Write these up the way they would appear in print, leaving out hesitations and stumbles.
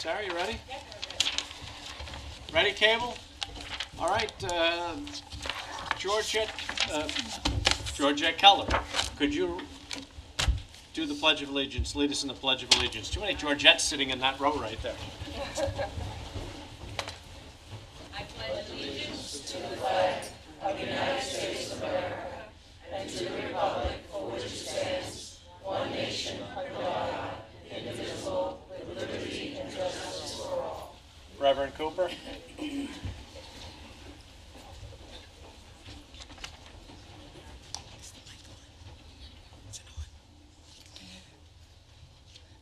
Sarah, you ready? Ready, Cable? All right, Georgette Keller, could you do the Pledge of Allegiance, lead us in the Pledge of Allegiance? Too many Georgettes sitting in that row right there. I pledge allegiance to the flag of the United States of America and to the republic for which it stands, one nation, under God, indivisible, with liberty and justice for all. Reverend Cooper.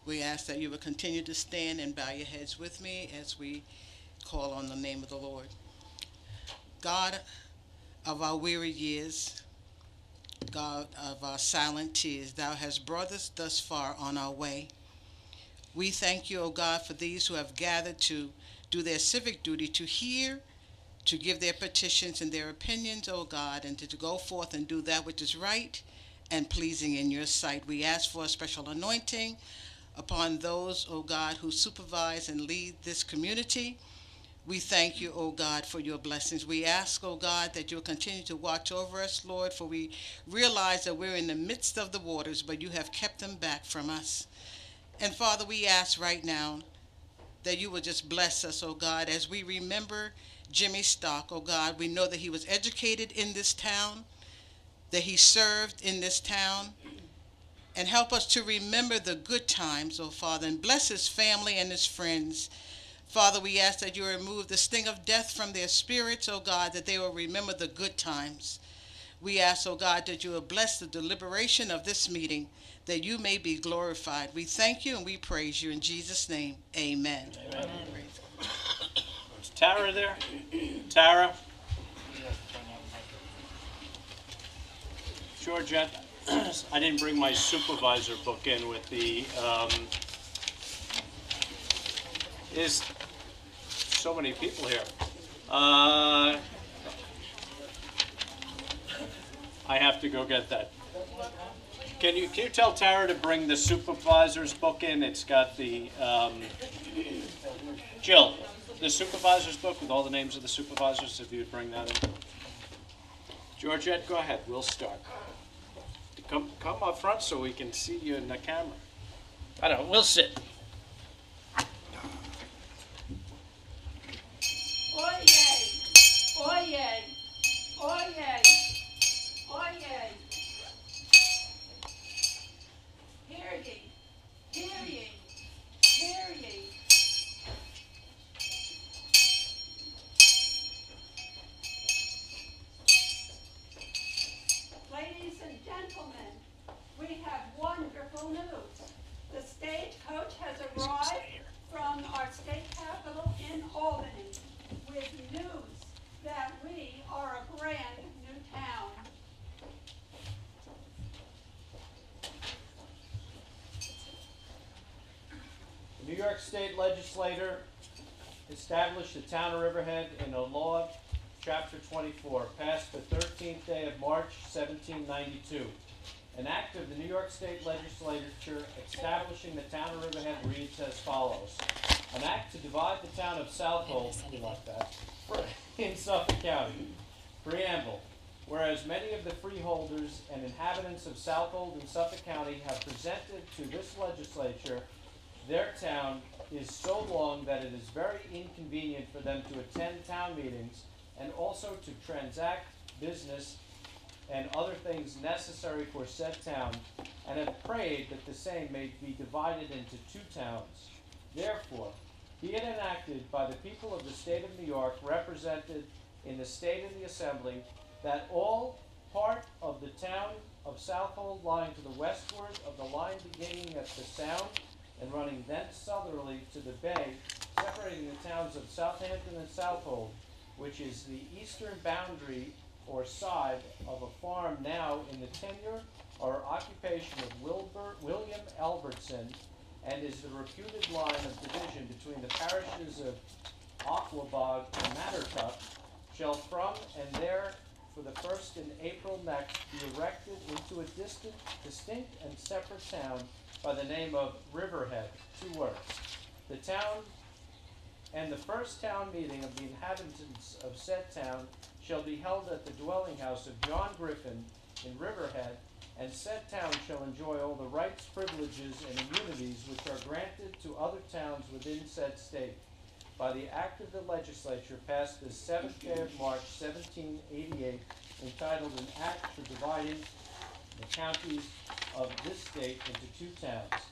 We ask that you will continue to stand and bow your heads with me as we call on the name of the Lord. God of our weary years, God of our silent tears, thou hast brought us thus far on our way. We thank you, O God, for these who have gathered to do their civic duty, to hear, to give their petitions and their opinions, O God, and to go forth and do that which is right and pleasing in your sight. We ask for a special anointing upon those, O God, who supervise and lead this community. We thank you, O God, for your blessings. We ask, O God, that you'll continue to watch over us, Lord, for we realize that we're in the midst of the waters, but you have kept them back from us. And Father, we ask right now that you will just bless us, O God, as we remember Jimmy Stock, O God. We know that he was educated in this town, that he served in this town, and help us to remember the good times, O Father, and bless his family and his friends. Father, we ask that you remove the sting of death from their spirits, O God, that they will remember the good times. We ask, O God, that you will bless the deliberation of this meeting, that you may be glorified. We thank you and we praise you in Jesus' name. Amen. Amen. Is Tara there? Tara? Georgette, I didn't bring my supervisor book in with the, is so many people here. I have to go get that. Can you tell Tara to bring the supervisor's book in? It's got the, Jill, the supervisor's book with all the names of the supervisors, if you'd bring that in. Georgette, go ahead, we'll start. Come up front so we can see you in the camera. I don't know, we'll sit. Oyez! Oyez! Oyez! Oyez! Hear ye! Hear ye! Hear ye! Ladies and gentlemen, we have wonderful news. The stagecoach has arrived from our state capital in Albany with news that we are a brand new town. The New York State Legislature established the town of Riverhead in a law, Chapter 24, passed the 13th day of March, 1792. An act of the New York State Legislature establishing the town of Riverhead reads as follows. An act to divide the town of Southold, we like that, in Suffolk County. Preamble. Whereas many of the freeholders and inhabitants of Southold and Suffolk County have presented to this legislature their town is so long that it is very inconvenient for them to attend town meetings and also to transact business and other things necessary for said town, and have prayed that the same may be divided into two towns. Therefore, be it enacted by the people of the state of New York, represented in the state of the assembly, that all part of the town of Southold lying to the westward of the line beginning at the sound and running thence southerly to the bay, separating the towns of Southampton and Southold, which is the eastern boundary or side of a farm now in the tenure or occupation of William Albertson, and is the reputed line of division between the parishes of Aquabog and Mattertuck, shall from and there for the first in April next be erected into a distinct and separate town by the name of Riverhead, 2 words. The town And the first town meeting of the inhabitants of said town shall be held at the dwelling house of John Griffin in Riverhead, and said town shall enjoy all the rights, privileges, and immunities which are granted to other towns within said state. By the act of the legislature passed the 7th day of March, 1788, entitled An Act for Dividing the Counties of this state into 2 towns.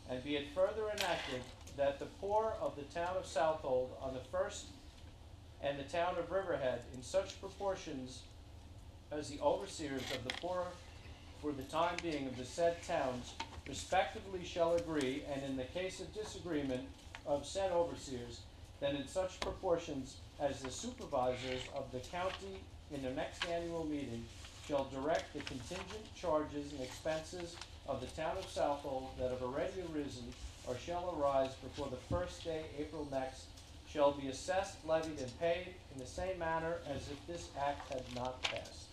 And be it further enacted that the poor of the town of Southold on the first and the town of Riverhead in such proportions as the overseers of the poor for the time being of the said towns respectively shall agree, and in the case of disagreement of said overseers, then in such proportions as the supervisors of the county in their next annual meeting shall direct the contingent charges and expenses of the town of Southold that have already arisen or shall arise before the first day April next shall be assessed, levied, and paid in the same manner as if this act had not passed.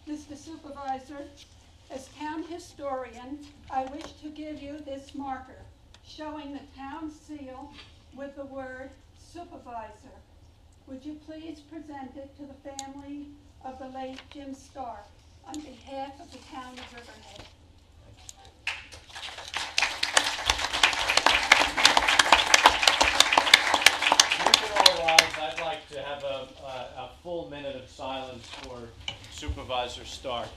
Mr. Supervisor, as town historian, I wish to give you this marker showing the town seal with the word supervisor. Would you please present it to the family of the late Jim Stark on behalf of the town of Riverhead? You can all rise. I'd like to have a full minute of silence for Supervisor Stark.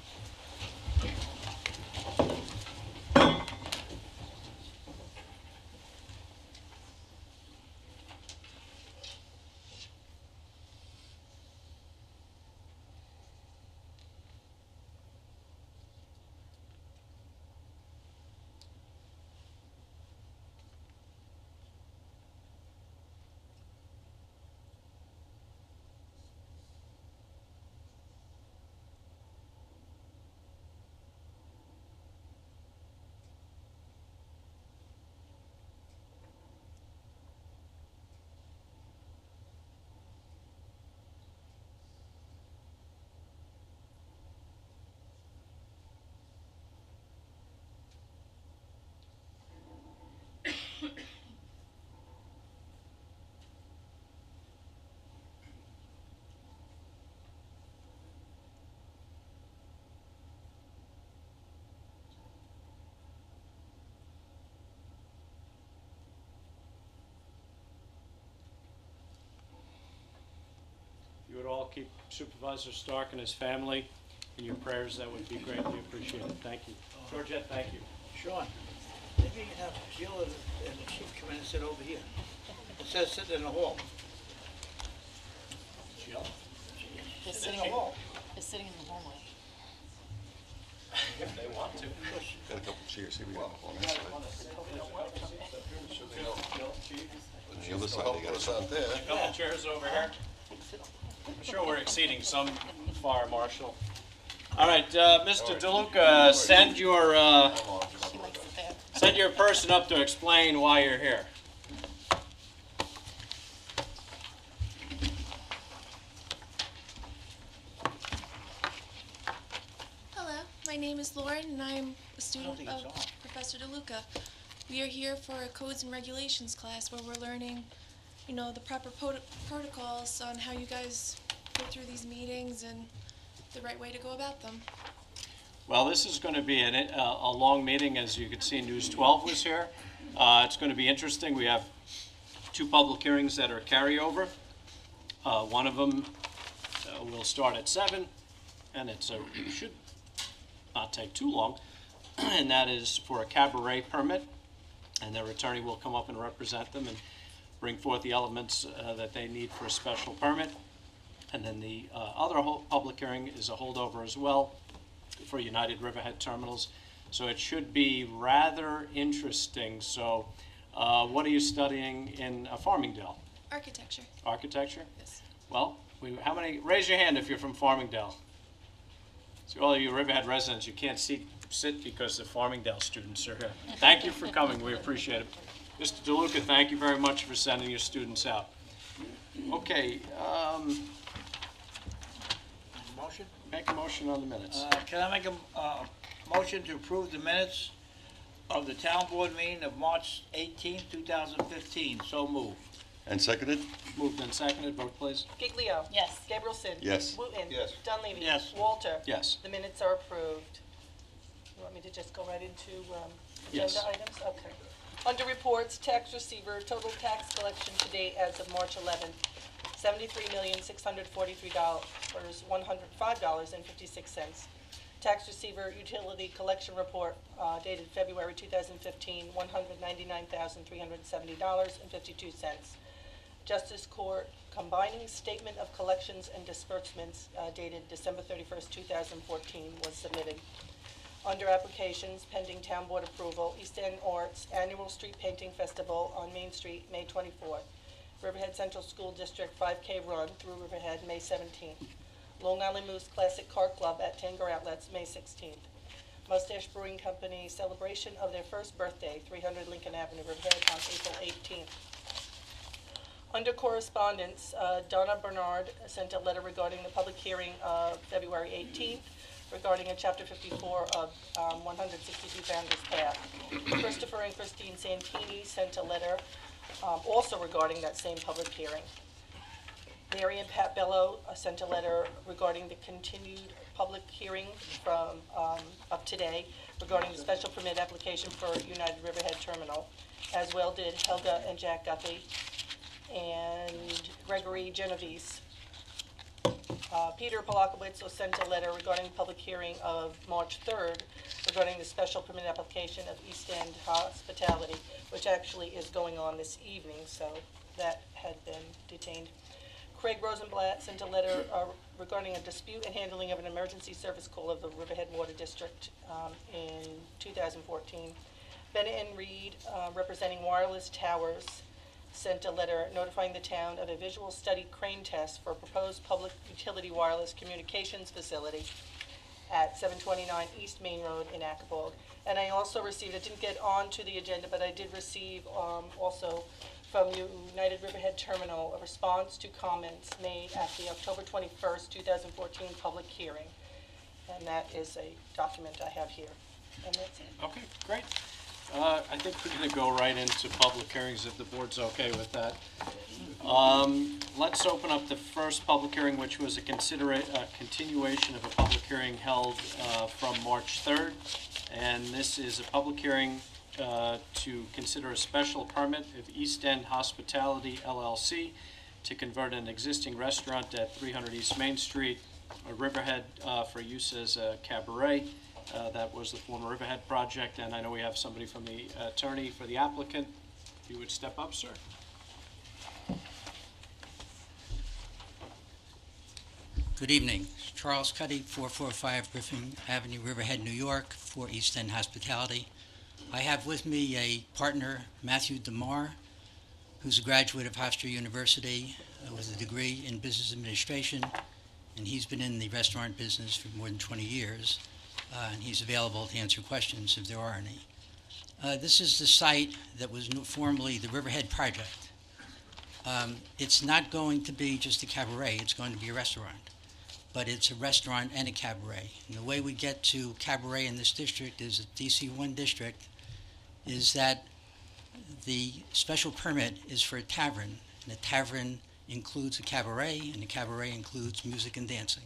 You would all keep Supervisor Stark and his family in your prayers. That would be greatly appreciated. Thank you. Georgette, thank you. Sean, maybe you can have Jill and the chief come in and sit over here. It says sit in the hall. Jill? Sit in the hall. Is sitting in the hallway. If they want to. Got a couple chairs here. We got on this side. On the other side, they got us out there. A couple chairs over here. I'm sure we're exceeding some fire marshal. All right, Mr. DeLuca, send your person up to explain why you're here. Hello, my name is Lauren, and I'm a student of Professor DeLuca. We are here for a codes and regulations class where we're learning, the proper protocols on how you guys go through these meetings and the right way to go about them. Well, this is going to be a long meeting. As you can see, News 12 was here. It's going to be interesting. We have 2 public hearings that are carryover. One of them will start at 7, and it should not take too long, and that is for a cabaret permit, and their attorney will come up and represent them and bring forth the elements that they need for a special permit. And then the other public hearing is a holdover as well for United Riverhead Terminals. So it should be rather interesting. So what are you studying in Farmingdale? Architecture. Architecture? Yes. Well, raise your hand if you're from Farmingdale. So all of you Riverhead residents, you can't sit because the Farmingdale students are here. Thank you for coming. We appreciate it. Mr. DeLuca, thank you very much for sending your students out. Okay, Motion? make a motion on the minutes. Can I make motion to approve the minutes of the town board meeting of March 18, 2015. So moved. And seconded? Moved and seconded, vote please. Giglio. Yes. Gabrielson. Yes. Wooten. Yes. Dunleavy. Yes. Walter. Yes. The minutes are approved. You want me to just go right into Yes. agenda items? Okay. Under reports, tax receiver, total tax collection to date as of March 11th, $73,643,105.56. Tax receiver utility collection report dated February 2015, $199,370.52. Justice Court combining statement of collections and disbursements dated December 31st, 2014 was submitted. Under applications pending town board approval, East End Arts Annual Street Painting Festival on Main Street, May 24th. Riverhead Central School District 5K Run through Riverhead, May 17th. Long Island Moose Classic Car Club at Tanger Outlets, May 16th. Mustache Brewing Company celebration of their first birthday, 300 Lincoln Avenue, Riverhead, on April 18th. Under correspondence, Donna Bernard sent a letter regarding the public hearing of February 18th regarding a Chapter 54 of 162 Founders Path. Christopher and Christine Santini sent a letter also regarding that same public hearing. Mary and Pat Bello sent a letter regarding the continued public hearing from of today regarding the special permit application for United Riverhead Terminal, as well did Helga and Jack Guthrie and Gregory Genovese. Peter Polakowitz sent a letter regarding the public hearing of March 3rd regarding the special permit application of East End Hospitality, which actually is going on this evening, so that had been detained. Craig Rosenblatt sent a letter regarding a dispute and handling of an emergency service call of the Riverhead Water District in 2014. Bennett and Reed, representing Wireless Towers, sent a letter notifying the town of a visual study crane test for a proposed public utility wireless communications facility at 729 East Main Road in Acapulco. And I also received, it didn't get onto the agenda, but I did receive also from United Riverhead Terminal a response to comments made at the October 21st, 2014 public hearing. And that is a document I have here. And that's it. Okay, great. I think we're going to go right into public hearings if the board's okay with that. Let's open up the first public hearing, which was a continuation of a public hearing held from March 3rd. And this is a public hearing to consider a special permit of East End Hospitality LLC to convert an existing restaurant at 300 East Main Street, Riverhead, for use as a cabaret. That was the former Riverhead project, and I know we have somebody from the attorney for the applicant. If you would step up, sir. Good evening. Charles Cuddy, 445 Griffin Avenue, Riverhead, New York, for East End Hospitality. I have with me a partner, Matthew DeMar, who's a graduate of Hofstra University with a degree in business administration, and he's been in the restaurant business for more than 20 years, and he's available to answer questions if there are any. This is the site that was formerly the Riverhead Project. It's not going to be just a cabaret, it's going to be a restaurant. But it's a restaurant and a cabaret. And the way we get to cabaret in this district is a DC-1 district, is that the special permit is for a tavern, and a tavern includes a cabaret, and a cabaret includes music and dancing.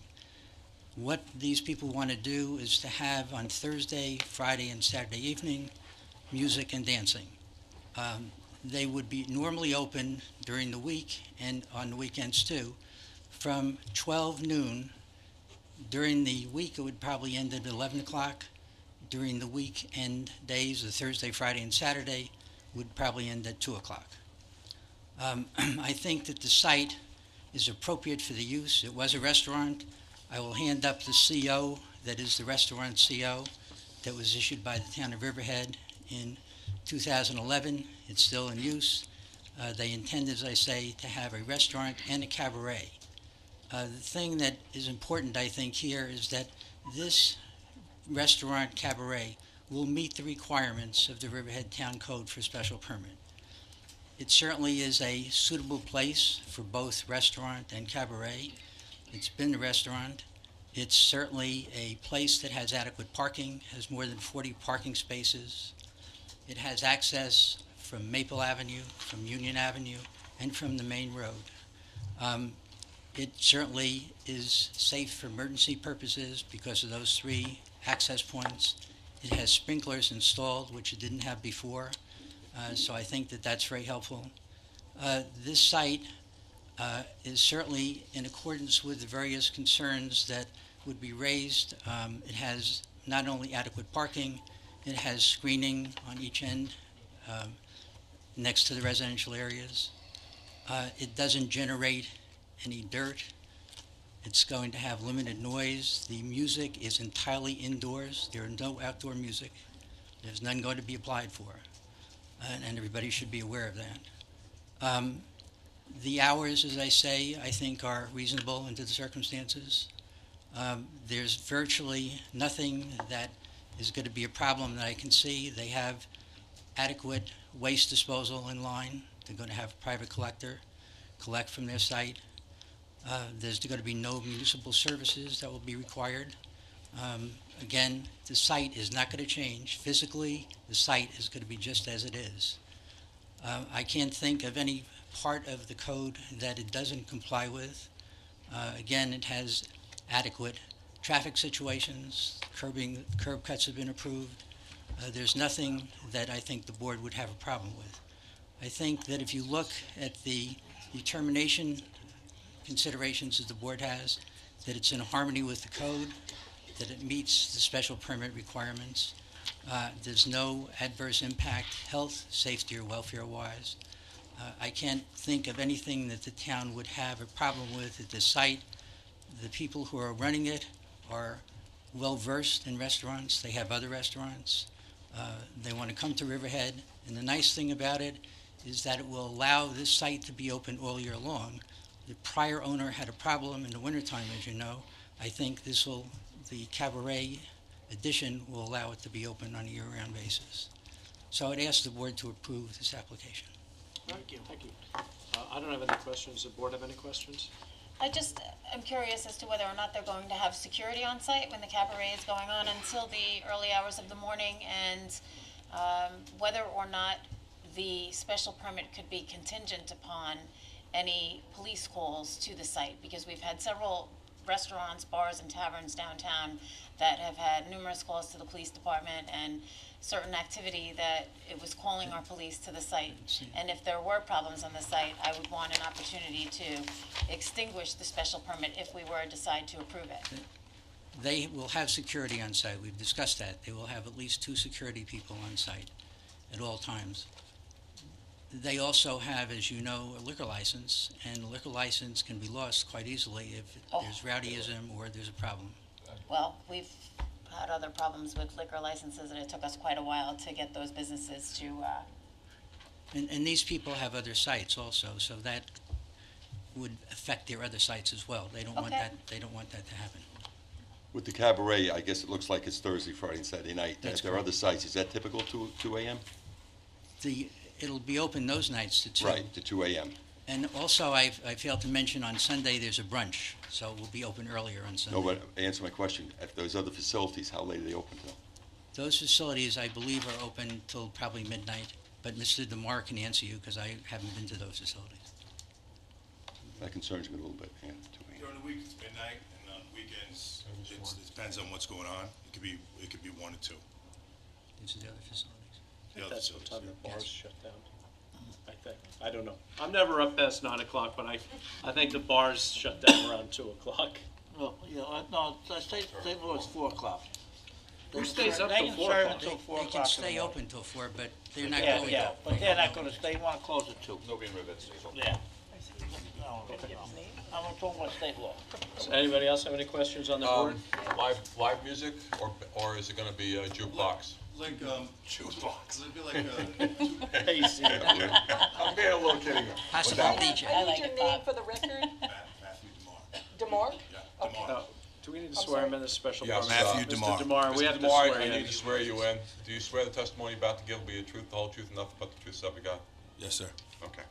What these people want to do is to have on Thursday, Friday, and Saturday evening, music and dancing. They would be normally open during the week and on the weekends too, from 12 noon. During the week, it would probably end at 11 o'clock. During the weekend days, the Thursday, Friday, and Saturday, would probably end at 2 o'clock. I think that the site is appropriate for the use. It was a restaurant. I will hand up the CO, that is the restaurant CO, that was issued by the town of Riverhead in 2011. It's still in use. They intend, as I say, to have a restaurant and a cabaret. The thing that is important, I think, here is that this restaurant cabaret will meet the requirements of the Riverhead Town Code for special permit. It certainly is a suitable place for both restaurant and cabaret. It's been a restaurant. It's certainly a place that has adequate parking, has more than 40 parking spaces. It has access from Maple Avenue, from Union Avenue, and from the main road. It certainly is safe for emergency purposes because of those 3 access points. It has sprinklers installed, which it didn't have before, so I think that that's very helpful. This site is certainly in accordance with the various concerns that would be raised. It has not only adequate parking, it has screening on each end next to the residential areas. It doesn't generate any dirt. It's going to have limited noise. The music is entirely indoors. There are no outdoor music. There's none going to be applied for, and everybody should be aware of that. The hours, as I say, I think are reasonable under the circumstances. There's virtually nothing that is going to be a problem that I can see. They have adequate waste disposal in line. They're going to have a private collector collect from their site. There's going to be no municipal services that will be required. Again, the site is not going to change. Physically, the site is going to be just as it is. I can't think of any part of the code that it doesn't comply with. Again, it has adequate traffic situations. Curb cuts have been approved. There's nothing that I think the board would have a problem with. I think that if you look at the determination considerations that the board has, that it's in harmony with the code, that it meets the special permit requirements. There's no adverse impact, health, safety, or welfare-wise. I can't think of anything that the town would have a problem with at this site. The people who are running it are well-versed in restaurants. They have other restaurants. They want to come to Riverhead, and the nice thing about it is that it will allow this site to be open all year long. The prior owner had a problem in the wintertime, as you know. I think the cabaret addition will allow it to be open on a year-round basis. So I'd ask the board to approve this application. Thank you. Thank you. I don't have any questions. Does the board have any questions? I'm curious as to whether or not they're going to have security on site when the cabaret is going on until the early hours of the morning, and whether or not the special permit could be contingent upon any police calls to the site, because we've had several restaurants, bars, and taverns downtown that have had numerous calls to the police department and certain activity that it was calling our police to the site. And if there were problems on the site, I would want an opportunity to extinguish the special permit if we were to decide to approve it. They will have security on site. We've discussed that. They will have at least 2 security people on site at all times. They also have, as you know, a liquor license, and a liquor license can be lost quite easily if there's rowdyism or there's a problem. Well, we've had other problems with liquor licenses, and it took us quite a while to get those businesses to, And these people have other sites also, so that would affect their other sites as well. They don't want Okay. that. They don't want that to happen. With the cabaret, I guess it looks like it's Thursday, Friday, and Saturday night. That's If there are correct. other sites, is that typical to 2 a.m.? It'll be open those nights to 2. Right, to 2 a.m. And also, I failed to mention on Sunday there's a brunch, so we'll be open earlier on Sunday. No, but answer my question. If those other facilities, how late are they open till? Those facilities, I believe, are open till probably midnight, but Mr. DeMar can answer you because I haven't been to those facilities. That concerns me a little bit, yeah, 2 a.m. During the week, it's midnight, and on weekends, it depends on what's going on. It could be 1 or 2. These are the other facilities. The other That's what time facilities. the bars shut down, I think. I don't know. I'm never up past 9 o'clock, but I think the bars shut down around 2 o'clock. Well, no, St. Louis, 4 o'clock. Who stays up They till can 4 serve o'clock? until 4 They o'clock. can in the stay morning. open till 4, but they're not Yeah, going yeah, to. but they're not gonna stay, they wanna close at 2. Nobody in Riverhead stays open. Yeah. I'm talking about state law. Does anybody else have any questions on the board? Live music, or is it gonna be a jukebox? Like, Jukebox. it'd be like, Hey, see, I'm being a little kidding. Possible DJ. I I like need your it, name Bob. for the record. Matthew DeMar. DeMar? Yeah, DeMar. Now, do we need to swear him in this special Yes. permit? Matthew Mr. DeMar. DeMar, we have Mr. to DeMar, swear I you in. need to swear you in. Do you swear the testimony you're about to give will be the truth, the whole truth, and nothing but the truth, so help you God? Yes, sir. Okay.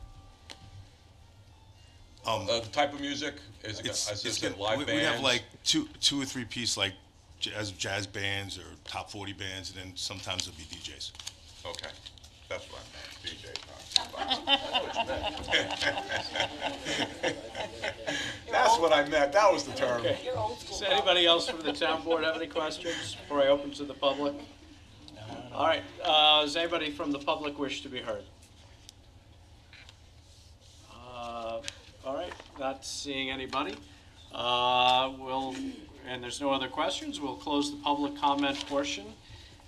The type of music, is it, live bands? We have like two or three piece like jazz bands or top 40 bands, and then sometimes it'll be DJs. Okay, that's what I meant, DJ. That's what I meant, that was the term. Okay. Does anybody else from the town board have any questions before I open to the public? All right, does anybody from the public wish to be heard? All right, not seeing anybody. And there's no other questions, we'll close the public comment portion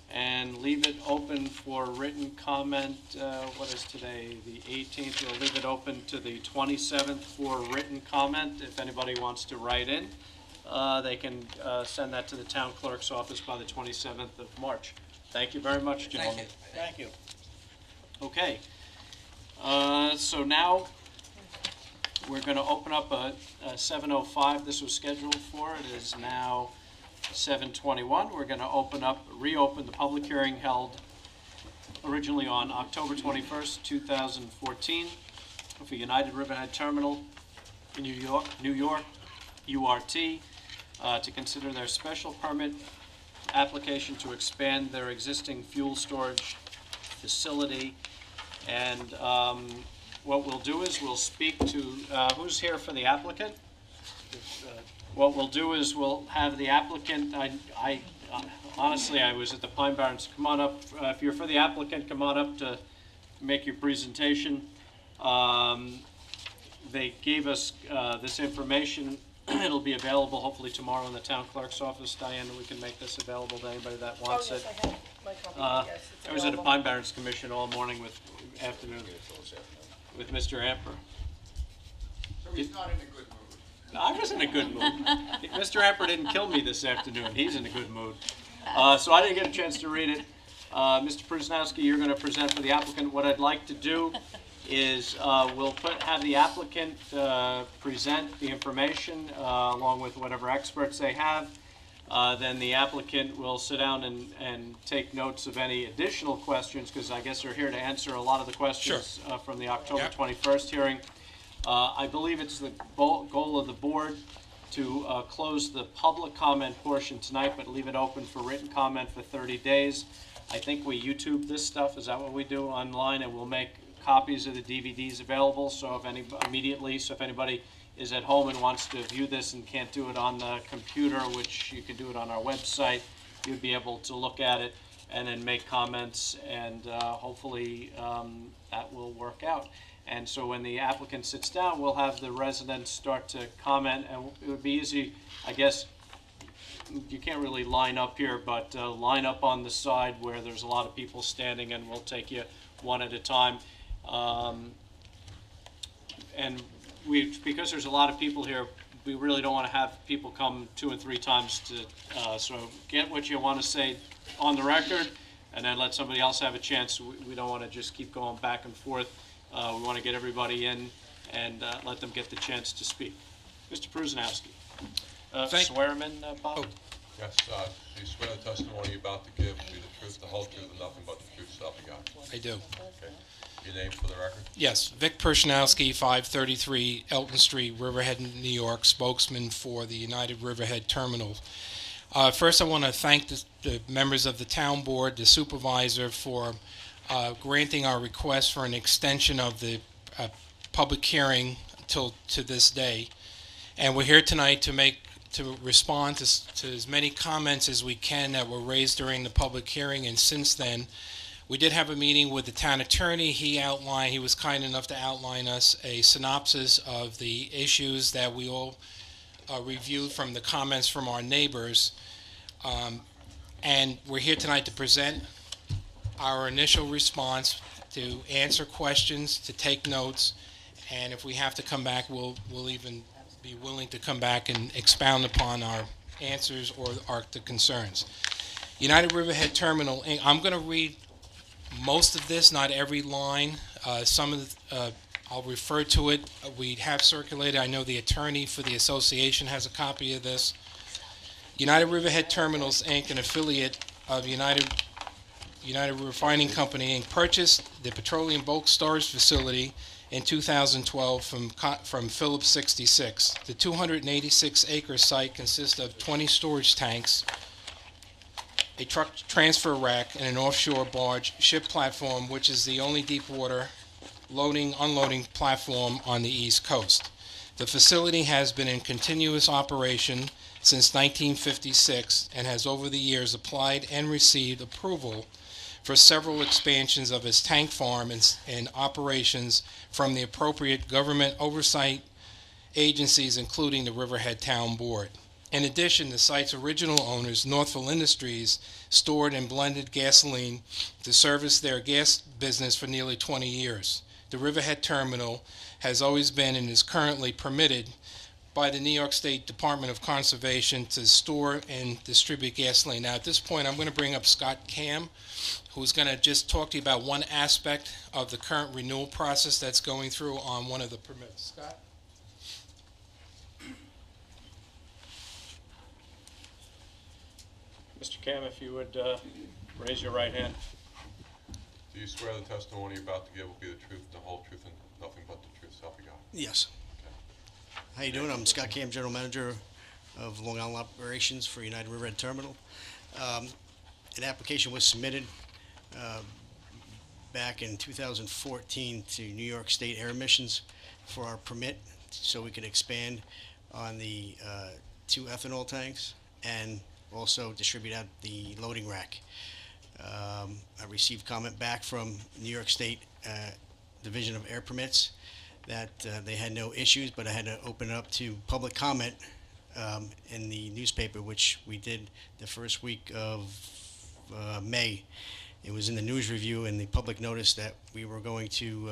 and leave it open for written comment. What is today, the 18th? We'll leave it open to the 27th for written comment. If anybody wants to write in, they can send that to the town clerk's office by the 27th of March. Thank you very much, gentlemen. Thank you. Okay, so now we're going to open up a 7:05. This was scheduled for. It is now 7:21. We're going to reopen the public hearing held originally on October 21st, 2014 for United Riverhead Terminal in New York, URT, to consider their special permit application to expand their existing fuel storage facility. And what we'll do is we'll speak to, who's here for the applicant? What we'll do is we'll have the applicant, honestly, I was at the Pine Barrens. Come on up, if you're for the applicant, come on up to make your presentation. They gave us this information. It'll be available hopefully tomorrow in the town clerk's office. Diane, we can make this available to anybody that wants it. I have my copy, yes, it's I was at the available. Pine Barrens Commission all morning with Mr. Amper. So he's not in a good mood. I was in a good mood. Mr. Amper didn't kill me this afternoon. He's in a good mood. So I didn't get a chance to read it. Mr. Prusnowski, you're going to present for the applicant. What I'd like to do is we'll have the applicant present the information along with whatever experts they have. Then the applicant will sit down and take notes of any additional questions, because I guess they're here to answer a lot of the questions from the October 21st hearing. I believe it's the goal of the board to close the public comment portion tonight, but leave it open for written comment for 30 days. I think we YouTube this stuff. Is that what we do online? And we'll make copies of the DVDs available. So if anybody is at home and wants to view this and can't do it on the computer, which you can do it on our website, you'd be able to look at it and then make comments, and hopefully that will work out. And so when the applicant sits down, we'll have the residents start to comment, and it would be easy, I guess, you can't really line up here, but line up on the side where there's a lot of people standing, and we'll take you one at a time. And because there's a lot of people here, we really don't want to have people come 2 and 3 times to, so get what you want to say on the record, and then let somebody else have a chance. We don't want to just keep going back and forth. We want to get everybody in and let them get the chance to speak. Mr. Prusnowski. Swear him in, Bob? Yes, do you swear the testimony you're about to give to be the truth, the whole truth, and nothing but the truth, so help you God? I do. Okay. Your name for the record? Yes, Vic Pershnowski, 533 Elton Street, Riverhead, New York, spokesman for the United Riverhead Terminal. First, I want to thank the members of the town board, the supervisor, for granting our request for an extension of the public hearing till to this day. And we're here tonight to respond to as many comments as we can that were raised during the public hearing. And since then, we did have a meeting with the town attorney. He was kind enough to outline us a synopsis of the issues that we all reviewed from the comments from our neighbors. And we're here tonight to present our initial response, to answer questions, to take notes, and if we have to come back, we'll even be willing to come back and expound upon our answers or the concerns. United Riverhead Terminal Inc. I'm going to read most of this, not every line. I'll refer to it. We have circulated. I know the attorney for the association has a copy of this. United Riverhead Terminals Inc., an affiliate of United Refining Company Inc., purchased the petroleum bulk storage facility in 2012 from Phillips 66. The 286-acre site consists of 20 storage tanks, a truck transfer rack, and an offshore barge ship platform, which is the only deep water loading-unloading platform on the East Coast. The facility has been in continuous operation since 1956 and has over the years applied and received approval for several expansions of its tank farm and operations from the appropriate government oversight agencies, including the Riverhead Town Board. In addition, the site's original owners, Northville Industries, stored and blended gasoline to service their gas business for nearly 20 years. The Riverhead Terminal has always been and is currently permitted by the New York State Department of Conservation to store and distribute gasoline. Now, at this point, I'm going to bring up Scott Cam, who's going to just talk to you about one aspect of the current renewal process that's going through on one of the permits. Scott? Mr. Cam, if you would raise your right hand. Do you swear the testimony you're about to give will be the truth, the whole truth, and nothing but the truth, so help you God? Yes. How you doing? I'm Scott Cam, General Manager of Long Island Operations for United Riverhead Terminal. An application was submitted back in 2014 to New York State Air Emissions for our permit so we could expand on the 2 ethanol tanks and also distribute out the loading rack. I received comment back from New York State Division of Air Permits that they had no issues, but I had to open it up to public comment in the newspaper, which we did the first week of May. It was in the news review, and the public noticed that we were going to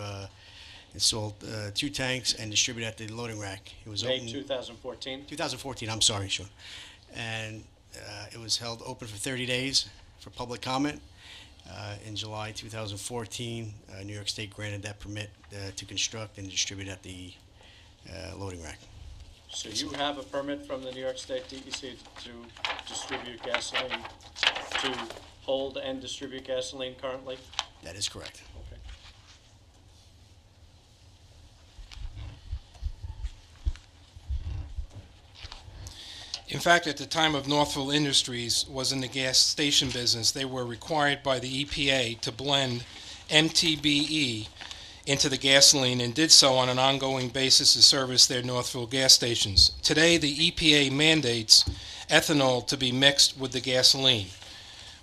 install 2 tanks and distribute at the loading rack. It was May open 2014? 2014, I'm sorry, Sean. And it was held open for 30 days for public comment. In July 2014, New York State granted that permit to construct and distribute at the loading rack. So you have a permit from the New York State DEC to distribute gasoline, to hold and distribute gasoline currently? That is correct. Okay. In fact, at the time of Northville Industries was in the gas station business, they were required by the EPA to blend MTBE into the gasoline and did so on an ongoing basis to service their Northville gas stations. Today, the EPA mandates ethanol to be mixed with the gasoline.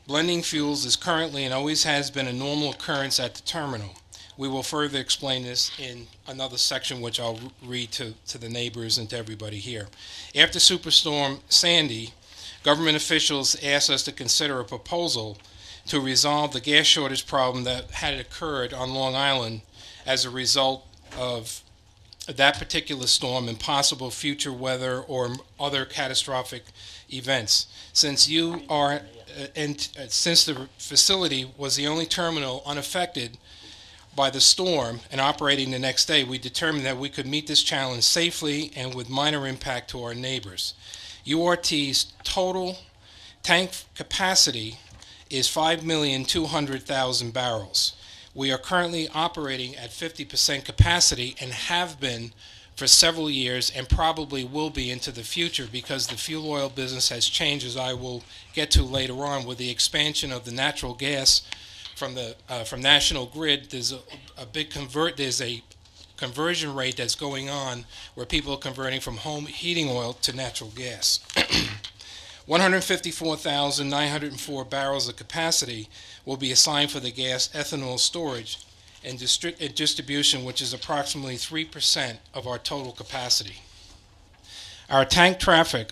Blending fuels is currently and always has been a normal occurrence at the terminal. We will further explain this in another section, which I'll read to the neighbors and to everybody here. After Superstorm Sandy, government officials asked us to consider a proposal to resolve the gas shortage problem that had occurred on Long Island as a result of that particular storm and possible future weather or other catastrophic events. Since the facility was the only terminal unaffected by the storm and operating the next day, we determined that we could meet this challenge safely and with minor impact to our neighbors. URT's total tank capacity is 5,200,000 barrels. We are currently operating at 50% capacity and have been for several years and probably will be into the future because the fuel oil business has changed, as I will get to later on, with the expansion of the natural gas from National Grid. There's there's a conversion rate that's going on where people are converting from home heating oil to natural gas. 154,904 barrels of capacity will be assigned for the gas ethanol storage and distribution, which is approximately 3% of our total capacity. Our truck traffic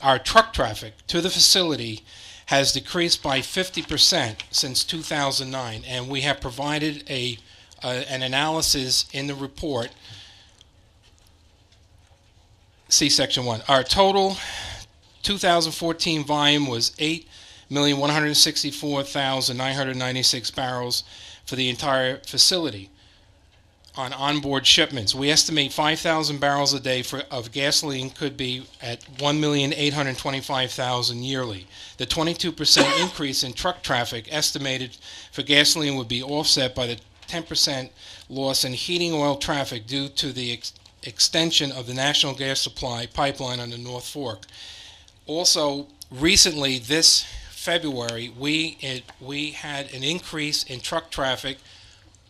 to the facility has decreased by 50% since 2009, and we have provided an analysis in the report. See Section 1. Our total 2014 volume was 8,164,996 barrels for the entire facility on onboard shipments. We estimate 5,000 barrels a day of gasoline could be at 1,825,000 yearly. The 22% increase in truck traffic estimated for gasoline would be offset by the 10% loss in heating oil traffic due to the extension of the national gas supply pipeline on the North Fork. Also, recently, this February, we had an increase in truck traffic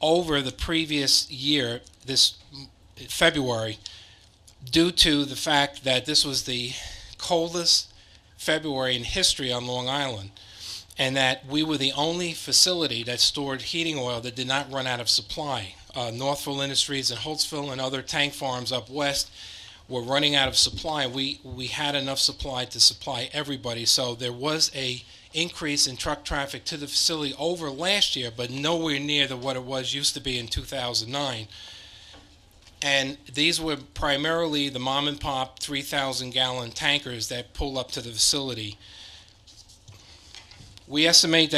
over the previous year, this February, due to the fact that this was the coldest February in history on Long Island, and that we were the only facility that stored heating oil that did not run out of supply. Northville Industries and Holtzville and other tank farms up west were running out of supply. We had enough supply to supply everybody, so there was a increase in truck traffic to the facility over last year, but nowhere near what it used to be in 2009. And these were primarily the mom and pop 3,000-gallon tankers that pull up to the facility. We estimate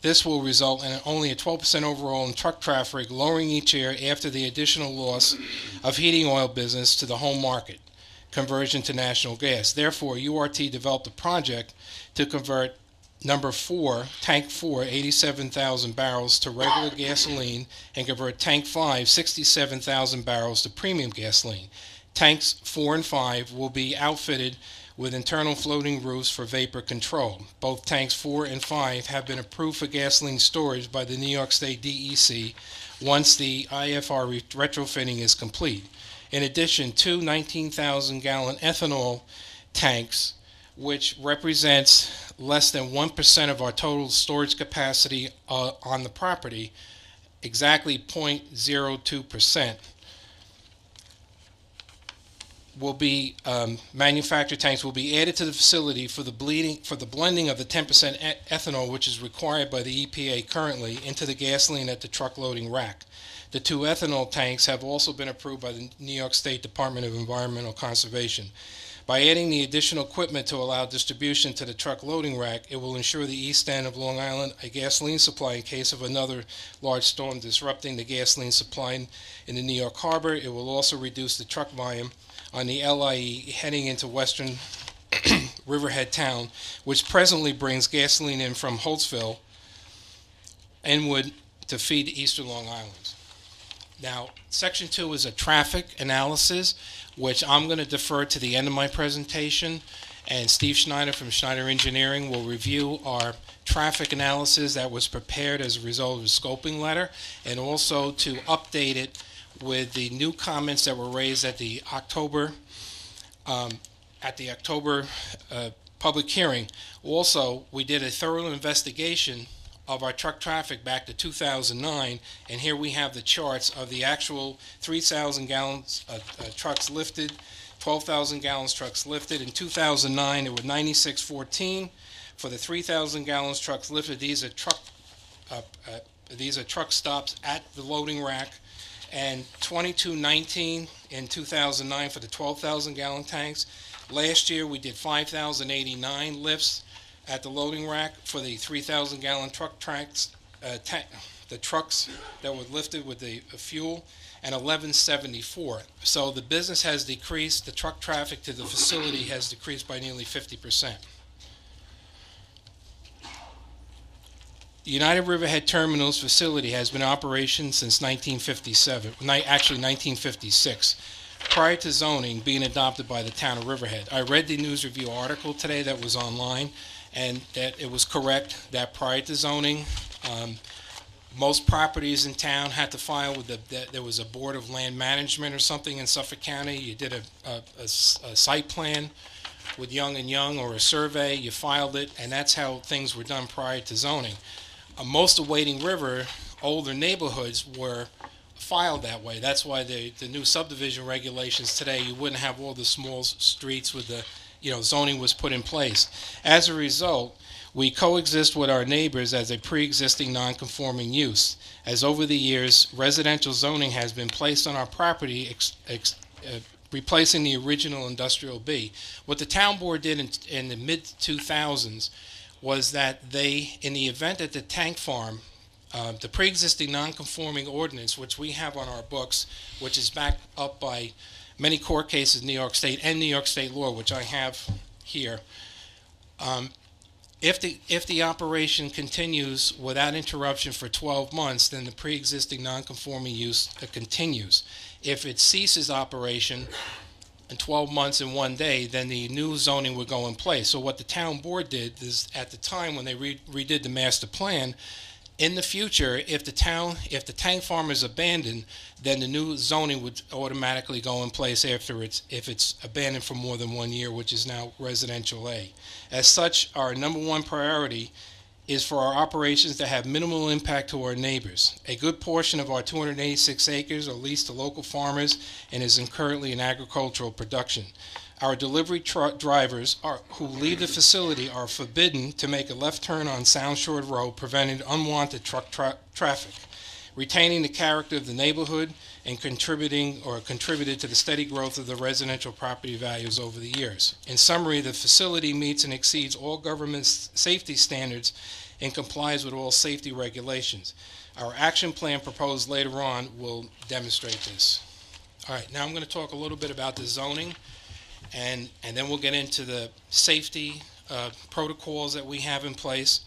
this will result in only a 12% overall in truck traffic, lowering each year after the additional loss of heating oil business to the home market conversion to national gas. Therefore, URT developed a project to convert number 4, tank 4, 87,000 barrels to regular gasoline, and convert tank 5, 67,000 barrels to premium gasoline. Tanks 4 and 5 will be outfitted with internal floating roofs for vapor control. Both tanks 4 and 5 have been approved for gasoline storage by the New York State DEC once the IFR retrofitting is complete. In addition, 2 19,000-gallon ethanol tanks, which represents less than 1% of our total storage capacity on the property, exactly 0.02%, will be manufactured tanks will be added to the facility for the blending of the 10% ethanol, which is required by the EPA currently, into the gasoline at the truck loading rack. The 2 ethanol tanks have also been approved by the New York State Department of Environmental Conservation. By adding the additional equipment to allow distribution to the truck loading rack, it will ensure the east end of Long Island a gasoline supply in case of another large storm disrupting the gasoline supply in the New York Harbor. It will also reduce the truck volume on the LIE heading into western Riverhead town, which presently brings gasoline in from Holtzville inward to feed eastern Long Island. Now, Section 2 is a traffic analysis, which I'm going to defer to the end of my presentation, and Steve Schneider from Schneider Engineering will review our traffic analysis that was prepared as a result of the scoping letter, and also to update it with the new comments that were raised at the October public hearing. Also, we did a thorough investigation of our truck traffic back to 2009, and here we have the charts of the actual 3,000 gallons trucks lifted, 12,000 gallons trucks lifted. In 2009, it was 9614. For the 3,000 gallons trucks lifted, these are truck stops at the loading rack, and 2219 in 2009 for the 12,000 gallon tanks. Last year, we did 5,089 lifts at the loading rack for the 3,000 gallon truck tracks, the trucks that were lifted with the fuel, and 1174. So the business has decreased, the truck traffic to the facility has decreased by nearly 50%. The United Riverhead Terminals facility has been in operation since 1956, prior to zoning being adopted by the town of Riverhead. I read the news review article today that was online, and that it was correct that prior to zoning, most properties in town had to file with there was a Board of Land Management or something in Suffolk County. You did a site plan with Young and Young or a survey, you filed it, and that's how things were done prior to zoning. Most of Wading River, older neighborhoods were filed that way. That's why the new subdivision regulations today, you wouldn't have all the small streets with the, zoning was put in place. As a result, we coexist with our neighbors as a pre-existing non-conforming use. As over the years, residential zoning has been placed on our property, replacing the original industrial B. What the town board did in the mid-2000s was that they, in the event that the tank farm, the pre-existing non-conforming ordinance, which we have on our books, which is backed up by many court cases in New York State and New York State law, which I have here, If the operation continues without interruption for 12 months, then the pre-existing non-conforming use continues. If it ceases operation in 12 months and 1 day, then the new zoning would go in place. So what the town board did is, at the time when they redid the master plan, in the future, if the tank farm is abandoned, then the new zoning would automatically go in place after if it's abandoned for more than 1 year, which is now residential A. As such, our number one priority is for our operations to have minimal impact to our neighbors. A good portion of our 286 acres are leased to local farmers and is currently in agricultural production. Our delivery drivers who leave the facility are forbidden to make a left turn on Sound Shore Road, preventing unwanted truck traffic, retaining the character of the neighborhood and contributed to the steady growth of the residential property values over the years. In summary, the facility meets and exceeds all government safety standards and complies with all safety regulations. Our action plan proposed later on will demonstrate this. All right, now I'm going to talk a little bit about the zoning, and then we'll get into the safety protocols that we have in place.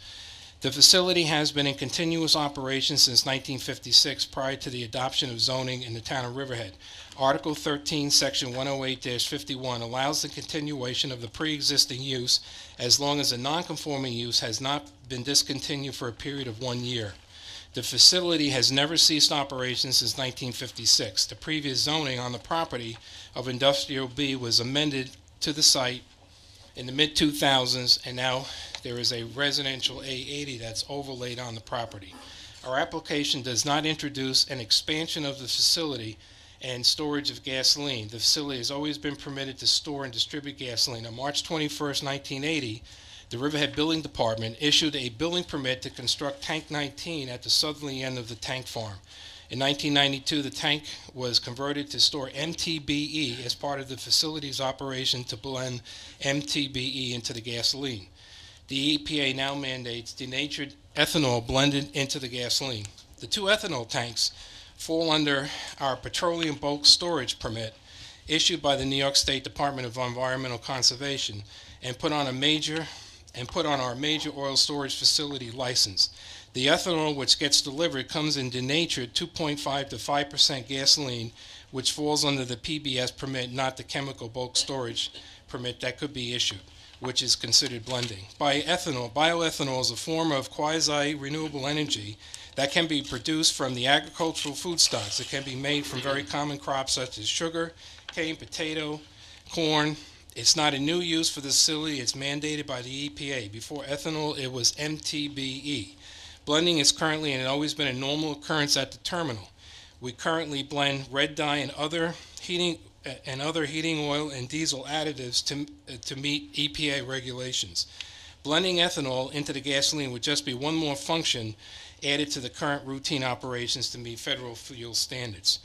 The facility has been in continuous operation since 1956, prior to the adoption of zoning in the town of Riverhead. Article 13, Section 108-51 allows the continuation of the pre-existing use as long as a non-conforming use has not been discontinued for a period of 1 year. The facility has never ceased operation since 1956. The previous zoning on the property of Industrial B was amended to the site in the mid-2000s, and now there is a residential A80 that's overlaid on the property. Our application does not introduce an expansion of the facility and storage of gasoline. The facility has always been permitted to store and distribute gasoline. On March 21st, 1980, the Riverhead Building Department issued a building permit to construct Tank 19 at the southerly end of the tank farm. In 1992, the tank was converted to store MTBE as part of the facility's operation to blend MTBE into the gasoline. The EPA now mandates denatured ethanol blended into the gasoline. The two ethanol tanks fall under our petroleum bulk storage permit issued by the New York State Department of Environmental Conservation and put on our major oil storage facility license. The ethanol which gets delivered comes in denatured 2.5 to 5% gasoline, which falls under the PBS permit, not the chemical bulk storage permit that could be issued, which is considered blending. Bioethanol is a form of quasi-renewable energy that can be produced from the agricultural foodstuffs. It can be made from very common crops such as sugar, cane, potato, corn. It's not a new use for the facility. It's mandated by the EPA. Before ethanol, it was MTBE. Blending is currently and always been a normal occurrence at the terminal. We currently blend red dye and other heating oil and diesel additives to meet EPA regulations. Blending ethanol into the gasoline would just be one more function added to the current routine operations to meet federal fuel standards.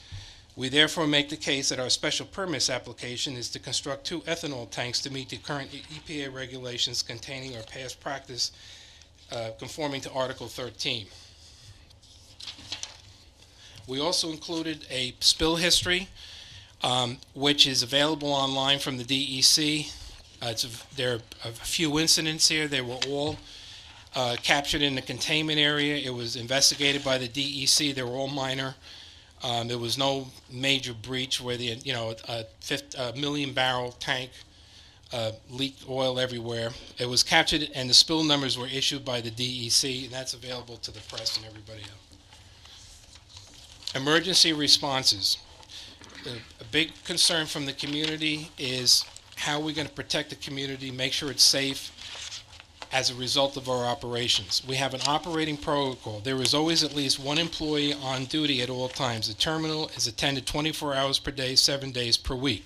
We therefore make the case that our special permits application is to construct 2 ethanol tanks to meet the current EPA regulations containing our past practice conforming to Article 13. We also included a spill history, which is available online from the DEC. There are a few incidents here. They were all captured in the containment area. It was investigated by the DEC. They were all minor. There was no major breach where a million-barrel tank leaked oil everywhere. It was captured, and the spill numbers were issued by the DEC, and that's available to the press and everybody else. Emergency responses. A big concern from the community is how we're going to protect the community, make sure it's safe as a result of our operations. We have an operating protocol. There is always at least one employee on duty at all times. The terminal is attended 24 hours per day, 7 days per week.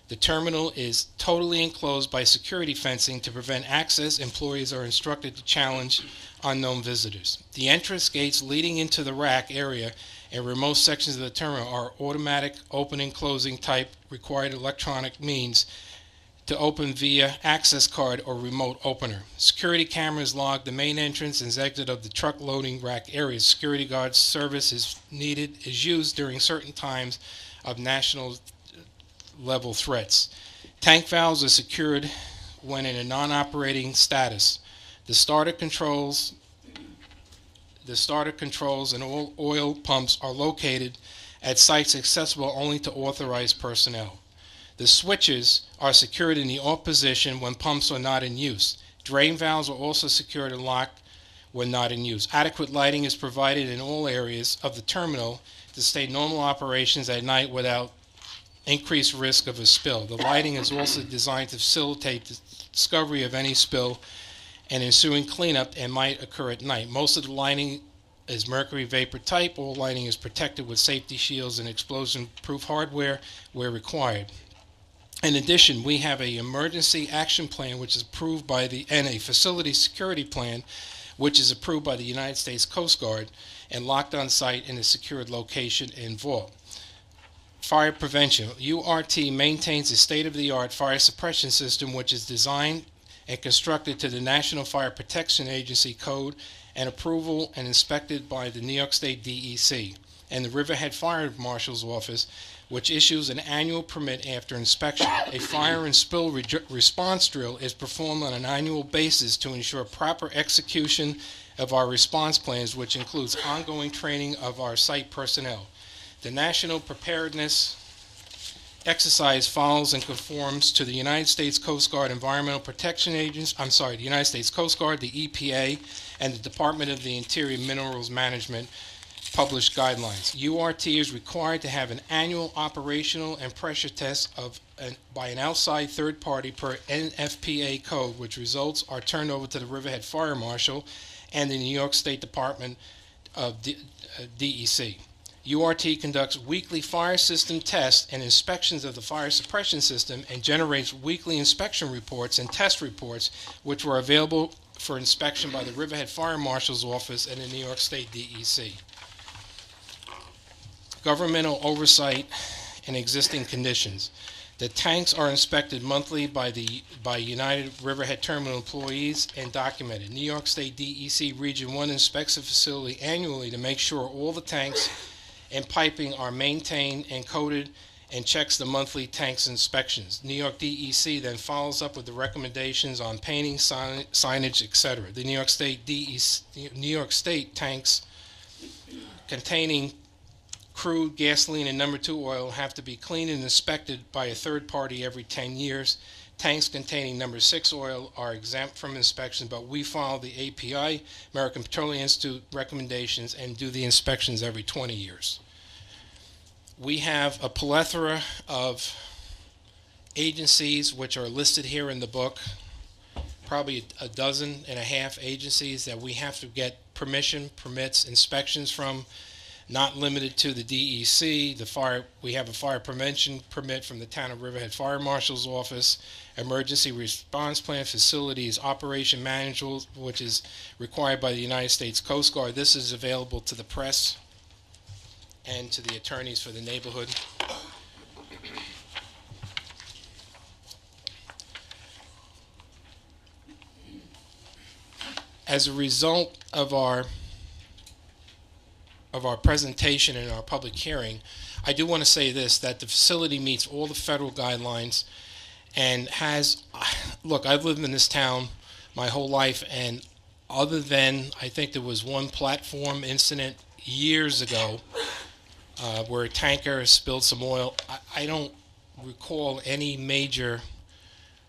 The terminal is totally enclosed by security fencing to prevent access. Employees are instructed to challenge unknown visitors. The entrance gates leading into the rack area and remote sections of the terminal are automatic opening closing type required electronic means to open via access card or remote opener. Security cameras log the main entrance and exit of the truck loading rack areas. Security guard service is used during certain times of national level threats. Tank valves are secured when in a non-operating status. The starter controls and all oil pumps are located at sites accessible only to authorized personnel. The switches are secured in the off position when pumps are not in use. Drain valves are also secured and locked when not in use. Adequate lighting is provided in all areas of the terminal to stay normal operations at night without increased risk of a spill. The lighting is also designed to facilitate the discovery of any spill and ensuing cleanup and might occur at night. Most of the lighting is mercury vapor type. All lighting is protected with safety shields and explosion-proof hardware where required. In addition, we have an emergency action plan which is approved by and a facility security plan which is approved by the United States Coast Guard and locked on site in a secured location and vault. Fire prevention. URT maintains a state-of-the-art fire suppression system which is designed and constructed to the National Fire Protection Agency code and approval and inspected by the New York State DEC and the Riverhead Fire Marshal's Office, which issues an annual permit after inspection. A fire and spill response drill is performed on an annual basis to ensure proper execution of our response plans, which includes ongoing training of our site personnel. The National Preparedness exercise follows and conforms to the United States Coast Guard Environmental Protection Agency, the United States Coast Guard, the EPA, and the Department of the Interior Minerals Management published guidelines. URT is required to have an annual operational and pressure test by an outside third party per NFPA code, which results are turned over to the Riverhead Fire Marshal and the New York State Department of DEC. URT conducts weekly fire system tests and inspections of the fire suppression system and generates weekly inspection reports and test reports which were available for inspection by the Riverhead Fire Marshal's Office and the New York State DEC. Governmental oversight and existing conditions. The tanks are inspected monthly by United Riverhead Terminal employees and documented. New York State DEC Region 1 inspects the facility annually to make sure all the tanks and piping are maintained and coated and checks the monthly tanks inspections. New York DEC then follows up with the recommendations on painting, signage, etc. The New York State tanks containing crude, gasoline, and number 2 oil have to be cleaned and inspected by a third party every 10 years. Tanks containing number 6 oil are exempt from inspection, but we follow the API, American Petroleum Institute recommendations, and do the inspections every 20 years. We have a plethora of agencies which are listed here in the book, probably a dozen and a half agencies that we have to get permits, inspections from, not limited to the DEC. We have a fire prevention permit from the Town of Riverhead Fire Marshal's Office, emergency response plan facilities, operation manual, which is required by the United States Coast Guard. This is available to the press and to the attorneys for the neighborhood. As a result of our presentation and our public hearing, I do want to say this, that the facility meets all the federal guidelines and look, I've lived in this town my whole life, and other than, I think there was one platform incident years ago where a tanker spilled some oil. I don't recall any major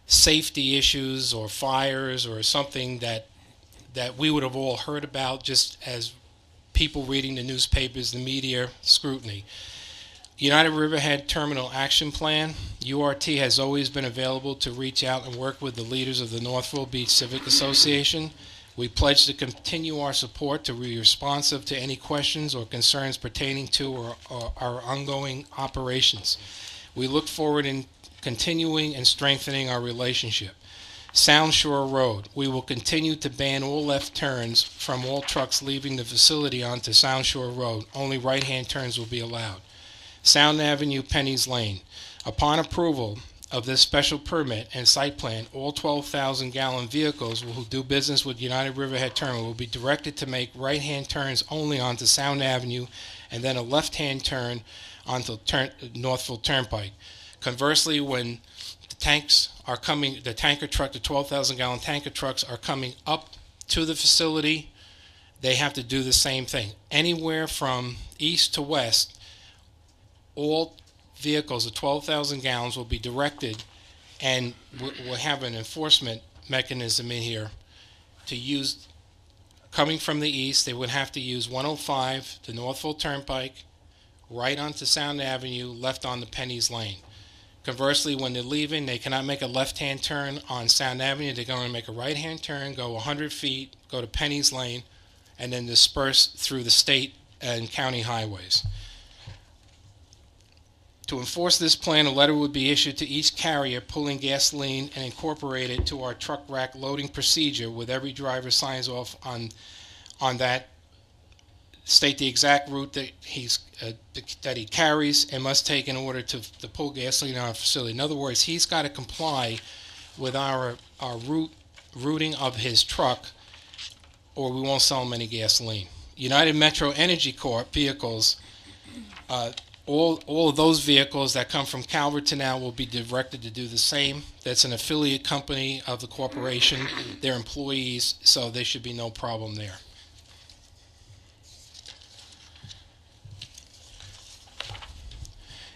safety issues or fires or something that we would have all heard about just as people reading the newspapers, the media, scrutiny. United Riverhead Terminal Action Plan, URT has always been available to reach out and work with the leaders of the Northville Beach Civic Association. We pledge to continue our support to be responsive to any questions or concerns pertaining to our ongoing operations. We look forward in continuing and strengthening our relationship. Sound Shore Road. We will continue to ban all left turns from all trucks leaving the facility onto Sound Shore Road. Only right-hand turns will be allowed. Sound Avenue, Penny's Lane. Upon approval of this special permit and site plan, all 12,000-gallon vehicles who do business with United Riverhead Terminal will be directed to make right-hand turns only onto Sound Avenue and then a left-hand turn onto Northville Turnpike. Conversely, when the tanker truck, the 12,000-gallon tanker trucks are coming up to the facility, they have to do the same thing. Anywhere from east to west, all vehicles of 12,000 gallons will be directed, and we'll have an enforcement mechanism in here to use. Coming from the east, they would have to use 105, the Northville Turnpike, right onto Sound Avenue, left on the Penny's Lane. Conversely, when they're leaving, they cannot make a left-hand turn on Sound Avenue. They're going to make a right-hand turn, go 100 feet, go to Penny's Lane, and then disperse through the state and county highways. To enforce this plan, a letter would be issued to each carrier pulling gasoline and incorporate it to our truck rack loading procedure, with every driver signs off on that, state the exact route that he carries and must take in order to pull gasoline out of our facility. In other words, he's got to comply with our routing of his truck, or we won't sell him any gasoline. United Metro Energy Corp vehicles, all of those vehicles that come from Calverton now will be directed to do the same. That's an affiliate company of the corporation. They're employees, so there should be no problem there.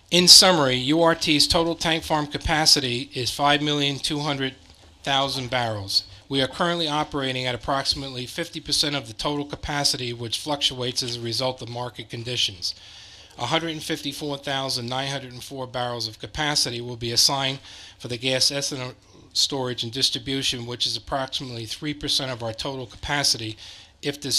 In summary, URT's total tank farm capacity is 5,200,000 barrels. We are currently operating at approximately 50% of the total capacity, which fluctuates as a result of market conditions. 154,904 barrels of capacity will be assigned for the gas ethanol storage and distribution, which is approximately 3% of our total capacity if the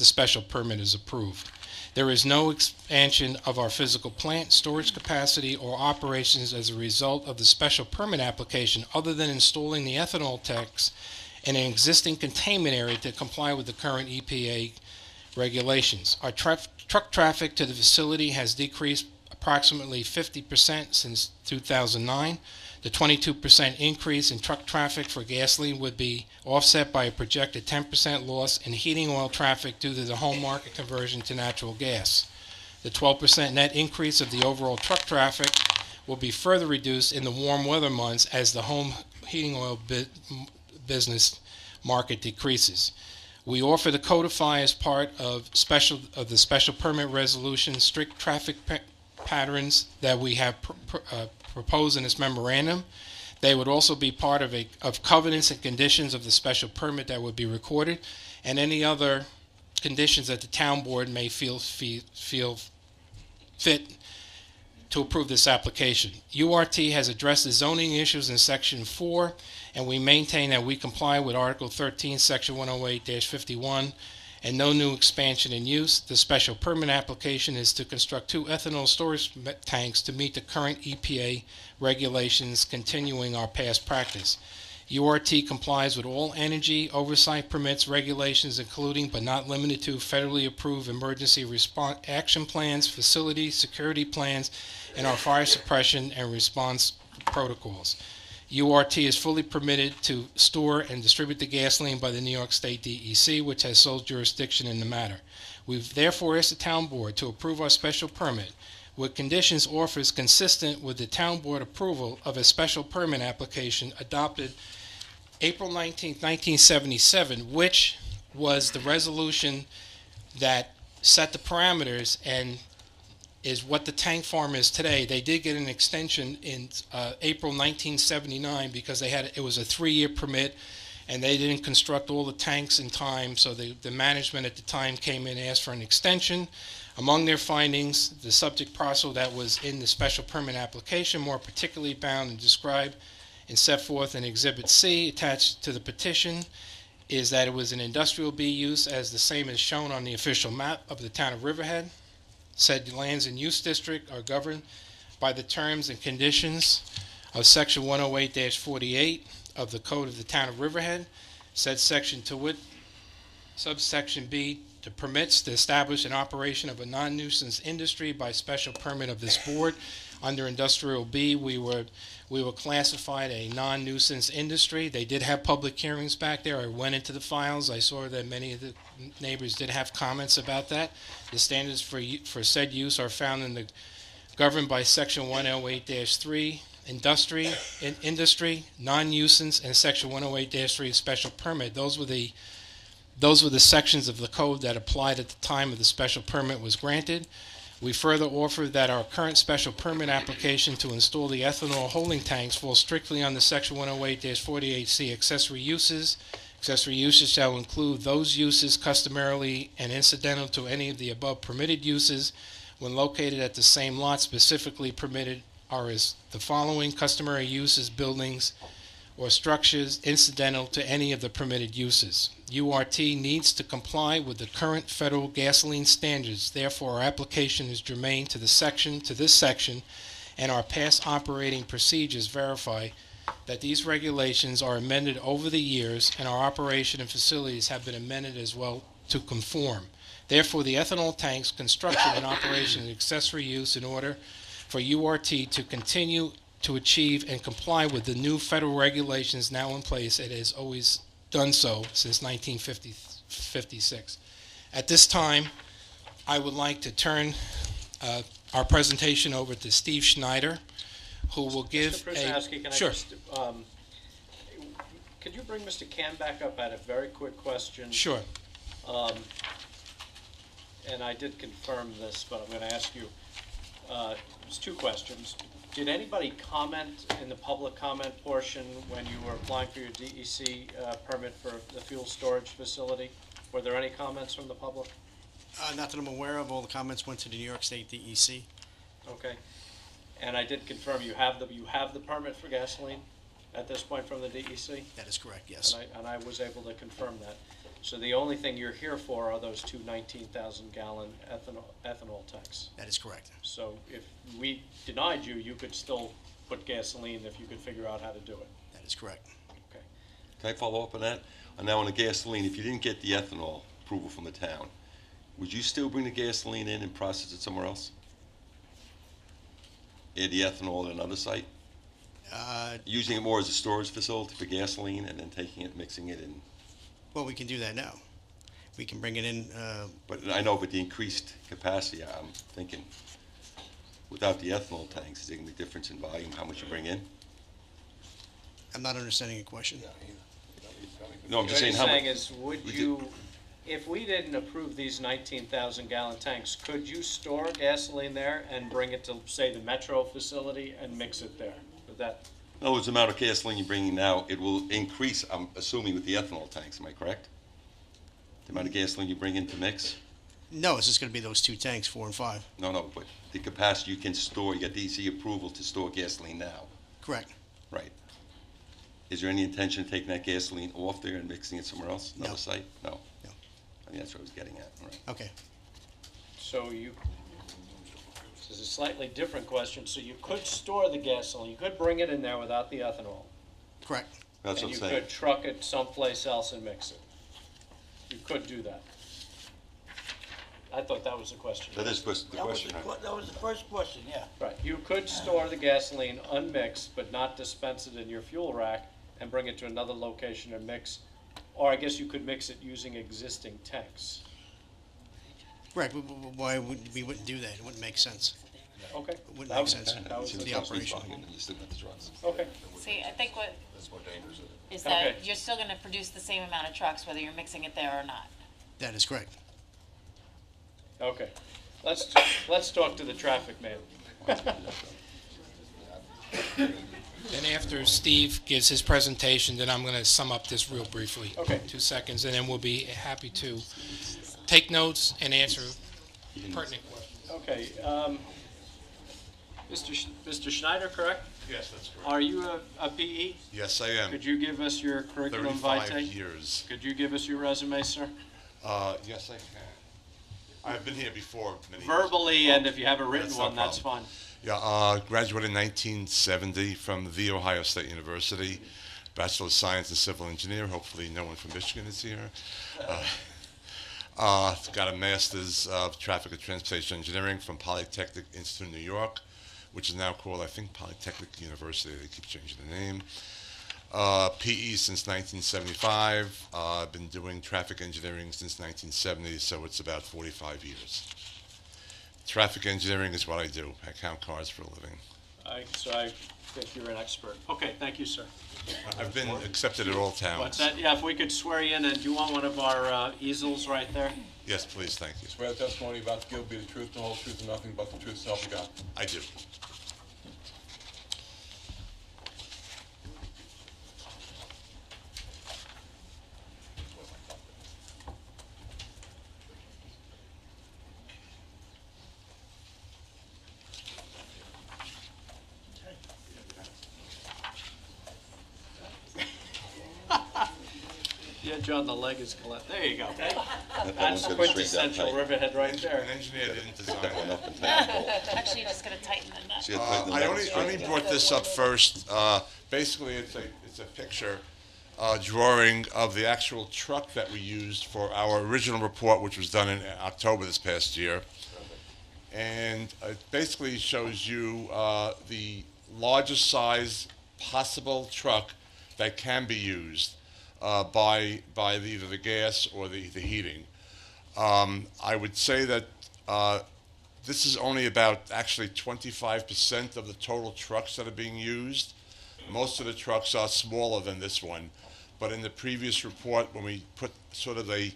special permit is approved. There is no expansion of our physical plant, storage capacity, or operations as a result of the special permit application, other than installing the ethanol tanks in an existing containment area to comply with the current EPA regulations. Our truck traffic to the facility has decreased approximately 50% since 2009. The 22% increase in truck traffic for gasoline would be offset by a projected 10% loss in heating oil traffic due to the home market conversion to natural gas. The 12% net increase of the overall truck traffic will be further reduced in the warm weather months as the home heating oil business market decreases. We offer to codify as part of the special permit resolution strict traffic patterns that we have proposed in this memorandum. They would also be part of covenants and conditions of the special permit that would be recorded, and any other conditions that the town board may feel fit to approve this application. URT has addressed the zoning issues in Section 4, and we maintain that we comply with Article 13, Section 108-51, and no new expansion in use. The special permit application is to construct 2 ethanol storage tanks to meet the current EPA regulations, continuing our past practice. URT complies with all energy oversight permits regulations, including but not limited to federally approved emergency response action plans, facility security plans, and our fire suppression and response protocols. URT is fully permitted to store and distribute the gasoline by the New York State DEC, which has sole jurisdiction in the matter. We've therefore asked the town board to approve our special permit with conditions offers consistent with the town board approval of a special permit application adopted April 19, 1977, which was the resolution that set the parameters and is what the tank farm is today. They did get an extension in April 1979 because it was a 3-year permit, and they didn't construct all the tanks in time, so the management at the time came in and asked for an extension. Among their findings, the subject parcel that was in the special permit application, more particularly bound and described and set forth in Exhibit C attached to the petition, is that it was an industrial B use as the same as shown on the official map of the town of Riverhead. Said lands and use district are governed by the terms and conditions of Section 108-48 of the Code of the Town of Riverhead. Said section to wit, subsection B, to permits the establish an operation of a non-nuisance industry by special permit of this board. Under Industrial B, we were classified a non-nuisance industry. They did have public hearings back there. I went into the files. I saw that many of the neighbors did have comments about that. The standards for said use are found in governed by Section 108-3, industry, non-nuisance, and Section 108-3 special permit. Those were the Those were the sections of the code that applied at the time of the special permit was granted. We further offer that our current special permit application to install the ethanol holding tanks falls strictly under Section 108-48C accessory uses. Accessory uses shall include those uses customarily and incidental to any of the above permitted uses when located at the same lot. Specifically permitted are as the following: customary uses, buildings, or structures incidental to any of the permitted uses. URT needs to comply with the current federal gasoline standards. Therefore, our application is germane to this section, and our past operating procedures verify that these regulations are amended over the years, and our operation and facilities have been amended as well to conform. Therefore, the ethanol tanks construction and operation is accessory use in order for URT to continue to achieve and comply with the new federal regulations now in place. It has always done so since 1956. At this time, I would like to turn our presentation over to Steve Schneider, who will give Mr. Prusnowski, can I Sure. just, could you bring Mr. Cam back up? I had a very quick question. Sure. And I did confirm this, but I'm going to ask you, there's two questions. Did anybody comment in the public comment portion when you were applying for your DEC permit for the fuel storage facility? Were there any comments from the public? Not that I'm aware of. All the comments went to the New York State DEC. Okay. And I did confirm you have the permit for gasoline at this point from the DEC? That is correct, yes. And I was able to confirm that. So the only thing you're here for are those two 19,000-gallon ethanol tanks. That is correct. So if we denied you, you could still put gasoline if you could figure out how to do it. That is correct. Okay. Can I follow up on that? And now on the gasoline, if you didn't get the ethanol approval from the town, would you still bring the gasoline in and process it somewhere else? Add the ethanol at another site? Using it more as a storage facility for gasoline and then taking it, mixing it in? Well, we can do that now. We can bring it in. But I know, but the increased capacity, I'm thinking, without the ethanol tanks, is there going to be a difference in volume, how much you bring in? I'm not understanding your question. No, I'm just saying how What much. he's saying is, would you, if we didn't approve these 19,000-gallon tanks, could you store gasoline there and bring it to, say, the Metro facility and mix it there? Would that? In other words, the amount of gasoline you're bringing now, it will increase, I'm assuming, with the ethanol tanks, am I correct? The amount of gasoline you bring in to mix? No, it's just going to be those two tanks, 4 and 5. No, but the capacity you can store, you got DEC approval to store gasoline now. Correct. Right. Is there any intention of taking that gasoline off there and mixing it somewhere else, another No. site? No. No. I think that's what I was getting at, all right. Okay. So this is a slightly different question. So you could store the gasoline, you could bring it in there without the ethanol. Correct. That's what I'm And you saying. could truck it someplace else and mix it. You could do that. I thought that was the question. That is the question, right? That was the first question, yeah. Right, you could store the gasoline unmixed, but not dispense it in your fuel rack and bring it to another location and mix, or I guess you could mix it using existing tanks. Right. Why would we wouldn't do that? It wouldn't make sense. Okay. It wouldn't That make was- sense that was for the the operation. Okay. See, I think what That's more dangerous. is that Okay. you're still gonna produce the same amount of trucks whether you're mixing it there or not. That is correct. Okay. Let's talk to the traffic man. Then after Steve gives his presentation, then I'm going to sum up this real briefly. Okay. 2 seconds, and then we'll be happy to take notes and answer pertinent questions. Okay, Mr. Schneider, correct? Yes, that's correct. Are you a PE? Yes, I am. Could you give us your curriculum vitae? 35 years. Could you give us your resume, sir? Yes, I can. I've been here before many years. Verbally, and if you have a written That's no one, that's problem. fine. Yeah, graduated in 1970 from The Ohio State University, Bachelor of Science in Civil Engineer. Hopefully no one from Michigan is here. Got a Master's of Traffic and Transportation Engineering from Polytechnic Institute in New York, which is now called, I think, Polytechnic University. They keep changing the name. PE since 1975. I've been doing traffic engineering since 1970, so it's about 45 years. Traffic engineering is what I do. I count cars for a living. So I think you're an expert. Okay, thank you, sir. I've been accepted at all towns. What's that? Yeah, if we could swear you in, and do you want one of our easels right there? Yes, please, thank you. Swear the testimony you're about to give will be the truth, the whole truth, and nothing but the truth, so help you God. I do. Yeah, John, the leg is collapsed. There you go. That That's one's gonna quintessential shrink down tight. Riverhead right there. An engineer didn't design That one that. up and tight. Actually, you're just gonna tighten the nut. So you have to tighten the I nut only straight. brought this up first. Basically, it's a picture drawing of the actual truck that we used for our original report, which was done in October this past year. And it basically shows you the largest size possible truck that can be used by either the gas or the heating. I would say that this is only about actually 25% of the total trucks that are being used. Most of the trucks are smaller than this one, but in the previous report, when we put sort of a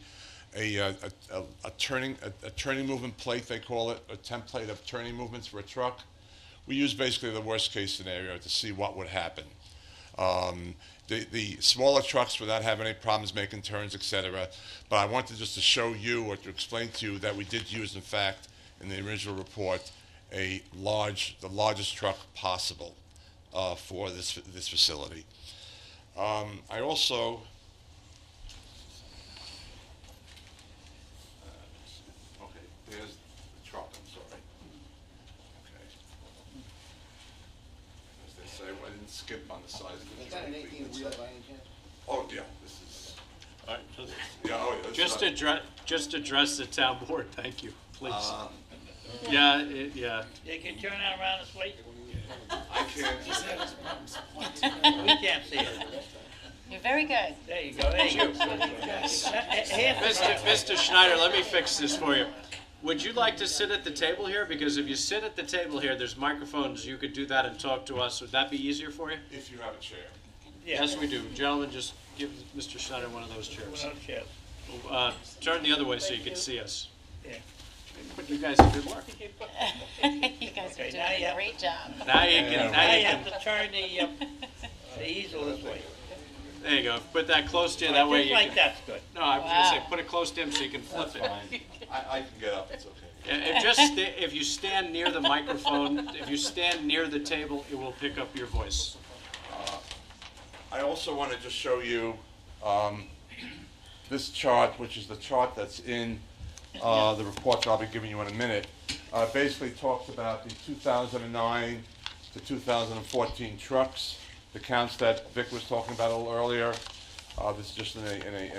turning movement plate, they call it, a template of turning movements for a truck, we use basically the worst case scenario to see what would happen. The smaller trucks without having any problems making turns, etc. But I wanted just to show you or to explain to you that we did use, in fact, in the original report, the largest truck possible for this facility. I also okay. There's the truck. I'm sorry. Okay. As they say, I didn't skip on the size of the truck. Oh yeah, this is. All right, so Yeah, oh yeah. just address the town board, thank you, please. Yeah, yeah. You can turn that around this way. I can't. We can't see it. You're very good. There you go, there you go. Mr. Schneider, let me fix this for you. Would you like to sit at the table here? Because if you sit at the table here, there's microphones, you could do that and talk to us. Would that be easier for you? If you have a chair. Yes, we do. Gentlemen, just give Mr. Schneider one of those chairs. One of those chairs. Turn the other way so you can see us. Yeah. But you guys are good work. You guys are Okay, doing now you a have- great job. Now you can, Now you have to turn the easel this way. there you go. Put that close to you, that way Just you like can. that's good. No, I was gonna say, Wow. put it close to him so you can flip it. I can get up. It's okay. If you stand near the microphone, if you stand near the table, it will pick up your voice. I also want to just show you this chart, which is the chart that's in the report that I'll be giving you in a minute. Basically talks about the 2009 to 2014 trucks, the counts that Vic was talking about a little earlier. This is just in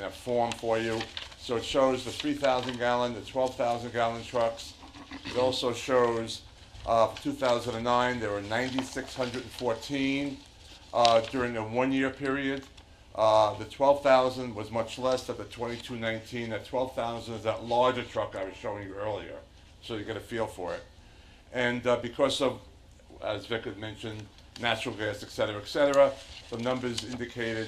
a form for you. So it shows the 3,000 gallon, the 12,000 gallon trucks. It also shows for 2009 there were 9,614 during a 1 year period. The 12,000 was much less than the 2219. That 12,000 is that larger truck I was showing you earlier, so you get a feel for it. And because of, as Vic had mentioned, natural gas, et cetera, the numbers indicated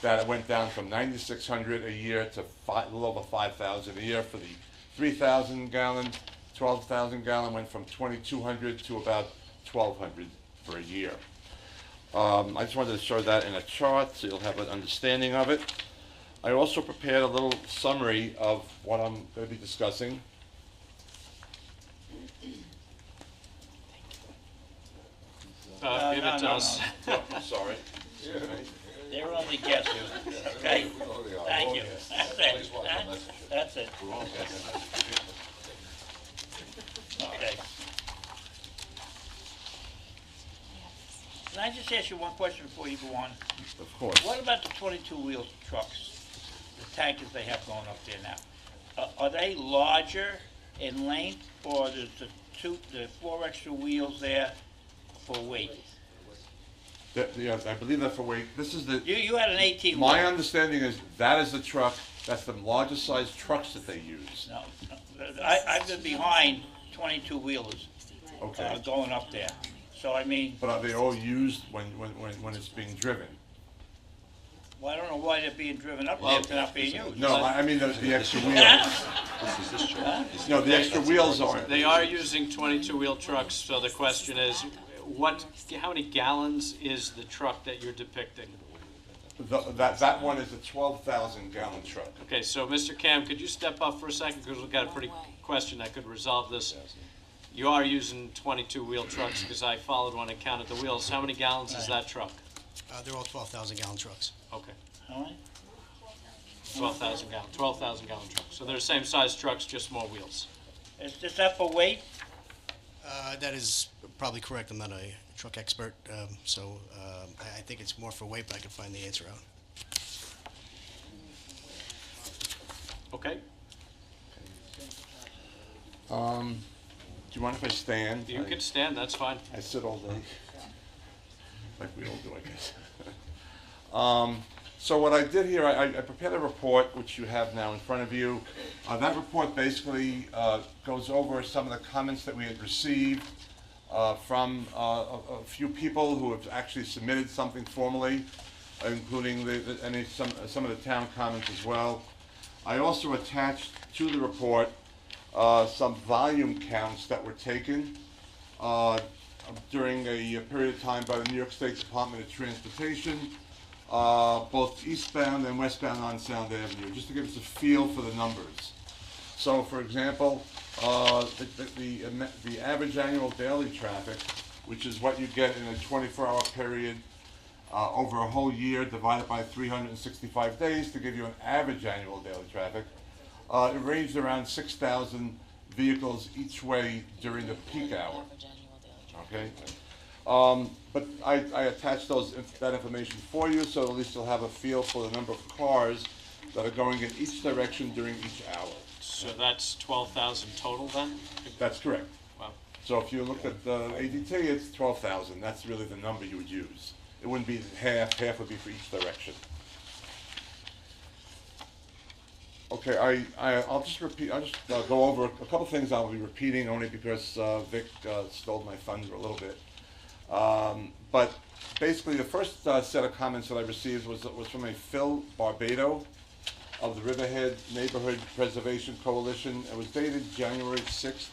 that it went down from 9,600 a year to a little over 5,000 a year for the 3,000 gallon. 12,000 gallon went from 2,200 to about 1,200 for a year. I just wanted to show that in a chart so you'll have an understanding of it. I also prepared a little summary of what I'm going to be discussing. Give it to us. Oh, sorry. They're only guesses, okay? Thank you. That's it. That's it. Okay. Can I just ask you one question before you go on? Of course. What about the 22-wheel trucks, the tankers they have going up there now? Are they larger in length, or is the 4 extra wheels there for weight? Yeah, I believe that for weight. This is the. You had an 18 My wheel. understanding is that is the truck. That's the largest size trucks that they use. No, I've been behind 22 wheelers Okay. going up there. So I mean, But are they all used when it's being driven? well, I don't know why they're being driven up there if they're not being used. No, I mean the extra wheels. This is this truck. No, the extra wheels aren't. They are using 22-wheel trucks, so the question is, how many gallons is the truck that you're depicting? That one is a 12,000 gallon truck. Okay, so Mr. Cam, could you step up for a second, because we've got a pretty question that could resolve this. You are using 22-wheel trucks, because I followed one and counted the wheels. How many gallons is that truck? They're all 12,000 gallon trucks. Okay, How many? 12,000 gallon trucks. So they're the same size trucks, just more wheels. Is that for weight? That is probably correct. I'm not a truck expert, so I think it's more for weight, but I can find the answer out. Okay, Do you mind if I stand? you can stand, that's fine. I sit all day, like we all do, I guess. So what I did here, I prepared a report, which you have now in front of you. That report basically goes over some of the comments that we had received from a few people who have actually submitted something formally, including some of the town comments as well. I also attached to the report some volume counts that were taken during a period of time by the New York State Department of Transportation, both eastbound and westbound on Sound Avenue, just to give us a feel for the numbers. So, for example, the average annual daily traffic, which is what you get in a 24-hour period over a whole year divided by 365 days to give you an average annual daily traffic, it ranged around 6,000 vehicles each way during the peak hour. Okay? But I attached that information for you, so at least you'll have a feel for the number of cars that are going in each direction during each hour. So that's 12,000 total then? That's correct. Wow. So if you look at the ADT, it's 12,000. That's really the number you would use. It wouldn't be half would be for each direction. Okay, I'll just repeat, I'll just go over a couple things I'll be repeating only because Vic stole my thunder a little bit. But basically the first set of comments that I received was from a Phil Barbado of the Riverhead Neighborhood Preservation Coalition. It was dated January 6th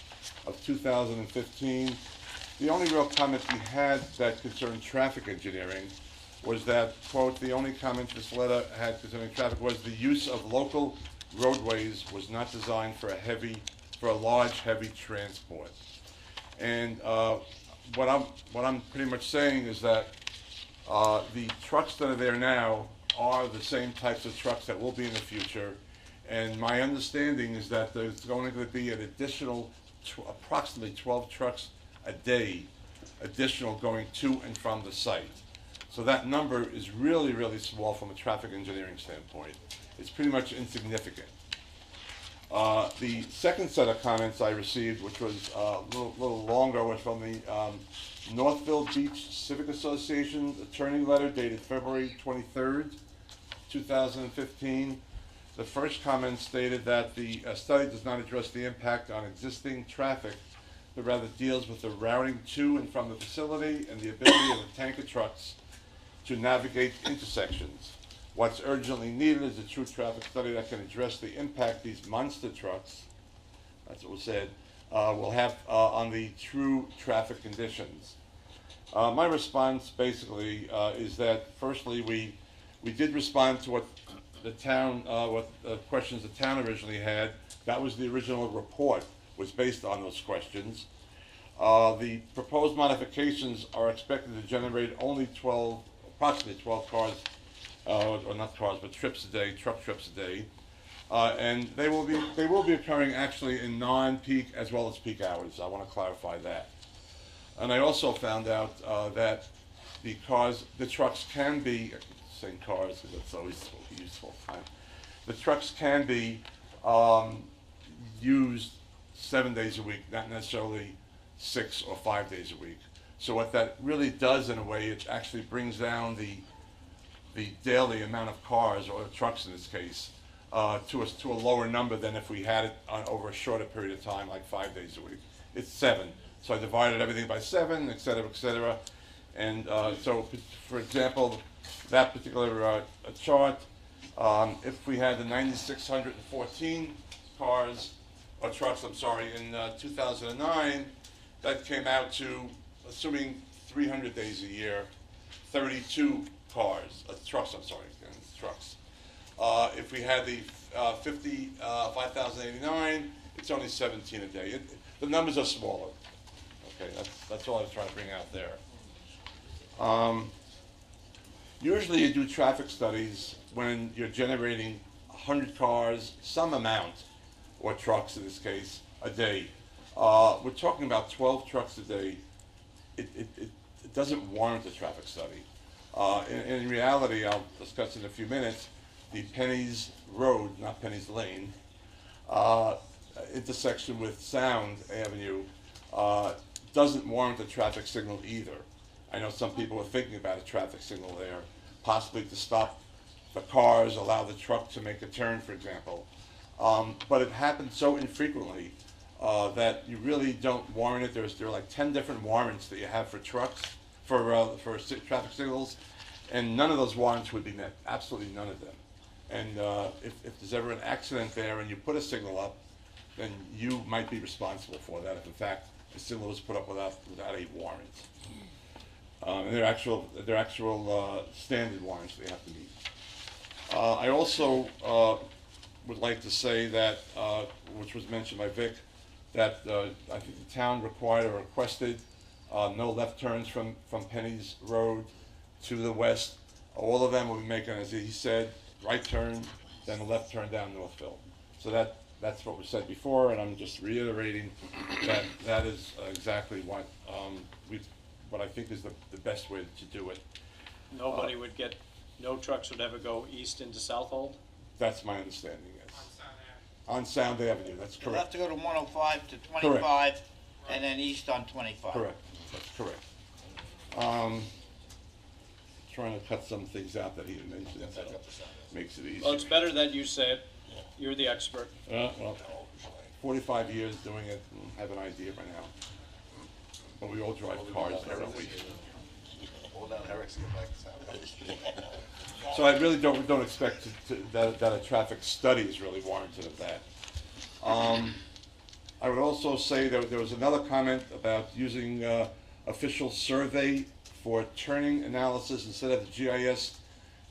of 2015. The only real comment we had that concerned traffic engineering was that, quote, the only comment this letter had concerning traffic was the use of local roadways was not designed for a large, heavy transport. And what I'm pretty much saying is that the trucks that are there now are the same types of trucks that will be in the future. And my understanding is that there's going to be an additional approximately 12 trucks a day additional going to and from the site. So that number is really, really small from a traffic engineering standpoint. It's pretty much insignificant. The second set of comments I received, which was a little longer, was from the Northville Beach Civic Association attorney letter dated February 23rd, 2015. The first comment stated that the study does not address the impact on existing traffic, but rather deals with the routing to and from the facility and the ability of the tanker trucks to navigate intersections. What's urgently needed is a true traffic study that can address the impact these monster trucks, that's what was said, will have on the true traffic conditions. My response basically is that firstly we did respond to what the town, what questions the town originally had. That was the original report, was based on those questions. The proposed modifications are expected to generate only approximately 12 cars, or not cars, but trips a day, truck trips a day. And they will be occurring actually in non-peak as well as peak hours. I want to clarify that. And I also found out that the trucks can be, saying cars, because that's always so useful. The trucks can be used 7 days a week, not necessarily 6 or 5 days a week. So what that really does in a way, it actually brings down the daily amount of cars, or trucks in this case, to a lower number than if we had it over a shorter period of time, like 5 days a week. It's 7, So I divided everything by 7, et cetera, et cetera. And so, for example, that particular chart, if we had the 9,614 cars, or trucks, I'm sorry, in 2009, that came out to, assuming 300 days a year, 32 cars, trucks, I'm sorry, trucks. If we had the 5,089, it's only 17 a day. The numbers are smaller. Okay, that's all I was trying to bring out there. Usually you do traffic studies when you're generating 100 cars, some amount, or trucks in this case, a day. We're talking about 12 trucks a day. It doesn't warrant a traffic study. In reality, I'll discuss in a few minutes, the Penny's Road, not Penny's Lane, intersection with Sound Avenue doesn't warrant a traffic signal either. I know some people are thinking about a traffic signal there, possibly to stop the cars, allow the truck to make a turn, for example. But it happens so infrequently that you really don't warrant it. There are like 10 different warrants that you have for trucks, for traffic signals, and none of those warrants would be met, absolutely none of them. And if there's ever an accident there and you put a signal up, then you might be responsible for that if in fact the signal was put up without a warrant. And they're actual standard warrants they have to meet. I also would like to say that, which was mentioned by Vic, that I think the town required or requested no left turns from Penny's Road to the west. All of them will be making, as he said, right turn, then a left turn down Northville. So that's what was said before, and I'm just reiterating that that is exactly what I think is the best way to do it. Nobody would get, no trucks would ever go east into Southold? That's my understanding, yes. On Sound Avenue, that's You'll have correct. to go to 105 to 25, and then east on 25. Correct, that's correct. Trying to cut some things out that he had mentioned, that makes it easier. Well, it's better that you say it. You're the expert. Well, 45 years doing it, have an idea by now. But we all drive cars there, don't we? So I really don't expect that a traffic study is really warranted of that. I would also say that there was another comment about using official survey for turning analysis instead of the GIS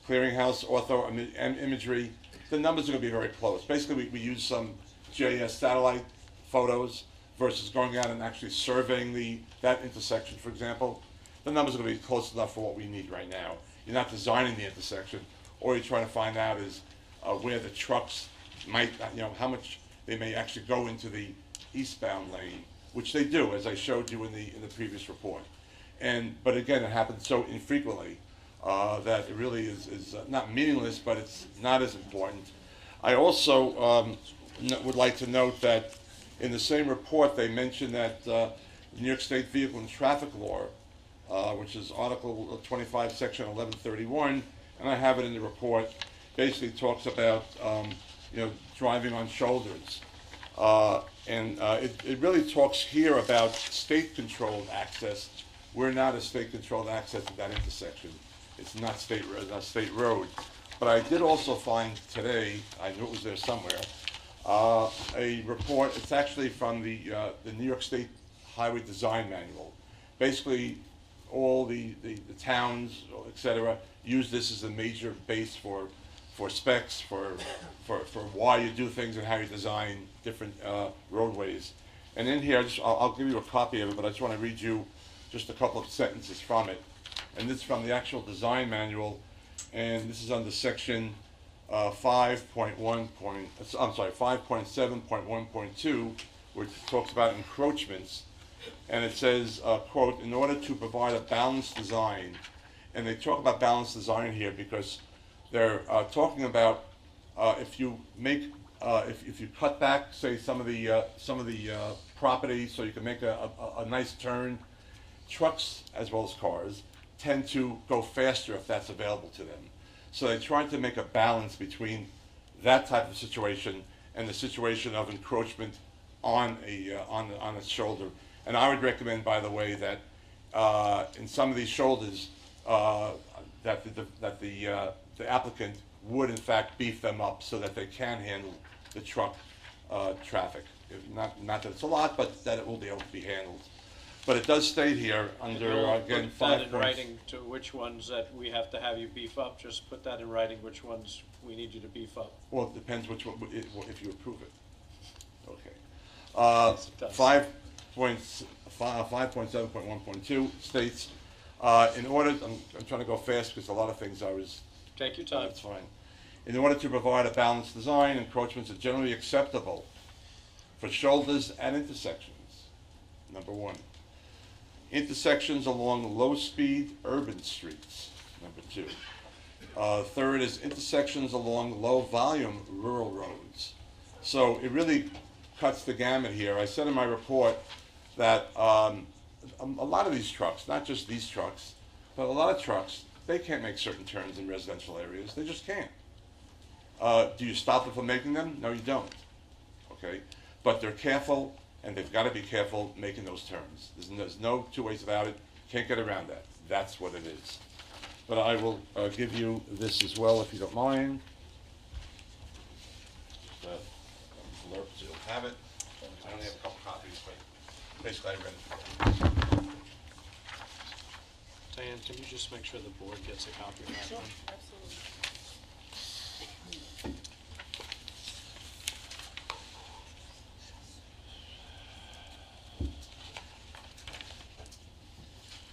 clearinghouse ortho imagery. The numbers are going to be very close. Basically, we use some GIS satellite photos versus going out and actually surveying that intersection, for example. The numbers are going to be close enough for what we need right now. You're not designing the intersection. All you're trying to find out is where the trucks might, how much they may actually go into the eastbound lane, which they do, as I showed you in the previous report. But again, it happens so infrequently that it really is not meaningless, but it's not as important. I also would like to note that in the same report, they mentioned that New York State Vehicle and Traffic Law, which is Article 25, Section 1131, and I have it in the report, basically talks about driving on shoulders. It really talks here about state-controlled access. We're not a state-controlled access at that intersection. It's not state road. But I did also find today, I knew it was there somewhere, a report. It's actually from the New York State Highway Design Manual. Basically, all the towns, et cetera, use this as a major base for specs, for why you do things and how you design different roadways. And in here, I'll give you a copy of it, but I just want to read you just a couple of sentences from it. And this is from the actual design manual, and this is under section 5.7.1.2, which talks about encroachments. And it says, quote, in order to provide a balanced design, and they talk about balanced design here because they're talking about if you make, if you cut back, say, some of the property so you can make a nice turn, trucks as well as cars tend to go faster if that's available to them. So they tried to make a balance between that type of situation and the situation of encroachment on a shoulder. And I would recommend, by the way, that in some of these shoulders, that the applicant would in fact beef them up so that they can handle the truck traffic. Not that it's a lot, but that it will be able to be handled. But it does state here under, again, Put that 5 in points. writing to which ones that we have to have you beef up, just put that in writing, which ones we need you to beef up. Well, it depends which one, if you approve it. Okay. Yes, it does. 5.7.1.2 states, in order, I'm trying to go fast because a lot of things I was. Take your time. That's fine. In order to provide a balanced design, encroachments are generally acceptable for shoulders and intersections. Number 1. Intersections along low-speed urban streets. Number 2. Third is intersections along low-volume rural roads. So it really cuts the gamut here. I said in my report that a lot of these trucks, not just these trucks, but a lot of trucks, they can't make certain turns in residential areas. They just can't. Do you stop them from making them? No, you don't. Okay? But they're careful, and they've got to be careful making those turns. There's no two ways about it. Can't get around that. That's what it is. But I will give you this as well, if you don't mind. Blurb, so you'll have it. I only have a couple copies, but basically I read it. Diane, can you just make sure the board gets a copy of that? Sure, one? absolutely.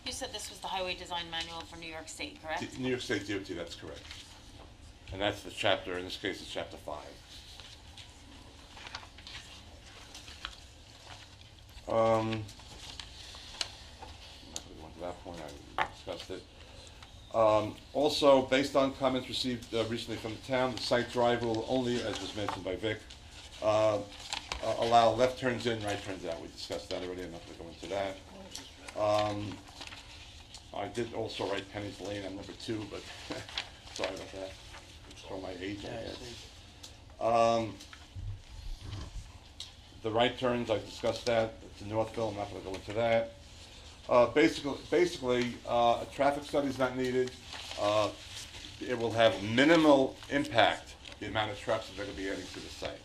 You said this was the highway design manual for New York State, correct? New York State DOT, that's correct. And that's the chapter, in this case, it's chapter 5. I'm not going to go into that point, I discussed it. Also, based on comments received recently from the town, the site drive will only, as was mentioned by Vic, allow left turns in, right turns out. We discussed that already, I'm not going to go into that. I did also write Penny's Lane on number 2, but sorry about that. It's from my age, I guess. The right turns, I discussed that. It's in Northville, I'm not going to go into that. Basically, a traffic study is not needed. It will have minimal impact, the amount of trucks that they're going to be adding to the site.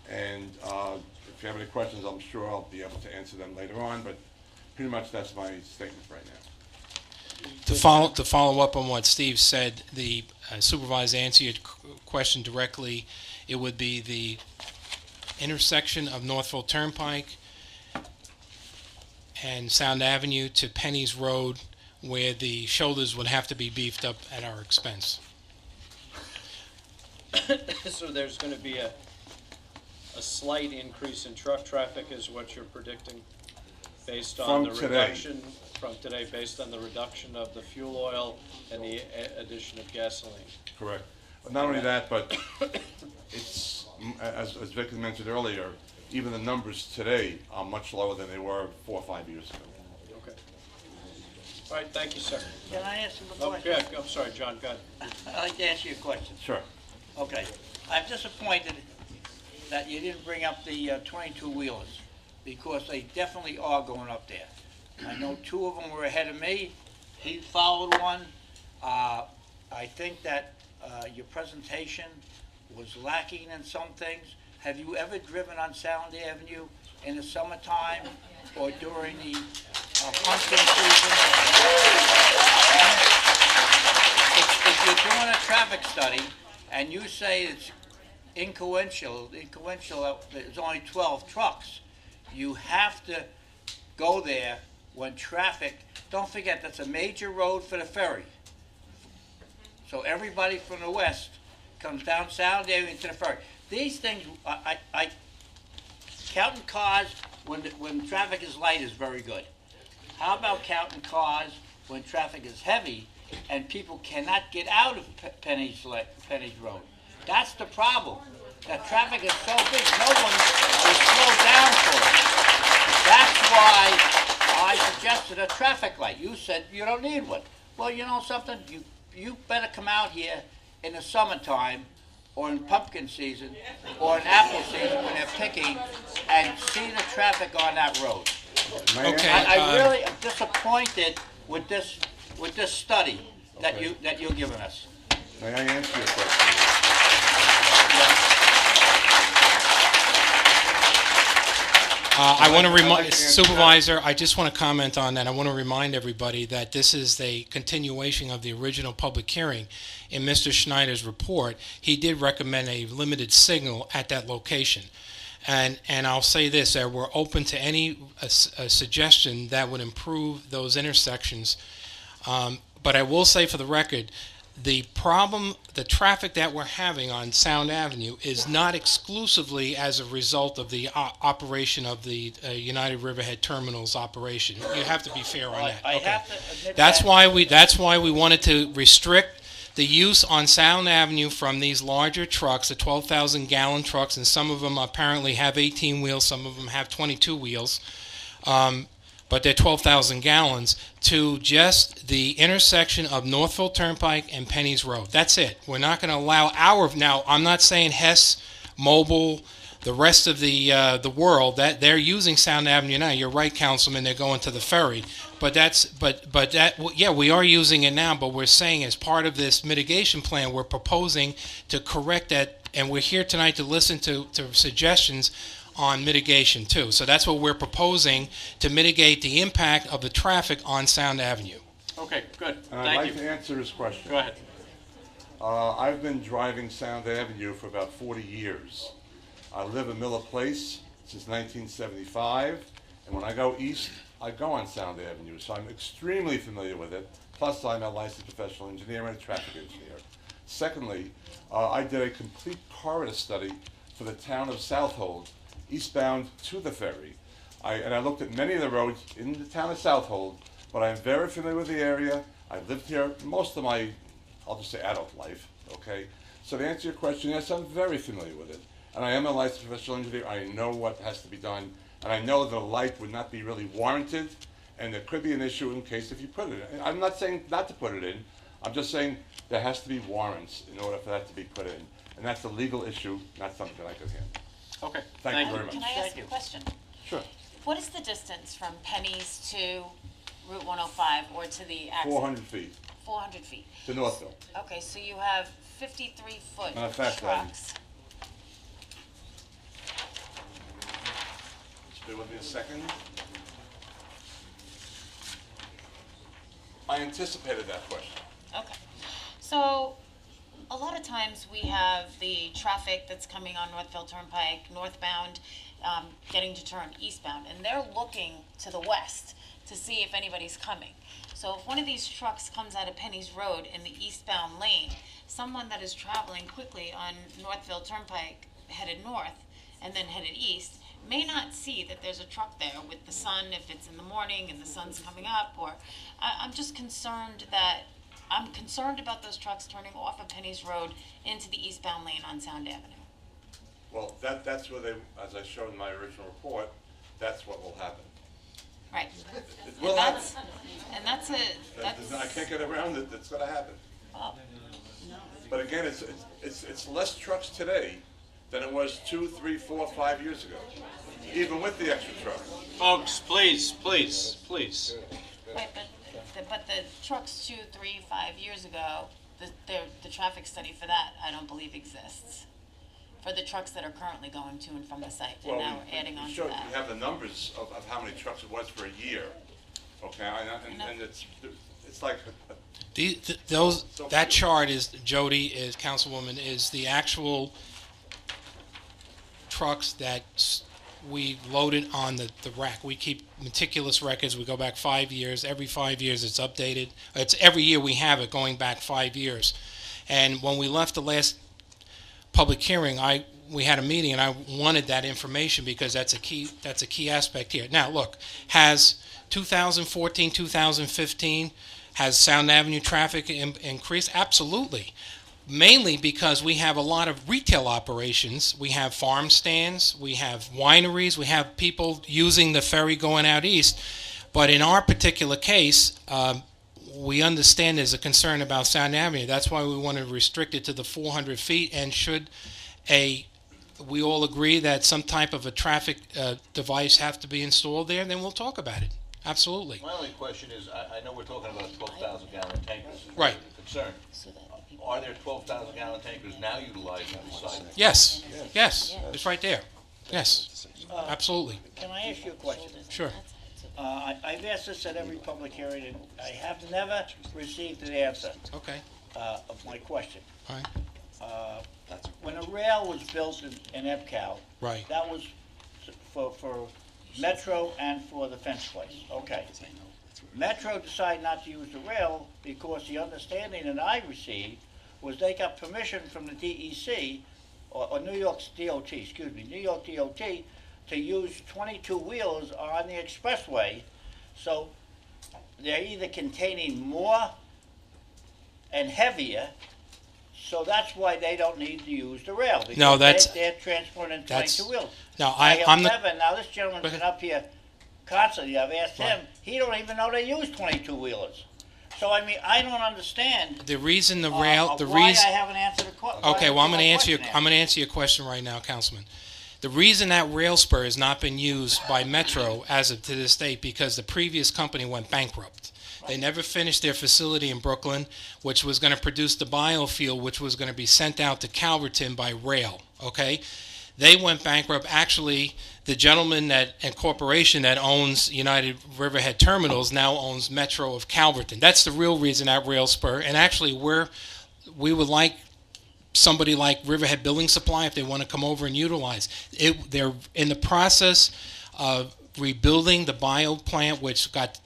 And if you have any questions, I'm sure I'll be able to answer them later on, but pretty much that's my statement right now. To follow up on what Steve said, the supervisor answered your question directly. It would be the intersection of Northville Turnpike and Sound Avenue to Penny's Road, where the shoulders would have to be beefed up at our expense. So there's going to be a slight increase in truck traffic is what you're predicting based on the reduction from today, based on the reduction of the fuel oil and the addition of gasoline. Correct. But not only that, but it's, as Vic had mentioned earlier, even the numbers today are much lower than they were 4 or 5 years ago. Okay. All right, thank you, sir. Can I ask him a Oh, question? yeah, I'm sorry, John, go ahead. I'd like to ask you a question. Sure. Okay. I'm disappointed that you didn't bring up the 22-wheelers, because they definitely are going up there. I know 2 of them were ahead of me. He followed one. I think that your presentation was lacking in some things. Have you ever driven on Sound Avenue in the summertime or during the hunting season? If you're doing a traffic study and you say it's inconsequential, there's only 12 trucks, you have to go there when traffic, don't forget, that's a major road for the ferry. So everybody from the west comes down Sound Avenue to the ferry. These things, counting cars when traffic is light is very good. How about counting cars when traffic is heavy and people cannot get out of Penny's Road? That's the problem. That traffic is so big, no one will slow down for it. That's why I suggested a traffic light. You said you don't need one. Well, you know something? You better come out here in the summertime or in pumpkin season or in apple season when they're picking and see the traffic on that road. Okay. I really am disappointed with this study that Okay. you're giving us. May I answer your question? I want to I'd like remind to answer Supervisor. I just want to comment on that. I want to remind everybody that this is a continuation of the original public hearing. In Mr. Schneider's report, he did recommend a limited signal at that location, and I'll say this: that we're open to any a suggestion that would improve those intersections. But I will say, for the record, the problem, the traffic that we're having on Sound Avenue is not exclusively as a result of the operation of the United Riverhead Terminal's operation. You have to be fair on that. I Okay. have to admit That's that. why we wanted to restrict the use on Sound Avenue from these larger trucks, the 12,000 gallon trucks, and some of them apparently have 18 wheels, some of them have 22 wheels. But they're 12,000 gallons, to just the intersection of Northville Turnpike and Penny's Road. That's it. We're not going to allow now, I'm not saying Hess, Mobile, the rest of the world, that they're using Sound Avenue now. You're right, Councilman, they're going to the ferry. Yeah, we are using it now, but we're saying as part of this mitigation plan, we're proposing to correct that, and we're here tonight to listen to suggestions on mitigation too. So that's what we're proposing to mitigate the impact of the traffic on Sound Avenue. Okay, good. And I'd Thank like you. to answer his question. Go ahead. I've been driving Sound Avenue for about 40 years. I live in Miller Place since 1975, and when I go east, I go on Sound Avenue, so I'm extremely familiar with it. Plus, I'm a licensed professional engineer and a traffic engineer. Secondly, I did a complete corridor study for the town of Southold, eastbound to the ferry. And I looked at many of the roads in the town of Southold, but I'm very familiar with the area. I've lived here most of my, I'll just say adult life, okay? So to answer your question, yes, I'm very familiar with it. And I am a licensed professional engineer. I know what has to be done. And I know the light would not be really warranted, and there could be an issue in case if you put it in. I'm not saying not to put it in. I'm just saying there has to be warrants in order for that to be put in. And that's a legal issue, not something I could handle. Okay. Thank you very much. Can I ask Thank a you. question? Sure. What is the distance from Penny's to Route 105 or to the accident? 400 feet 400 feet. to Northville. Okay, so you have 53-foot Matter of fact, trucks. Just bear with me a second. I anticipated that question. Okay. So a lot of times we have the traffic that's coming on Northville Turnpike, northbound, getting to turn eastbound, and they're looking to the west to see if anybody's coming. So if one of these trucks comes out of Penny's Road in the eastbound lane, someone that is traveling quickly on Northville Turnpike headed north and then headed east may not see that there's a truck there with the sun, if it's in the morning and the sun's coming up, or I'm just concerned that I'm concerned about those trucks turning off of Penny's Road into the eastbound lane on Sound Avenue. Well, that's where they, as I showed in my original report, that's what will happen. Right. It will happen. That's I can't get around it, it's gonna happen. But again, it's less trucks today than it was 2, 3, 4, 5 years ago, even with the extra truck. Folks, please, please, please. Right, but the trucks 2, 3, 5 years ago, the traffic study for that, I don't believe exists. For the trucks that are currently going to and from the site, and now we're adding on to that. We have the numbers of how many trucks it was for a year, okay, and it's like. That chart is, Jody, is Councilwoman, is the actual trucks that we loaded on the rack. We keep meticulous records. We go back 5 years. Every 5 years it's updated. It's every year we have it going back 5 years. And when we left the last public hearing, we had a meeting and I wanted that information because that's a key aspect here. Now look, has 2014, 2015, has Sound Avenue traffic increased? Absolutely. Mainly because we have a lot of retail operations. We have farm stands, we have wineries, we have people using the ferry going out east. But in our particular case, we understand there's a concern about Sound Avenue. That's why we want to restrict it to the 400 feet. And should a we all agree that some type of a traffic device have to be installed there, then we'll talk about it. Absolutely. My only question is, I know we're talking about 12,000 gallon tankers. Right. Concern. Are there 12,000 gallon tankers now utilized on the site? Yes, yes, it's right there. Yes, absolutely. Can I ask you a question? Sure. I've asked this at every public hearing, and I have never received an answer Okay, of my question. all right, When a rail was built in EPCAL, right. that was for Metro and for the fence place, okay. Metro decided not to use the rail because the understanding that I received was they got permission from the DEC, or New York DOT, excuse me, New York DOT, to use 22 wheels on the expressway, so they're either containing more and heavier, so that's why they don't need to use the rail. because No, that's- they're transporting 22 that's- wheels. No, I I'm have not, never, now this gentleman's been up here constantly, I've asked him, Right. he don't even know they use 22 wheelers. So I mean, I don't understand the reason the rail, the why reason. I haven't answered the question. Okay, well, I'm going to answer your question right now, Councilman. The reason that rail spur has not been used by Metro as of to this date because the previous company went bankrupt. They never finished their facility in Brooklyn, which was going to produce the biofuel, which was going to be sent out to Calverton by rail. Okay, they went bankrupt. Actually, the gentleman and corporation that owns United Riverhead Terminals now owns Metro of Calverton. That's the real reason that rail spur. And actually, we would like somebody like Riverhead Building Supply, if they want to come over and utilize it. They're in the process of rebuilding the bio plant, which got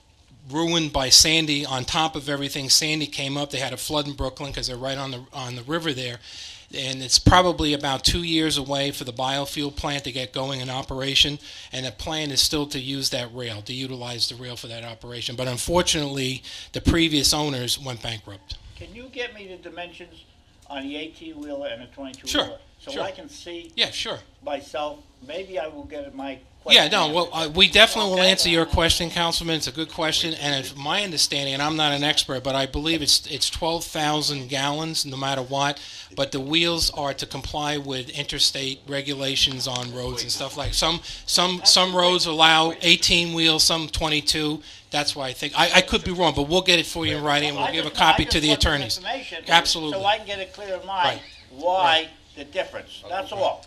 ruined by Sandy. On top of everything, Sandy came up. They had a flood in Brooklyn because they're right on the river there. And it's probably about 2 years away for the biofuel plant to get going in operation. And the plan is still to use that rail, to utilize the rail for that operation. But unfortunately, the previous owners went bankrupt. Can you get me the dimensions on the 18-wheeler and the 22-wheeler? Sure, So sure. I can see Yeah, sure. myself, maybe I will get my Yeah, question no, answered. well, we definitely will Okay. answer your question, Councilman. It's a good question, and it's my understanding, and I'm not an expert, but I believe it's 12,000 gallons, no matter what. But the wheels are to comply with interstate regulations on roads and stuff like. Some roads allow 18 wheels, some 22. That's why I think I could be wrong, but we'll get it for you in writing, and we'll I give a just- copy I to just the want some attorneys. information Absolutely. So I can get a clear mind Right. why the difference. That's all.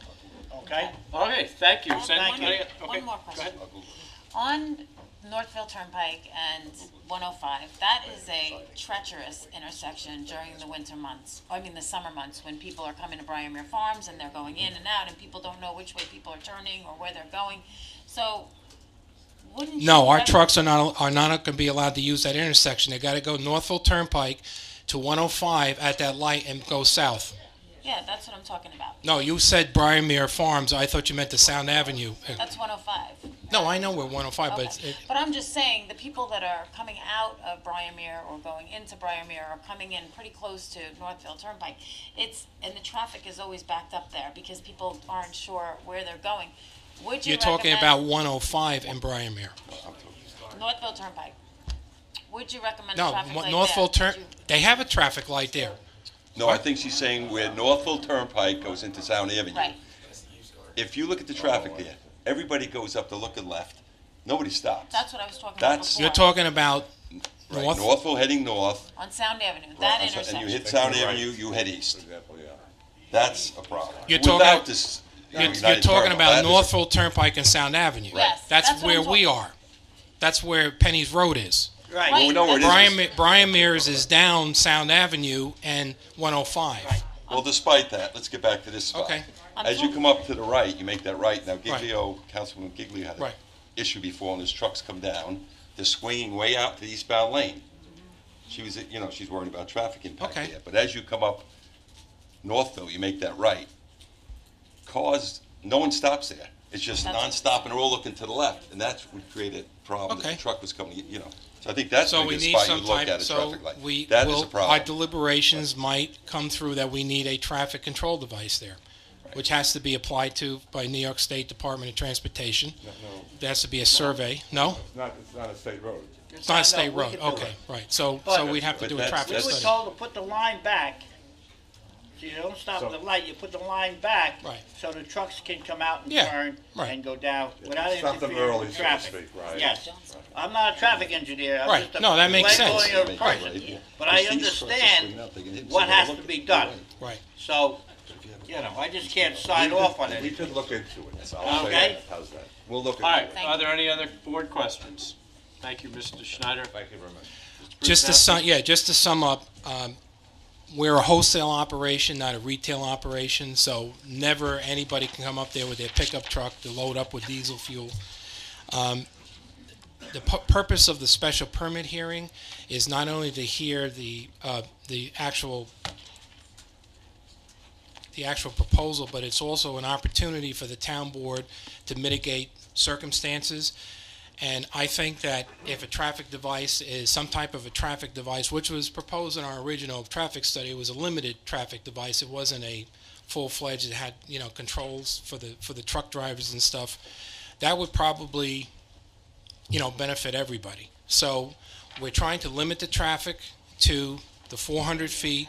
Okay? Okay, thank you. Thank you. Okay, One more go question. ahead. On Northville Turnpike and 105, that is a treacherous intersection during the winter months, the summer months, when people are coming to Briarmere Farms and they're going in and out and people don't know which way people are turning or where they're going. So, wouldn't you... No, our trucks are not going to be allowed to use that intersection. They got to go Northville Turnpike to 105 at that light and go south. Yeah, that's what I'm talking about. No, you said Briarmere Farms. I thought you meant the Sound Avenue. That's 105. No, I know we're 105, Okay. but But I'm just saying, the people that are coming out of Briarmere or going into Briarmere are coming in pretty close to Northville Turnpike. And the traffic is always backed up there because people aren't sure where they're going. Would you you're talking recommend about 105 in Briarmere. Northville Turnpike? Would you recommend a No, traffic light Northville there? Turn. They have a traffic light there. No, I think she's saying where Northville Turnpike goes into Sound Avenue. Right. If you look at the traffic there, everybody goes up to look and left. Nobody stops. That's what I was talking That's- about before. You're talking about Right, north. Northville heading north. On Sound Avenue, that and intersection. you hit Sound Avenue, you head east. Example, yeah. That's a problem. You're Without talking- this, You're United talking Terminal, about that is a- Northville Turnpike and Sound Avenue. Yes, That's that's what where I'm we talking- are. That's where Penny's Road is. Right. Well, we know where it is. Briarmere's is down Sound Avenue and 105. Well, despite that, let's get back to this spot. Okay. As you come up to the right, you make that right. Now, Giglio, Councilman Giglio had an Right. issue before, and his trucks come down. They're swinging way out to the eastbound lane. She's worried about traffic impact Okay. there. But as you come up Northville, you make that right. Cars, no one stops there. It's just That's- nonstop, and they're all looking to the left, and that's what created a problem. That Okay. the truck was coming, So I think that's So the we biggest need spot some you look type, at a so traffic light. we That is a will, problem. our deliberations might come through that we need a traffic control device there, which has to be applied to by New York State Department of Transportation. No, There has to be a survey. No? it's not a state road. It's not a state we road. could do Okay, it. right. So But- we'd have to But do a that's- traffic We were study. told to put the line back So you don't stop So- at the light, you put the line back. Right. So the trucks can come out and Yeah, turn right. and go down without Stop them interfering early, with so to traffic. speak, right. Yes. I'm not a traffic engineer, I'm Right. just a No, that makes sense. flamboyant person. But I understand what has to be done. Right. So, you know, I just can't sign off on We it. could look into it, so I'll say Okay. that. How's that? We'll look All into right, it. are there any other board questions? Thank you, Mr. Schneider. Thank you very much. Just to sum up, we're a wholesale operation, not a retail operation, so never anybody can come up there with their pickup truck to load up with diesel fuel. The purpose of the special permit hearing is not only to hear the actual proposal, but it's also an opportunity for the town board to mitigate circumstances. And I think that if a traffic device is some type of a traffic device, which was proposed in our original traffic study, it was a limited traffic device. It wasn't a full-fledged. It had, you know, controls for the truck drivers and stuff. That would probably, you know, benefit everybody. So we're trying to limit the traffic to the 400 feet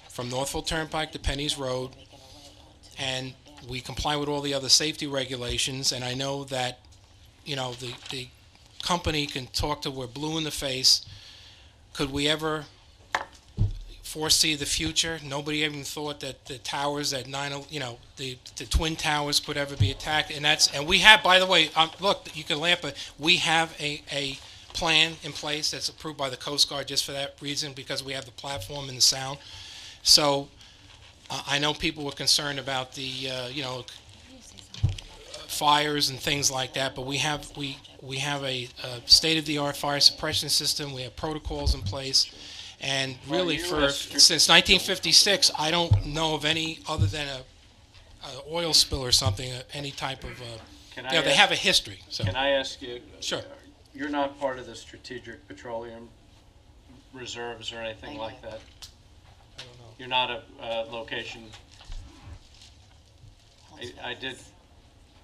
from Northville Turnpike to Penny's Road, and we comply with all the other safety regulations. And I know that, you know, the company can talk to, we're blue in the face. Could we ever foresee the future? Nobody even thought that the towers at the Twin Towers could ever be attacked. And we have, by the way, look, you can laugh, but we have a plan in place that's approved by the Coast Guard just for that reason, because we have the platform and the sound. So I know people were concerned about the fires and things like that, but we have a state-of-the-art fire suppression system. We have protocols in place, and really since 1956, I don't know of any other than a oil spill or something, any type of. They have a history. So. Can I ask you? Sure. You're not part of the Strategic Petroleum Reserves or anything like that? I don't know. You're not a location.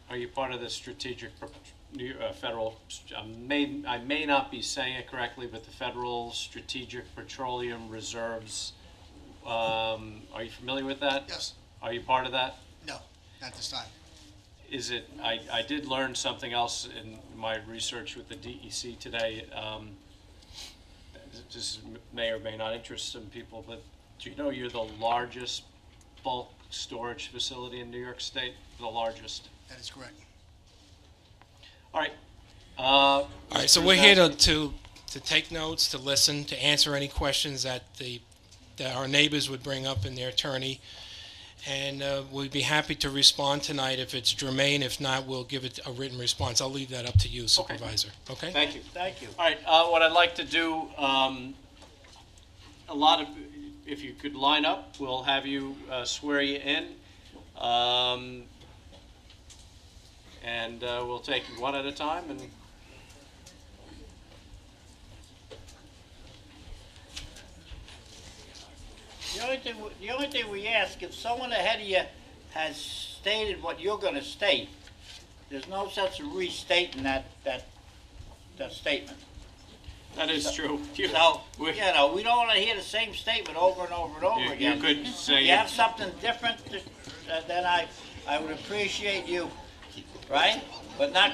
Are you part of the Strategic Federal? I may not be saying it correctly, but the Federal Strategic Petroleum Reserves. Are you familiar with that? Yes. Are you part of that? No, not this time. Is it? I did learn something else in my research with the DEC today. This may or may not interest some people, but do you know you're the largest bulk storage facility in New York State? The largest. That is correct. All right. All right. So we're here to take notes, to listen, to answer any questions that our neighbors would bring up in their attorney, and we'd be happy to respond tonight if it's germane. If not, we'll give it a written response. I'll leave that up to you, Supervisor. Okay? Thank you. Thank you. All right. What I'd like to do, if you could line up, we'll have you swear you in. And we'll take you one at a time. And The only thing we ask, if someone ahead of you has stated what you're going to state, there's no sense of restating that statement. that is true. So, we don't want to hear the same statement over and over and over again. You could say If you have something different, then I would appreciate you, right? But not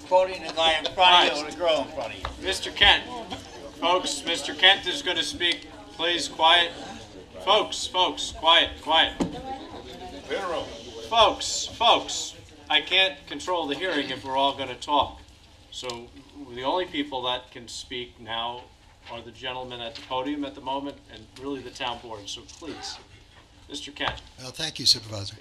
quoting the guy in front of you or the girl in front of you. Mr. Kent. Folks, Mr. Kent is going to speak. Please, quiet. Folks, quiet. Folks, I can't control the hearing if we're all going to talk. So the only people that can speak now are the gentlemen at the podium at the moment and really the town board. So please, Mr. Kent. Well, thank you, Supervisor.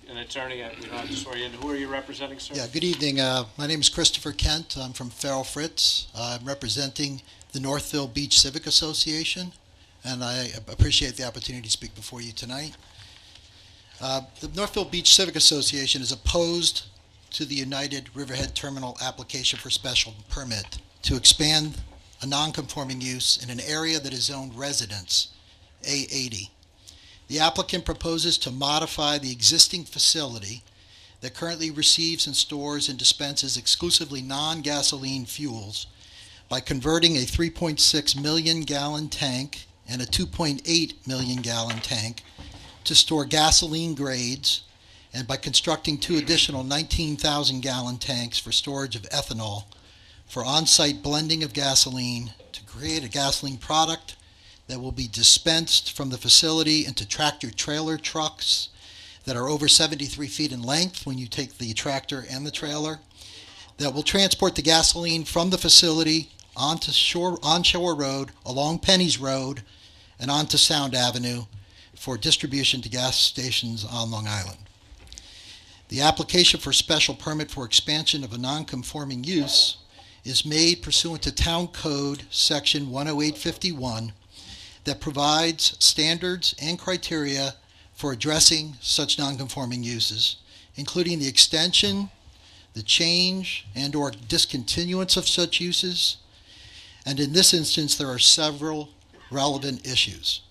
An attorney, we don't have to swear you in. Who are you representing, sir? Yeah, good evening. My name is Christopher Kent. I'm from Farrell Fritz. I'm representing the Northville Beach Civic Association, and I appreciate the opportunity to speak before you tonight. The Northville Beach Civic Association is opposed to the United Riverhead Terminal application for special permit to expand a non-conforming use in an area that is zoned residence, A80. The applicant proposes to modify the existing facility that currently receives and stores and dispenses exclusively non-gasoline fuels by converting a 3.6 million gallon tank and a 2.8 million gallon tank to store gasoline grades and by constructing 2 additional 19,000-gallon tanks for storage of ethanol for on-site blending of gasoline to create a gasoline product that will be dispensed from the facility into tractor-trailer trucks that are over 73 feet in length when you take the tractor and the trailer, that will transport the gasoline from the facility on-shore road, along Penny's Road, and onto Sound Avenue for distribution to gas stations on Long Island. The application for special permit for expansion of a non-conforming use is made pursuant to Town Code Section 108.51 that provides standards and criteria for addressing such non-conforming uses, including the extension, the change, and or discontinuance of such uses. And in this instance, there are several relevant issues.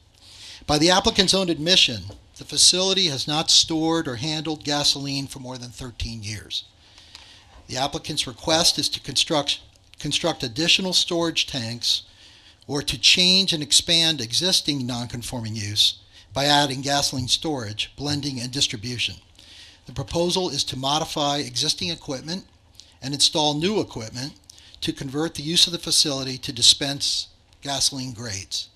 By the applicant's own admission, the facility has not stored or handled gasoline for more than 13 years. The applicant's request is to construct additional storage tanks or to change and expand existing non-conforming use by adding gasoline storage, blending, and distribution. The proposal is to modify existing equipment and install new equipment to convert the use of the facility to dispense gasoline grades.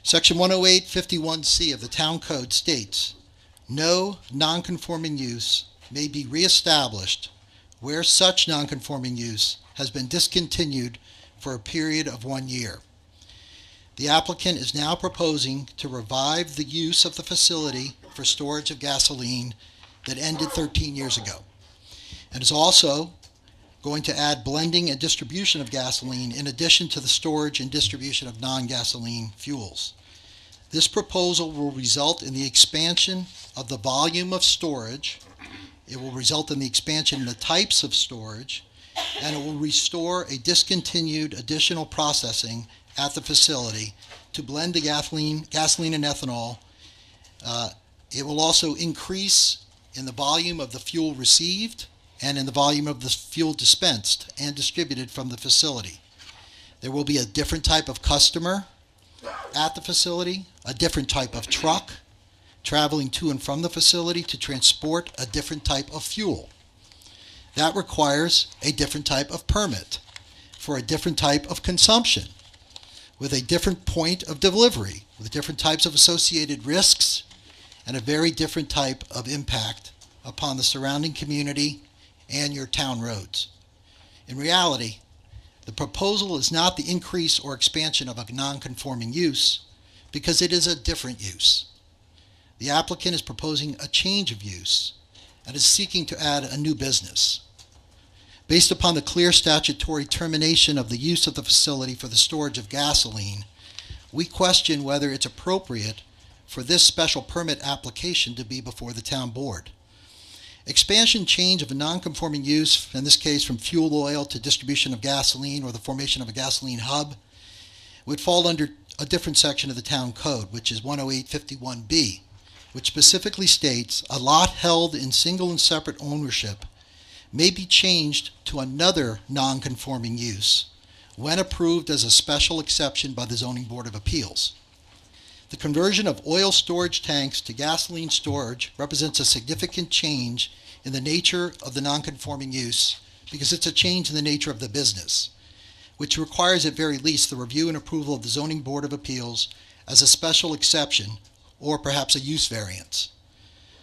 Section 108.51C of the Town Code states, no non-conforming use may be reestablished where such non-conforming use has been discontinued for a period of 1 year. The applicant is now proposing to revive the use of the facility for storage of gasoline that ended 13 years ago, and is also going to add blending and distribution of gasoline in addition to the storage and distribution of non-gasoline fuels. This proposal will result in the expansion of the volume of storage, it will result in the expansion in the types of storage, and it will restore a discontinued additional processing at the facility to blend the gasoline and ethanol. It will also increase in the volume of the fuel received and in the volume of the fuel dispensed and distributed from the facility. There will be a different type of customer at the facility, a different type of truck traveling to and from the facility to transport a different type of fuel. That requires a different type of permit for a different type of consumption with a different point of delivery, with different types of associated risks and a very different type of impact upon the surrounding community and your town roads. In reality, the proposal is not the increase or expansion of a non-conforming use because it is a different use. The applicant is proposing a change of use and is seeking to add a new business. Based upon the clear statutory termination of the use of the facility for the storage of gasoline, we question whether it's appropriate for this special permit application to be before the town board. Expansion change of a non-conforming use, in this case from fuel oil to distribution of gasoline or the formation of a gasoline hub, would fall under a different section of the town code, which is 108.51B, which specifically states a lot held in single and separate ownership may be changed to another non-conforming use when approved as a special exception by the Zoning Board of Appeals. The conversion of oil storage tanks to gasoline storage represents a significant change in the nature of the non-conforming use because it's a change in the nature of the business, which requires at very least the review and approval of the Zoning Board of Appeals as a special exception or perhaps a use variance.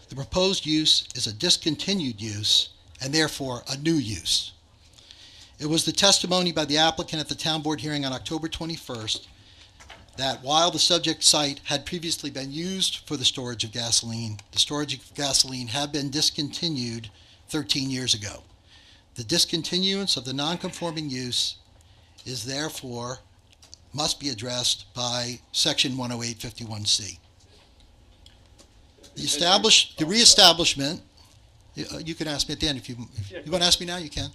The proposed use is a discontinued use and therefore a new use. It was the testimony by the applicant at the town board hearing on October 21st that while the subject site had previously been used for the storage of gasoline, the storage of gasoline had been discontinued 13 years ago. The discontinuance of the non-conforming use is therefore must be addressed by section 108.51C. The reestablishment, you can ask me at the end if you want to ask me now, you can.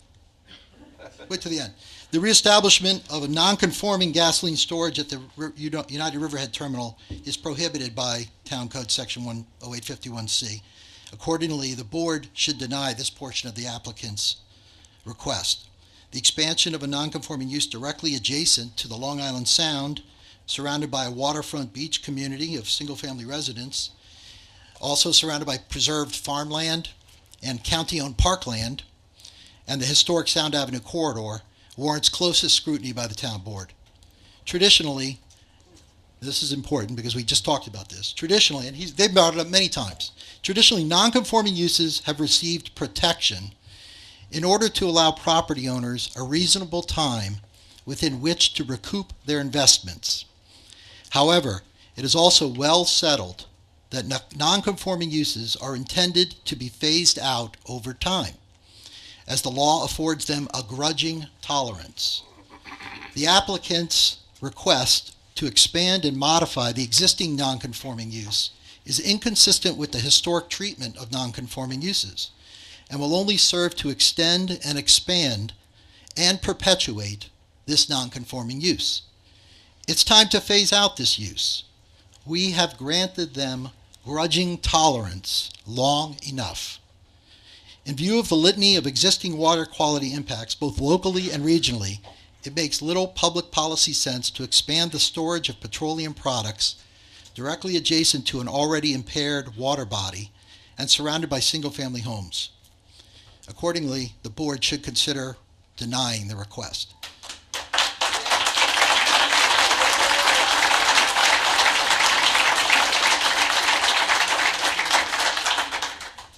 Wait till the end. The reestablishment of a non-conforming gasoline storage at the United Riverhead Terminal is prohibited by Town Code Section 108.51C. Accordingly, the board should deny this portion of the applicant's request. The expansion of a non-conforming use directly adjacent to the Long Island Sound, surrounded by a waterfront beach community of single-family residents, also surrounded by preserved farmland and county-owned parkland, and the historic Sound Avenue corridor warrants closest scrutiny by the town board. Traditionally, this is important because we just talked about this. Traditionally, and they've brought it up many times, traditionally non-conforming uses have received protection in order to allow property owners a reasonable time within which to recoup their investments. However, it is also well settled that non-conforming uses are intended to be phased out over time, as the law affords them a grudging tolerance. The applicant's request to expand and modify the existing non-conforming use is inconsistent with the historic treatment of non-conforming uses and will only serve to extend and expand and perpetuate this non-conforming use. It's time to phase out this use. We have granted them grudging tolerance long enough. In view of the litany of existing water quality impacts, both locally and regionally, it makes little public policy sense to expand the storage of petroleum products directly adjacent to an already impaired water body and surrounded by single-family homes. Accordingly, the board should consider denying the request.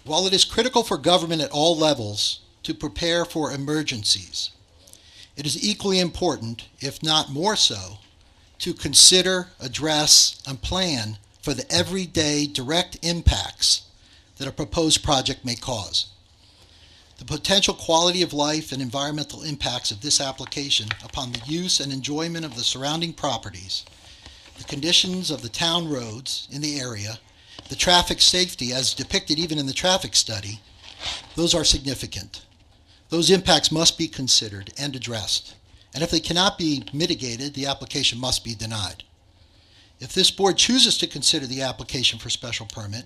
While it is critical for government at all levels to prepare for emergencies, it is equally important, if not more so, to consider, address, and plan for the everyday direct impacts that a proposed project may cause. The potential quality of life and environmental impacts of this application upon the use and enjoyment of the surrounding properties, the conditions of the town roads in the area, the traffic safety as depicted even in the traffic study, those are significant. Those impacts must be considered and addressed. And if they cannot be mitigated, the application must be denied. If this board chooses to consider the application for special permit,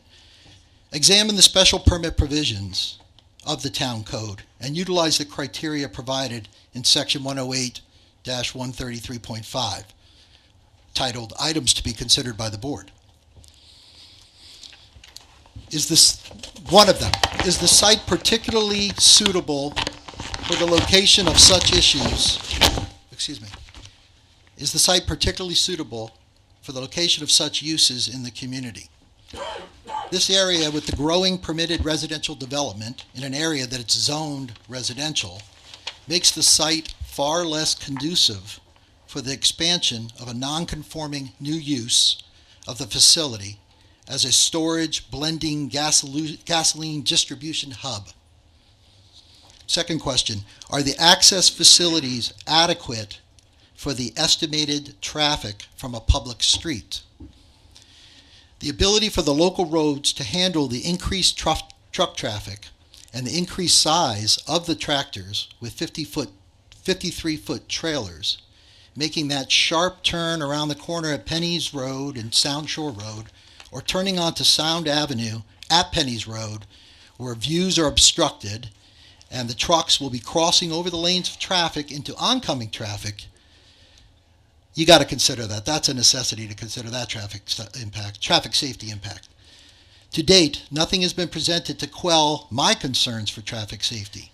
examine the special permit provisions of the town code and utilize the criteria provided in section 108-133.5, titled Items to be Considered by the Board. Is this one of them? Is the site particularly suitable for the location of such issues? Is the site particularly suitable for the location of such uses in the community? This area, with the growing permitted residential development in an area that it's zoned residential, makes the site far less conducive for the expansion of a non-conforming new use of the facility as a storage, blending, gasoline distribution hub. Second question, are the access facilities adequate for the estimated traffic from a public street? The ability for the local roads to handle the increased truck traffic and the increased size of the tractors with 53-foot trailers, making that sharp turn around the corner at Penny's Road and Sound Shore Road, or turning onto Sound Avenue at Penny's Road, where views are obstructed and the trucks will be crossing over the lanes of traffic into oncoming traffic, you got to consider that. That's a necessity to consider that traffic safety impact. To date, nothing has been presented to quell my concerns for traffic safety.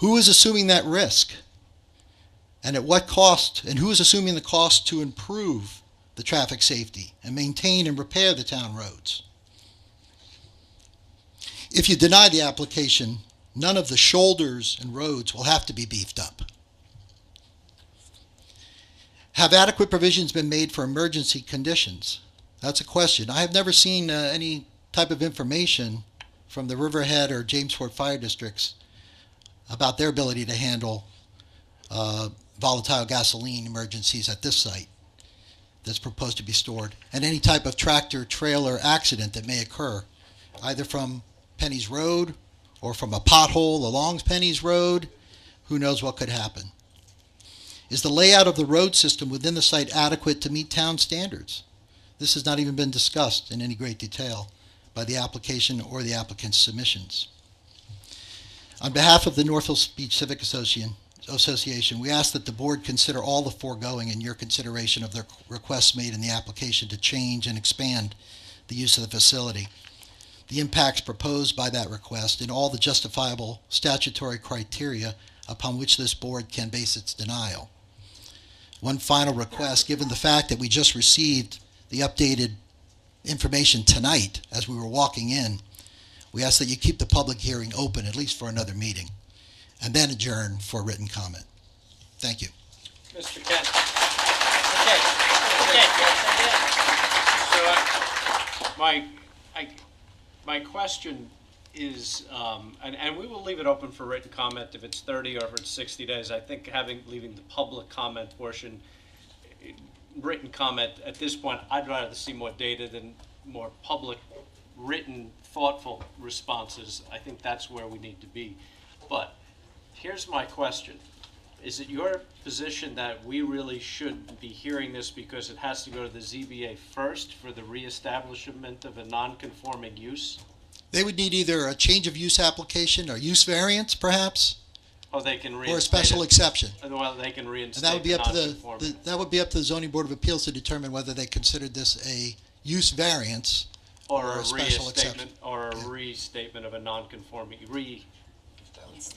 Who is assuming that risk? And at what cost? And who is assuming the cost to improve the traffic safety and maintain and repair the town roads? If you deny the application, none of the shoulders and roads will have to be beefed up. Have adequate provisions been made for emergency conditions? That's a question. I have never seen any type of information from the Riverhead or Jamesport fire districts about their ability to handle volatile gasoline emergencies at this site that's proposed to be stored, and any type of tractor-trailer accident that may occur, either from Penny's Road or from a pothole along Penny's Road. Who knows what could happen? Is the layout of the road system within the site adequate to meet town standards? This has not even been discussed in any great detail by the application or the applicant's submissions. On behalf of the North Beach Civic Association, we ask that the board consider all the foregoing in your consideration of the requests made in the application to change and expand the use of the facility. the impacts proposed by that request and all the justifiable statutory criteria upon which this board can base its denial. One final request, given the fact that we just received the updated information tonight as we were walking in, we ask that you keep the public hearing open at least for another meeting and then adjourn for written comment. Thank you. Mr. Kent. So my question is, and we will leave it open for written comment if it's 30 or if it's 60 days. I think leaving the public comment portion, written comment at this point, I'd rather see more data than more public, written, thoughtful responses. I think that's where we need to be. But here's my question. Is it your position that we really should be hearing this because it has to go to the ZBA first for the reestablishment of a non-conforming use? They would need either a change of use application or use variance, perhaps, Or they can reinstate or a special it? exception. Well, they can reinstate And that would be up to non-conforming. that would be up to the Zoning Board of Appeals to determine whether they considered this a use variance Or a special exception. restatement, or a restatement of a non-conforming,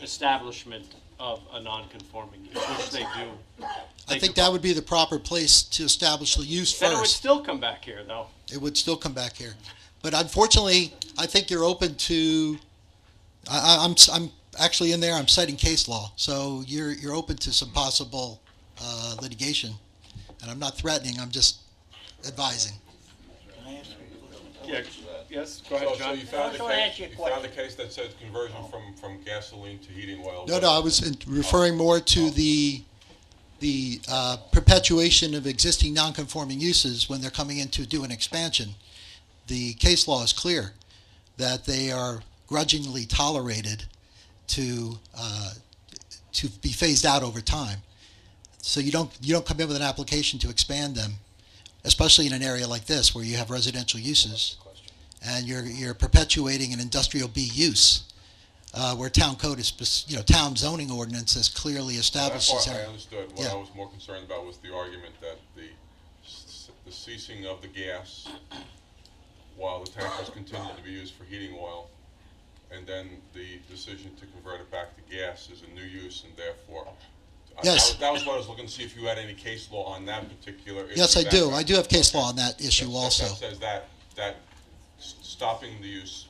establishment of a non-conforming use, which they do. I think that would be the proper place to establish the use Then it would first. still come back here, though. It would still come back here. But unfortunately, I think you're open to, I'm actually in there, I'm citing case law. So you're open to some possible litigation. And I'm not threatening, I'm just advising. Yeah, yes, go ahead, So John. you found Also ask you a the case that said conversion from gasoline to heating oil? No, I was referring more to the perpetuation of existing non-conforming uses when they're coming in to do an expansion. The case law is clear that they are grudgingly tolerated to be phased out over time. So you don't come in with an application to expand them, especially in an area like this where you have residential uses, and you're perpetuating an industrial B use. Where town code is, town zoning ordinances clearly establishes. That part I understood. What Yeah. I was more concerned about was the argument that the ceasing of the gas while the tank was continuing to be used for heating oil, and then the decision to convert it back to gas is a new use, and therefore. Yes. That was what I was looking to see if you had any case law on that particular issue. Yes, I do. I do have case law on that issue That also. says that stopping the use.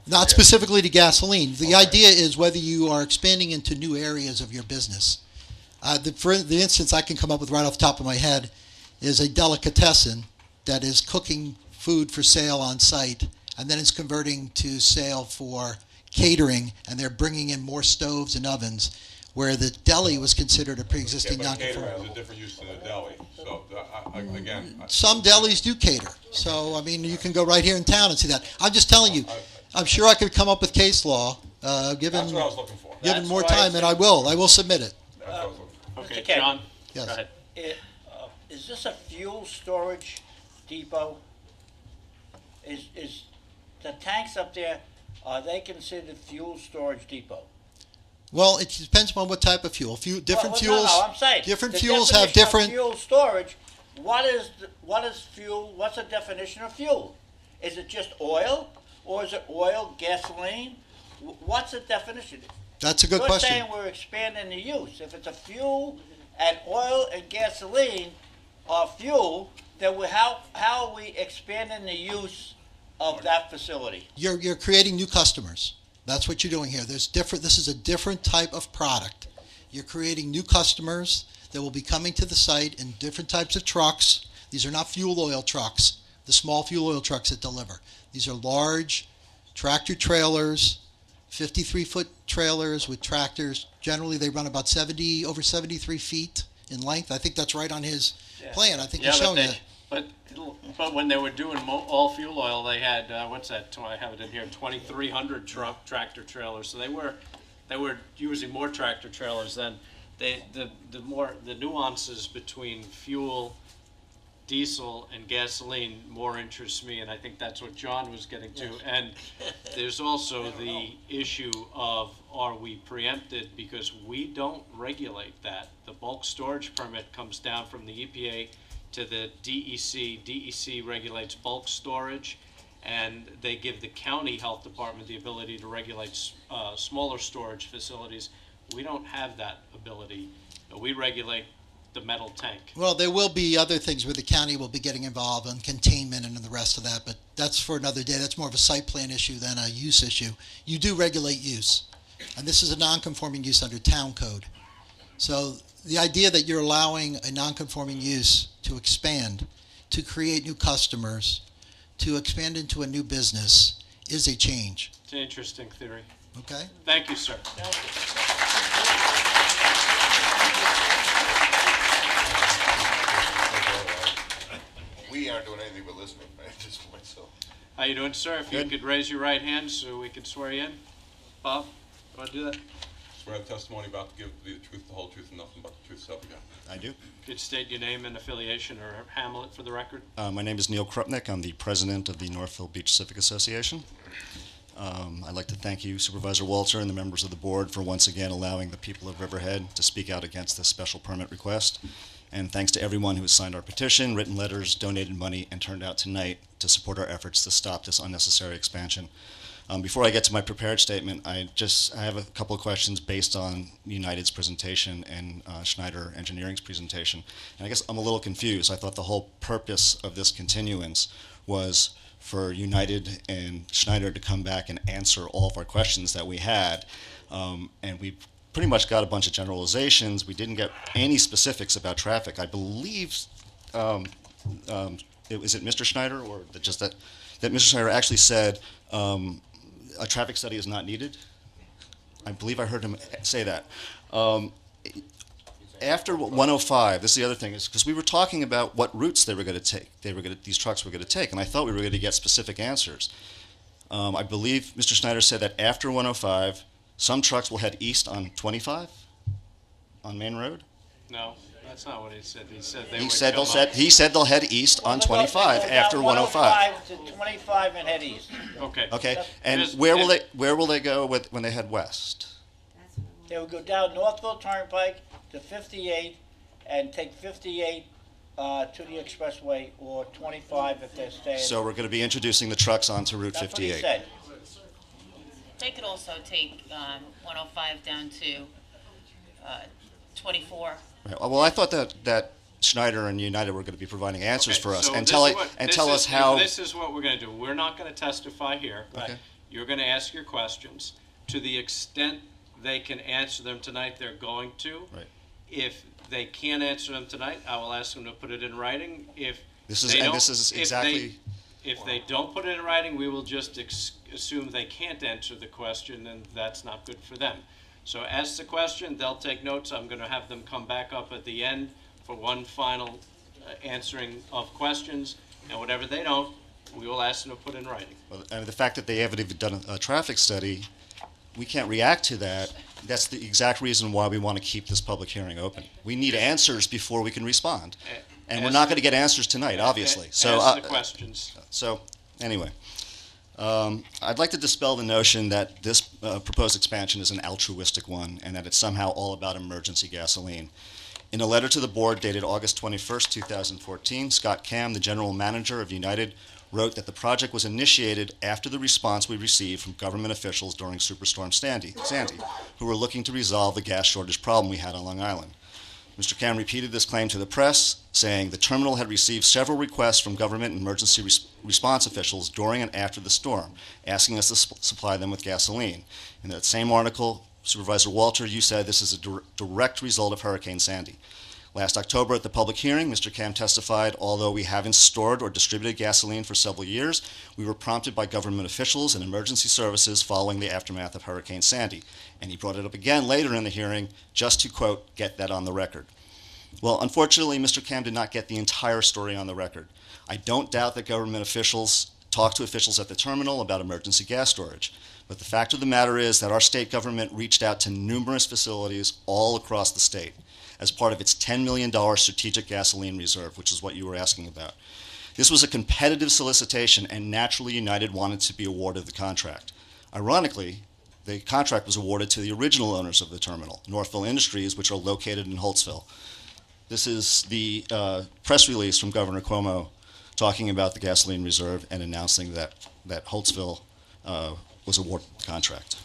Not specifically to gasoline. The idea is whether you are expanding into new areas of your business. For the instance I can come up with right off the top of my head is a delicatessen that is cooking food for sale on site and then is converting to sale for catering, and they're bringing in more stoves and ovens, where the deli was considered a pre-existing Yeah, but catering non-conforming. is a different use than a deli. So again. Some delis do cater. So, I mean, you can go right here in town and see that. I'm just telling you, I'm sure I could come up with case law, given That's what I was looking for. given That's more why time, and I will submit it. That's what I was looking for. Okay, Mr. Kent. John? Yes. Go ahead. Is this a fuel storage depot? Is the tanks up there, are they considered fuel storage depot? Well, it depends on what type of fuel. Different fuels. No, I'm saying. Different the fuels have definition of different. fuel storage, what is fuel, what's the definition of fuel? Is it just oil, or is it oil, gasoline? What's the definition? That's a good question. You're saying we're expanding the use. If it's a fuel and oil and gasoline are fuel, then how are we expanding the use of that facility? You're creating new customers. That's what you're doing here. This is a different type of product. You're creating new customers that will be coming to the site in different types of trucks. These are not fuel oil trucks, the small fuel oil trucks that deliver. These are large tractor trailers, 53-foot trailers with tractors. Generally, they run about over 73 feet in length. I think that's right on his plan. I think he's showing it. But when they were doing all fuel oil, they had, what's that, I have it in here, 2,300 tractor trailers. So they were using more tractor trailers than the nuances between fuel, diesel, and gasoline more interests me, and I think that's what John was getting to. Yes. And there's also the issue of, are we preempted because we don't regulate that? The bulk storage permit comes down from the EPA to the DEC. DEC regulates bulk storage, and they give the county health department the ability to regulate smaller storage facilities. We don't have that ability. We regulate the metal tank. Well, there will be other things where the county will be getting involved in containment and the rest of that, but that's for another day. That's more of a site plan issue than a use issue. You do regulate use, and this is a non-conforming use under town code. So the idea that you're allowing a non-conforming use to expand, to create new customers, to expand into a new business is a change. It's an interesting theory. Okay? Thank you, sir. We aren't doing anything but listening at this point, so. How you doing, sir? If you could raise your right hand so we could swear you in. Bob, you want to do that? Swear the testimony about to give the truth, the whole truth, and nothing but the truth, so help you God. I do. Could state your name and affiliation or hamlet for the record. My name is Neil Krupnick. I'm the president of the Northville Beach Civic Association. I'd like to thank you, Supervisor Walter, and the members of the board for once again allowing the people of Riverhead to speak out against this special permit request. And thanks to everyone who has signed our petition, written letters, donated money, and turned out tonight to support our efforts to stop this unnecessary expansion. Before I get to my prepared statement, I have a couple of questions based on United's presentation and Schneider Engineering's presentation. And I guess I'm a little confused. I thought the whole purpose of this continuance was for United and Schneider to come back and answer all of our questions that we had. And we pretty much got a bunch of generalizations. We didn't get any specifics about traffic. I believe, was it Mr. Schneider or just that Mr. Schneider actually said a traffic study is not needed? I believe I heard him say that. After 105, this is the other thing, is because we were talking about what routes they were going to take. These trucks were going to take, and I thought we were going to get specific answers. I believe Mr. Schneider said that after 105, some trucks will head east on 25 on Main Road. No, that's not what he said. He said He said they'll head east on 25 after 105. 105 to 25 and head east. Okay. Okay, and where will they go when they head west? They would go down Northville Turnpike to 58 and take 58 to the expressway, or 25 if they're staying. So we're going to be introducing the trucks onto Route That's 58. what he said. They could also take 105 down to 24. Right. Well, I thought that Schneider and United were going to be providing answers for us so and this tell us how. This is what we're going to do. We're not going to testify here. Okay. You're going to ask your questions. To the extent they can answer them tonight, they're going to. Right. If they can't answer them tonight, I will ask them to put it in writing. If This is if they don't put it in writing, we will just assume they can't answer the question, and that's not good for them. So ask the question, they'll take notes. I'm going to have them come back up at the end for one final answering of questions, and whatever they don't, we will ask them to put in writing. Well, and the fact that they haven't even done a traffic study, we can't react to that. That's the exact reason why we want to keep this public hearing open. We need answers before we can respond. And we're not going to get answers tonight, obviously. So, ask the questions. So, anyway, I'd like to dispel the notion that this proposed expansion is an altruistic one and that it's somehow all about emergency gasoline. In a letter to the board dated August 21st, 2014, Scott Cam, the general manager of United, wrote that the project was initiated after the response we received from government officials during Superstorm Sandy, who were looking to resolve the gas shortage problem we had on Long Island. Mr. Cam repeated this claim to the press, saying the terminal had received several requests from government emergency response officials during and after the storm, asking us to supply them with gasoline. In that same article, Supervisor Walter, you said this is a direct result of Hurricane Sandy. Last October at the public hearing, Mr. Cam testified, although we haven't stored or distributed gasoline for several years, we were prompted by government officials and emergency services following the aftermath of Hurricane Sandy. And he brought it up again later in the hearing, just to, quote, get that on the record. Well, unfortunately, Mr. Cam did not get the entire story on the record. I don't doubt that government officials talked to officials at the terminal about emergency gas storage. But the fact of the matter is that our state government reached out to numerous facilities all across the state as part of its $10 million strategic gasoline reserve, which is what you were asking about. This was a competitive solicitation, and naturally United wanted to be awarded the contract. Ironically, the contract was awarded to the original owners of the terminal, Northville Industries, which are located in Holtzville. This is the press release from Governor Cuomo talking about the gasoline reserve and announcing that Holtzville was awarded the contract.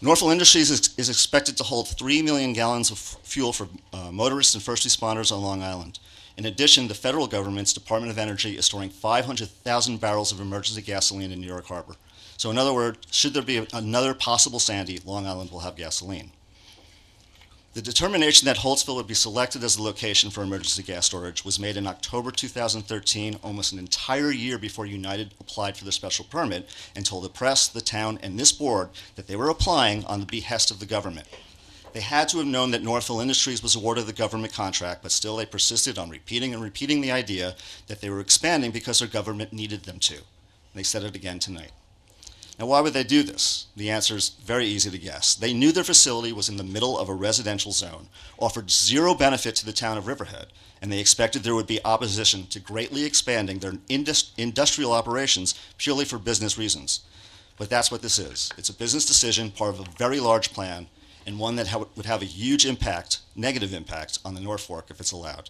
Norfolk Industries is expected to hold 3 million gallons of fuel for motorists and first responders on Long Island. In addition, the federal government's Department of Energy is storing 500,000 barrels of emergency gasoline in New York Harbor. So in other words, should there be another possible Sandy, Long Island will have gasoline. The determination that Holtzville would be selected as the location for emergency gas storage was made in October 2013, almost an entire year before United applied for the special permit and told the press, the town, and this board that they were applying on the behest of the government. They had to have known that Norfolk Industries was awarded the government contract, but still they persisted on repeating and repeating the idea that they were expanding because their government needed them to. And they said it again tonight. Now, why would they do this? The answer is very easy to guess. They knew their facility was in the middle of a residential zone, offered zero benefit to the town of Riverhead, and they expected there would be opposition to greatly expanding their industrial operations purely for business reasons. But that's what this is. It's a business decision, part of a very large plan, and one that would have a huge impact, negative impact, on the North Fork if it's allowed.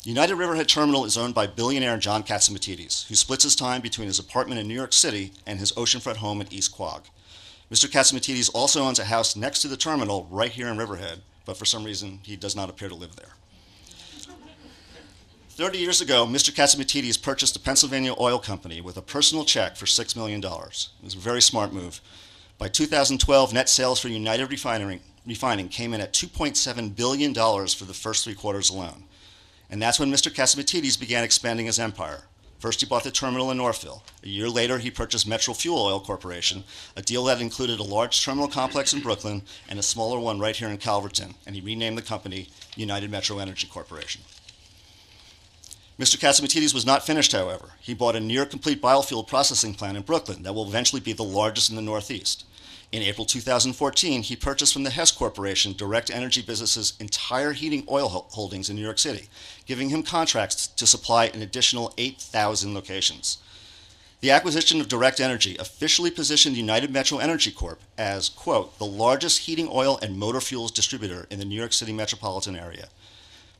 United Riverhead Terminal is owned by billionaire John Catsimatidis, who splits his time between his apartment in New York City and his oceanfront home in East Quogue. Mr. Catsimatidis also owns a house next to the terminal right here in Riverhead, but for some reason he does not appear to live there. 30 years ago, Mr. Catsimatidis purchased a Pennsylvania oil company with a personal check for $6 million. It was a very smart move. By 2012, net sales for United Refining came in at $2.7 billion for the first 3 quarters alone. And that's when Mr. Catsimatidis began expanding his empire. First, he bought the terminal in Northville. A year later, he purchased Metro Fuel Oil Corporation, a deal that included a large terminal complex in Brooklyn and a smaller one right here in Calverton, and he renamed the company United Metro Energy Corporation. Mr. Catsimatidis was not finished, however. He bought a near-complete biofuel processing plant in Brooklyn that will eventually be the largest in the Northeast. In April 2014, he purchased from the Hess Corporation Direct Energy Business's entire heating oil holdings in New York City, giving him contracts to supply an additional 8,000 locations. The acquisition of Direct Energy officially positioned United Metro Energy Corp. as, quote, the largest heating oil and motor fuels distributor in the New York City metropolitan area.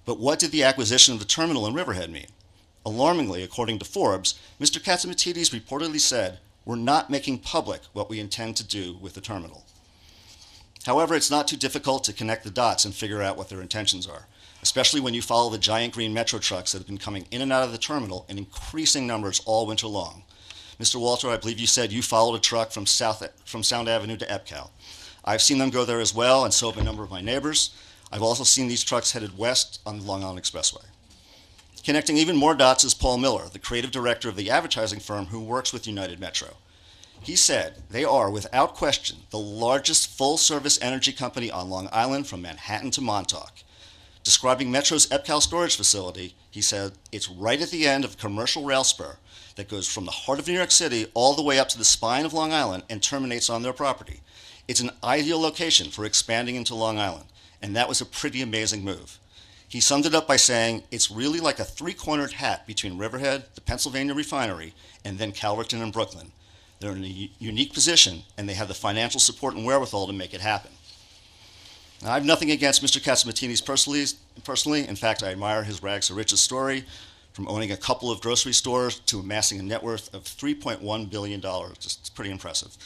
But what did the acquisition of the terminal in Riverhead mean? Alarmingly, according to Forbes, Mr. Catsimatidis reportedly said, "We're not making public what we intend to do with the terminal." However, it's not too difficult to connect the dots and figure out what their intentions are, especially when you follow the giant green metro trucks that have been coming in and out of the terminal in increasing numbers all winter long. Mr. Walter, I believe you said you followed a truck from Sound Avenue to Epcal. I've seen them go there as well, and so have a number of my neighbors. I've also seen these trucks headed west on the Long Island Expressway. Connecting even more dots is Paul Miller, the creative director of the advertising firm who works with United Metro. He said they are, without question, the largest full-service energy company on Long Island from Manhattan to Montauk. Describing Metro's Epcal storage facility, he said, it's right at the end of a commercial rail spur that goes from the heart of New York City all the way up to the spine of Long Island and terminates on their property. It's an ideal location for expanding into Long Island, and that was a pretty amazing move. He summed it up by saying, it's really like a 3-cornered hat between Riverhead, the Pennsylvania refinery, and then Calverton and Brooklyn. They're in a unique position, and they have the financial support and wherewithal to make it happen. Now, I have nothing against Mr. Catsimatidis personally. In fact, I admire his rags to riches story, from owning a couple of grocery stores to amassing a net worth of $3.1 billion. It's pretty impressive.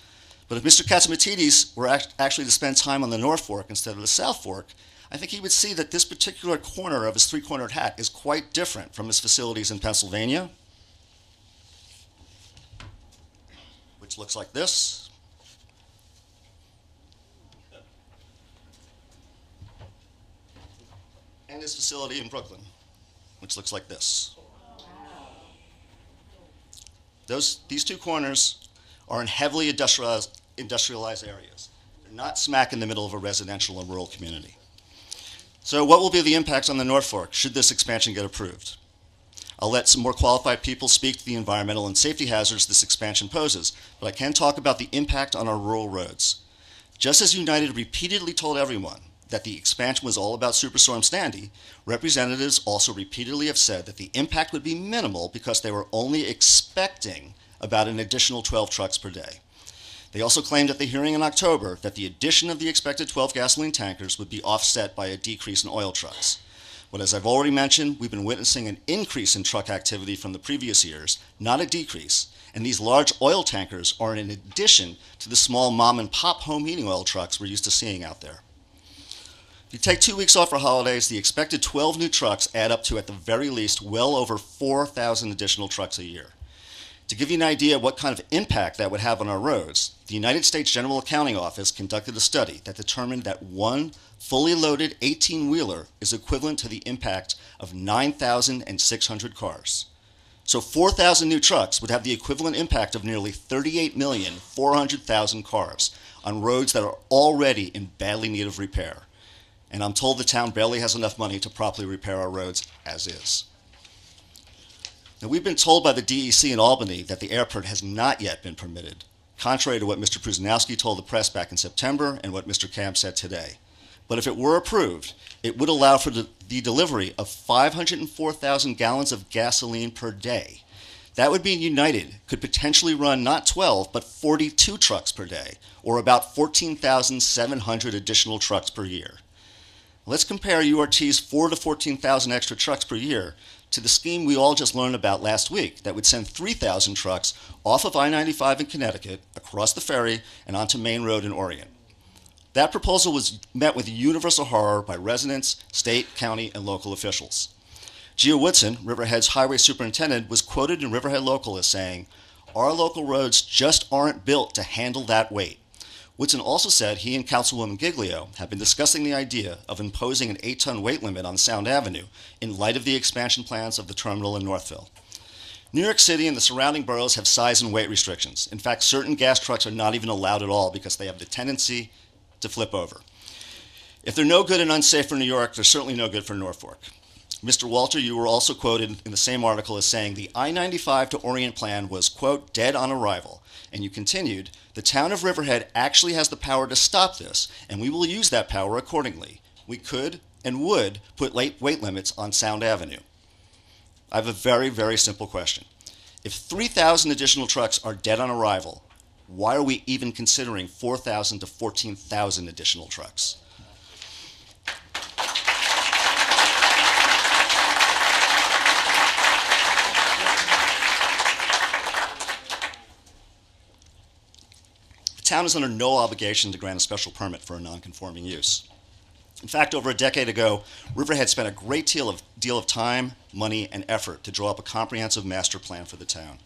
But if Mr. Catsimatidis were actually to spend time on the North Fork instead of the South Fork, I think he would see that this particular corner of his 3-cornered hat is quite different from his facilities in Pennsylvania, which looks like this, and his facility in Brooklyn, which looks like this. These 2 corners are in heavily industrialized areas. They're not smack in the middle of a residential and rural community. So what will be the impact on the North Fork should this expansion get approved? I'll let some more qualified people speak to the environmental and safety hazards this expansion poses, but I can talk about the impact on our rural roads. Just as United repeatedly told everyone that the expansion was all about Superstorm Sandy, representatives also repeatedly have said that the impact would be minimal because they were only expecting about an additional 12 trucks per day. They also claimed at the hearing in October that the addition of the expected 12 gasoline tankers would be offset by a decrease in oil trucks. But as I've already mentioned, we've been witnessing an increase in truck activity from the previous years, not a decrease. And these large oil tankers are in addition to the small mom and pop home heating oil trucks we're used to seeing out there. If you take 2 weeks off for holidays, the expected 12 new trucks add up to, at the very least, well over 4,000 additional trucks a year. To give you an idea of what kind of impact that would have on our roads, the United States General Accounting Office conducted a study that determined that one fully loaded 18-wheeler is equivalent to the impact of 9,600 cars. So 4,000 new trucks would have the equivalent impact of nearly 38,400,000 cars on roads that are already in badly need of repair. And I'm told the town barely has enough money to properly repair our roads as is. Now, we've been told by the DEC in Albany that the airport has not yet been permitted, contrary to what Mr. Pruzanowski told the press back in September and what Mr. Camp said today. But if it were approved, it would allow for the delivery of 504,000 gallons of gasoline per day. That would mean United could potentially run not 12, but 42 trucks per day, or about 14,700 additional trucks per year. Let's compare URT's 4,000 to 14,000 extra trucks per year to the scheme we all just learned about last week that would send 3,000 trucks off of I-95 in Connecticut, across the ferry, and onto Main Road in Oregon. That proposal was met with universal horror by residents, state, county, and local officials. Gio Woodson, Riverhead's highway superintendent, was quoted in Riverhead Local as saying, "Our local roads just aren't built to handle that weight." Woodson also said he and Councilwoman Giglio have been discussing the idea of imposing an 8-ton weight limit on Sound Avenue in light of the expansion plans of the terminal in Northville. New York City and the surrounding boroughs have size and weight restrictions. In fact, certain gas trucks are not even allowed at all because they have the tendency to flip over. If they're no good and unsafe for New York, they're certainly no good for Norfolk. Mr. Walter, you were also quoted in the same article as saying the I-95 to Orient plan was, quote, dead on arrival. And you continued, the town of Riverhead actually has the power to stop this, and we will use that power accordingly. We could and would put weight limits on Sound Avenue. I have a very, very simple question. If 3,000 additional trucks are dead on arrival, why are we even considering 4,000 to 14,000 additional trucks? The town is under no obligation to grant a special permit for a non-conforming use. In fact, over a decade ago, Riverhead spent a great deal of time, money, and effort to draw up a comprehensive master plan for the town.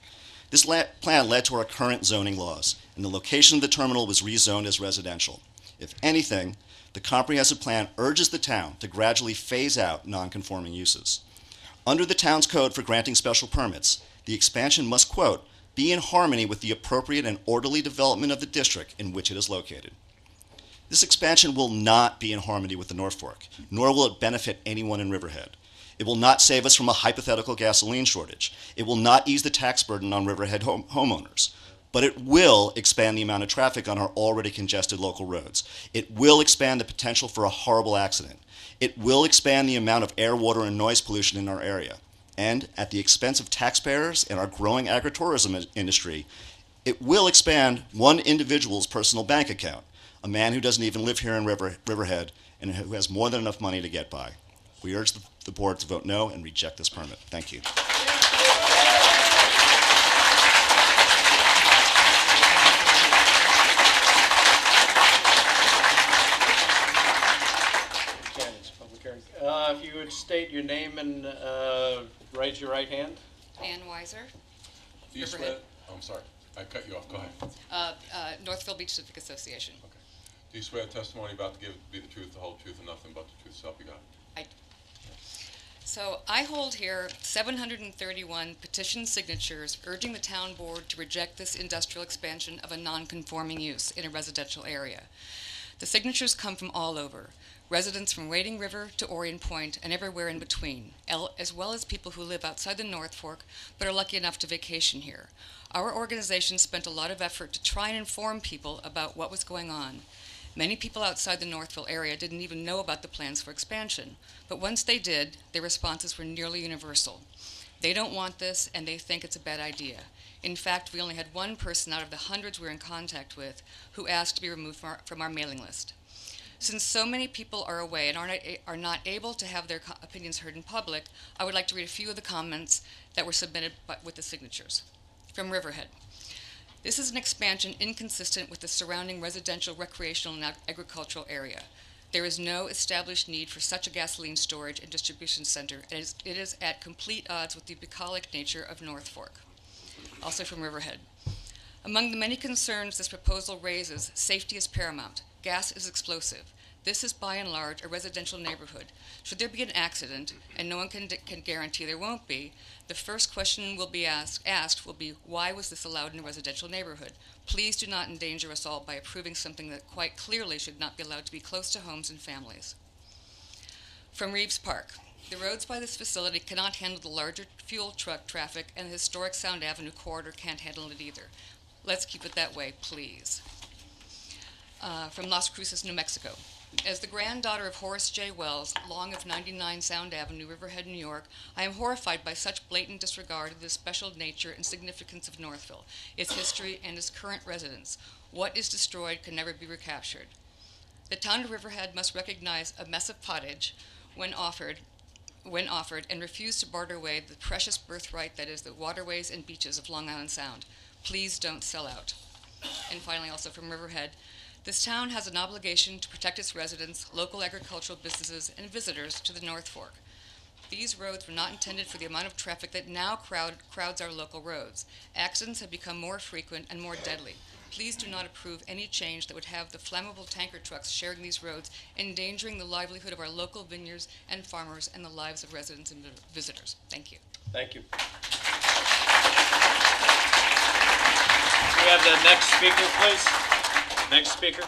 This plan led to our current zoning laws, and the location of the terminal was rezoned as residential. If anything, the comprehensive plan urges the town to gradually phase out non-conforming uses. Under the town's code for granting special permits, the expansion must, quote, be in harmony with the appropriate and orderly development of the district in which it is located. This expansion will not be in harmony with the North Fork, nor will it benefit anyone in Riverhead. It will not save us from a hypothetical gasoline shortage. It will not ease the tax burden on Riverhead homeowners. But it will expand the amount of traffic on our already congested local roads. It will expand the potential for a horrible accident. It will expand the amount of air, water, and noise pollution in our area. And at the expense of taxpayers and our growing agritourism industry, it will expand one individual's personal bank account, a man who doesn't even live here in Riverhead and who has more than enough money to get by. We urge the board to vote no and reject this permit. Thank you. If you would state your name and raise your right hand. Ann Weiser, Do you swear, I'm sorry, I cut you off, go ahead. Northville Beach Civic Association. Okay. Do you swear the testimony about to give be the truth, the whole truth, and nothing but the truth, so help you God? So I hold here 731 petition signatures urging the town board to reject this industrial expansion of a non-conforming use in a residential area. The signatures come from all over, residents from Wading River to Orient Point and everywhere in between, as well as people who live outside the North Fork but are lucky enough to vacation here. Our organization spent a lot of effort to try and inform people about what was going on. Many people outside the Northville area didn't even know about the plans for expansion, but once they did, their responses were nearly universal. They don't want this, and they think it's a bad idea. In fact, we only had one person out of the hundreds we were in contact with who asked to be removed from our mailing list. Since so many people are away and are not able to have their opinions heard in public, I would like to read a few of the comments that were submitted with the signatures. From Riverhead. This is an expansion inconsistent with the surrounding residential, recreational, and agricultural area. There is no established need for such a gasoline storage and distribution center, and it is at complete odds with the bucolic nature of North Fork. Also from Riverhead. Among the many concerns this proposal raises, safety is paramount. Gas is explosive. This is by and large a residential neighborhood. Should there be an accident, and no one can guarantee there won't be, the first question will be asked will be, why was this allowed in a residential neighborhood? Please do not endanger us all by approving something that quite clearly should not be allowed to be close to homes and families. From Reeves Park. The roads by this facility cannot handle the larger fuel truck traffic, and the historic Sound Avenue corridor can't handle it either. Let's keep it that way, please. From Las Cruces, New Mexico. As the granddaughter of Horace J. Wells, long of 99 Sound Avenue, Riverhead, New York, I am horrified by such blatant disregard of the special nature and significance of Northville, its history, and its current residents. What is destroyed can never be recaptured. The town of Riverhead must recognize a mess of pottage when offered, and refuse to barter away the precious birthright that is the waterways and beaches of Long Island Sound. Please don't sell out. And finally, also from Riverhead, this town has an obligation to protect its residents, local agricultural businesses, and visitors to the North Fork. These roads were not intended for the amount of traffic that now crowds our local roads. Accidents have become more frequent and more deadly. Please do not approve any change that would have the flammable tanker trucks sharing these roads, endangering the livelihood of our local vineyards and farmers and the lives of residents and visitors. Thank you. Thank you. We have the next speaker, please. Next speaker.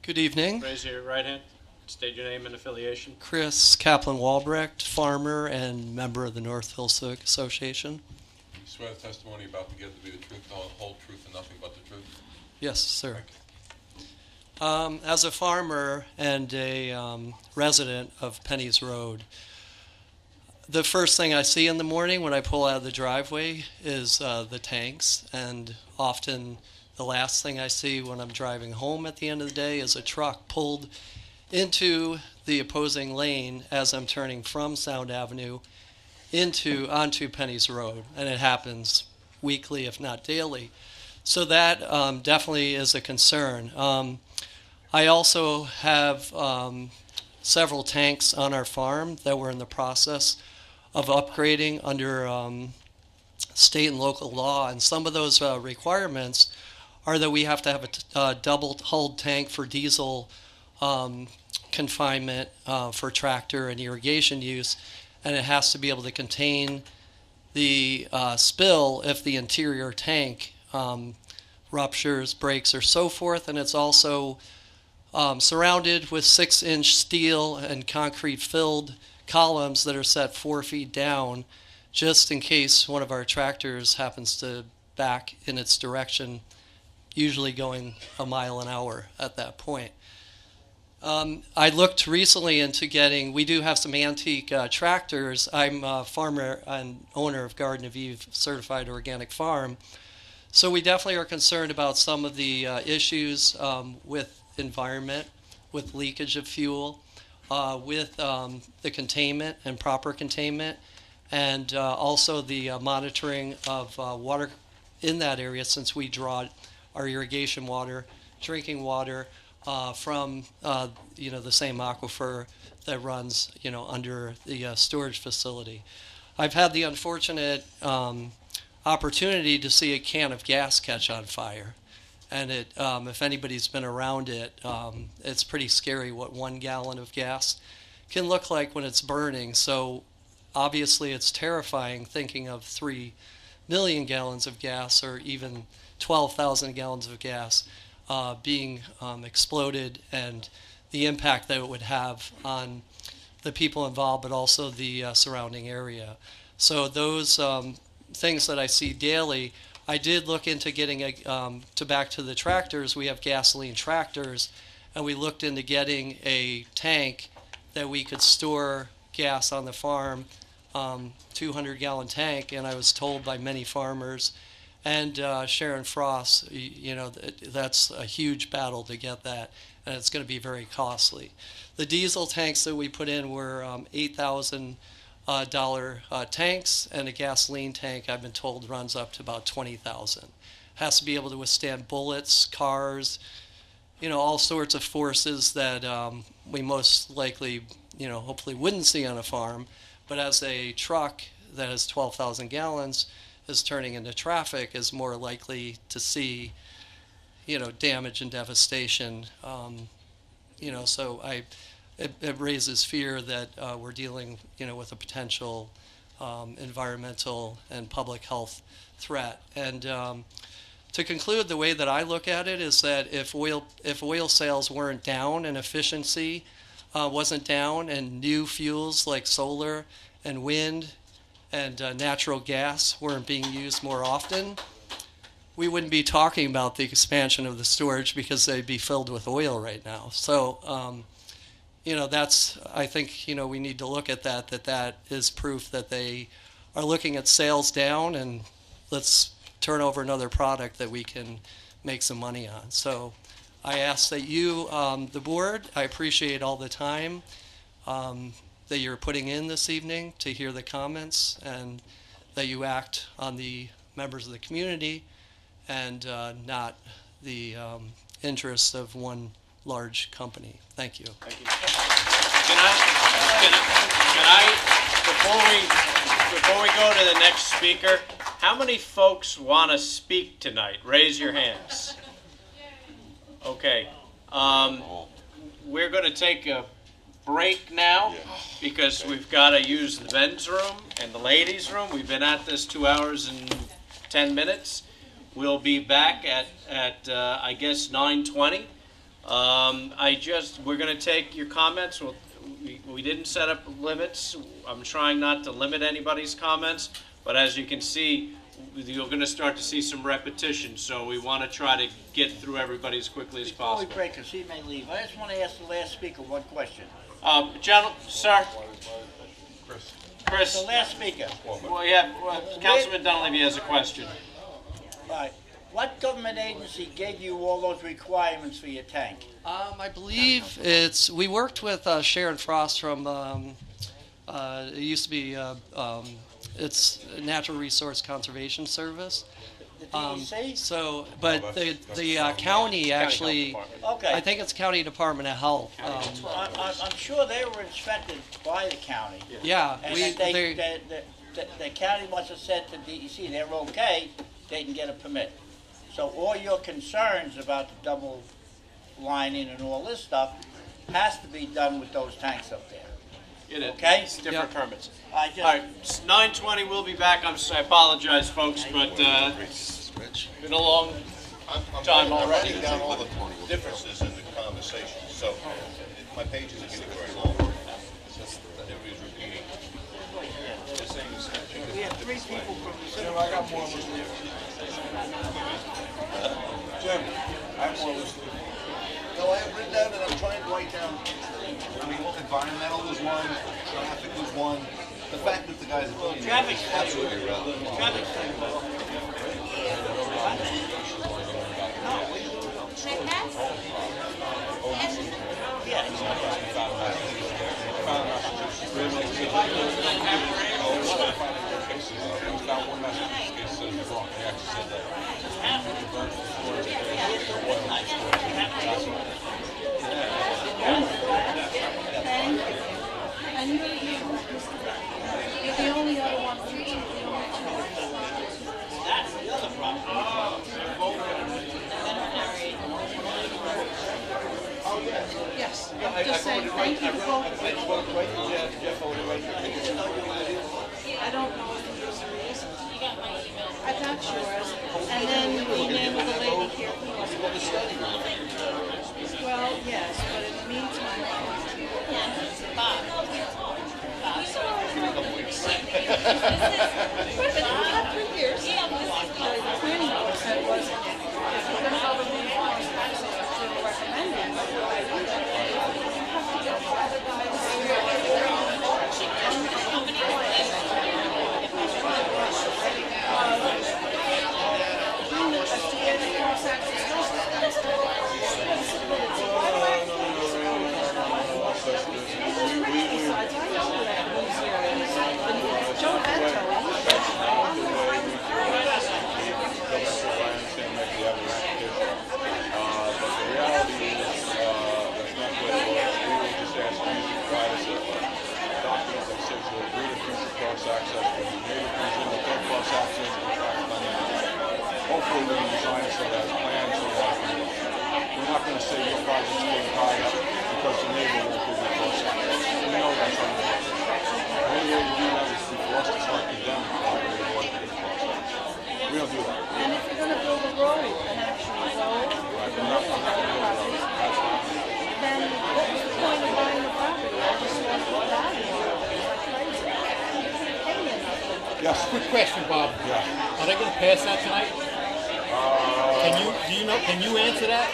Good evening. Raise your right hand. State your name and affiliation. Chris Kaplan-Walbrecht, farmer and member of the Northville Civic Association. You swear the testimony about to give to be the truth, the whole truth, and nothing but the truth? Yes, sir. As a farmer and a resident of Penny's Road, the first thing I see in the morning when I pull out of the driveway is the tanks, and often the last thing I see when I'm driving home at the end of the day is a truck pulled into the opposing lane as I'm turning from Sound Avenue onto Penny's Road, and it happens weekly, if not daily. So that definitely is a concern. I also have several tanks on our farm that we're in the process of upgrading under state and local law, and some of those requirements are that we have to have a double-hulled tank for diesel confinement for tractor and irrigation use, and it has to be able to contain the spill if the interior tank ruptures, breaks, or so forth, and it's also surrounded with 6-inch steel and concrete-filled columns that are set 4 feet down, just in case one of our tractors happens to back in its direction, usually going a mile an hour at that point. I looked recently into we do have some antique tractors. I'm a farmer and owner of Garden of Eve Certified Organic Farm. So we definitely are concerned about some of the issues with environment, with leakage of fuel, with the containment and proper containment, and also the monitoring of water in that area, since we draw our irrigation water, drinking water, from the same aquifer that runs under the storage facility. I've had the unfortunate opportunity to see a can of gas catch on fire, and if anybody's been around it, it's pretty scary what 1 gallon of gas can look like when it's burning. So obviously it's terrifying thinking of 3 million gallons of gas, or even 12,000 gallons of gas being exploded, and the impact that it would have on the people involved, but also the surrounding area. So those things that I see daily, I did look into getting back to the tractors. We have gasoline tractors, and we looked into getting a tank that we could store gas on the farm, 200-gallon tank, and I was told by many farmers and Sharon Frost, that's a huge battle to get that, and it's going to be very costly. The diesel tanks that we put in were $8,000 tanks, and a gasoline tank, I've been told, runs up to about $20,000. Has to be able to withstand bullets, cars, all sorts of forces that we most likely, hopefully wouldn't see on a farm. But as a truck that has 12,000 gallons is turning into traffic, is more likely to see, damage and devastation. So it raises fear that we're dealing, with a potential environmental and public health threat. And to conclude, the way that I look at it is that if oil sales weren't down and efficiency wasn't down, and new fuels like solar and wind and natural gas weren't being used more often, we wouldn't be talking about the expansion of the storage, because they'd be filled with oil right now. So, I think, we need to look at that is proof that they are looking at sales down, and let's turn over another product that we can make some money on. So I ask that you, the board, I appreciate all the time that you're putting in this evening to hear the comments, and that you act on the members of the community and not the interests of one large company. Thank you. Thank you. Before we go to the next speaker, how many folks want to speak tonight? Raise your hands. Okay. We're going to take a break now, because we've got to use the men's room and the ladies' room. We've been at this 2 hours and 10 minutes. We'll be back at I guess 9:20. We're going to take your comments. We didn't set up limits. I'm trying not to limit anybody's comments, but as you can see, you're going to start to see some repetition, so we want to try to get through everybody as quickly as possible. Before we break, because he may leave, I just want to ask the last speaker one question. Sir? Chris. The last speaker. Councilman Dunleavy has a question. Right. What government agency gave you all those requirements for your tank? I believe we worked with Sharon Frost from, it used to be, it's Natural Resource Conservation Service. The DEC? But the county actually, okay. I think it's County Department of Health. I'm sure they were inspected by the county. Yeah. And the county must have said to DEC they're okay, they can get a permit. So all your concerns about the double lining and all this stuff has to be done with those tanks up there. It is. Okay? It's different permits. All right, it's 9:20. We'll be back. I apologize, folks, but it's been a long time already. I'm writing down all the differences in the conversation, so my pages are getting very long. Everybody's repeating. We have 3 people from the city. I got more listed. Jim, I have more listed. No, I have written down and I'm trying to write down. I mean, environmental was one, traffic was one. The fact that the guys are doing Traffic is absolutely irrelevant. Traffic And you're the only other one. That's the other problem. Yes, I'm just saying, thank you for. I don't know if you're serious. I got yours, and then the name of the lady here. Well, yes, but in the meantime, Bob. But not 3 years. The planning board said was, if we're going to go to the to recommend it, you have to get private guys. Yes. Quick question, Bob. Yeah. Are they gonna pass that tonight? Can you answer that?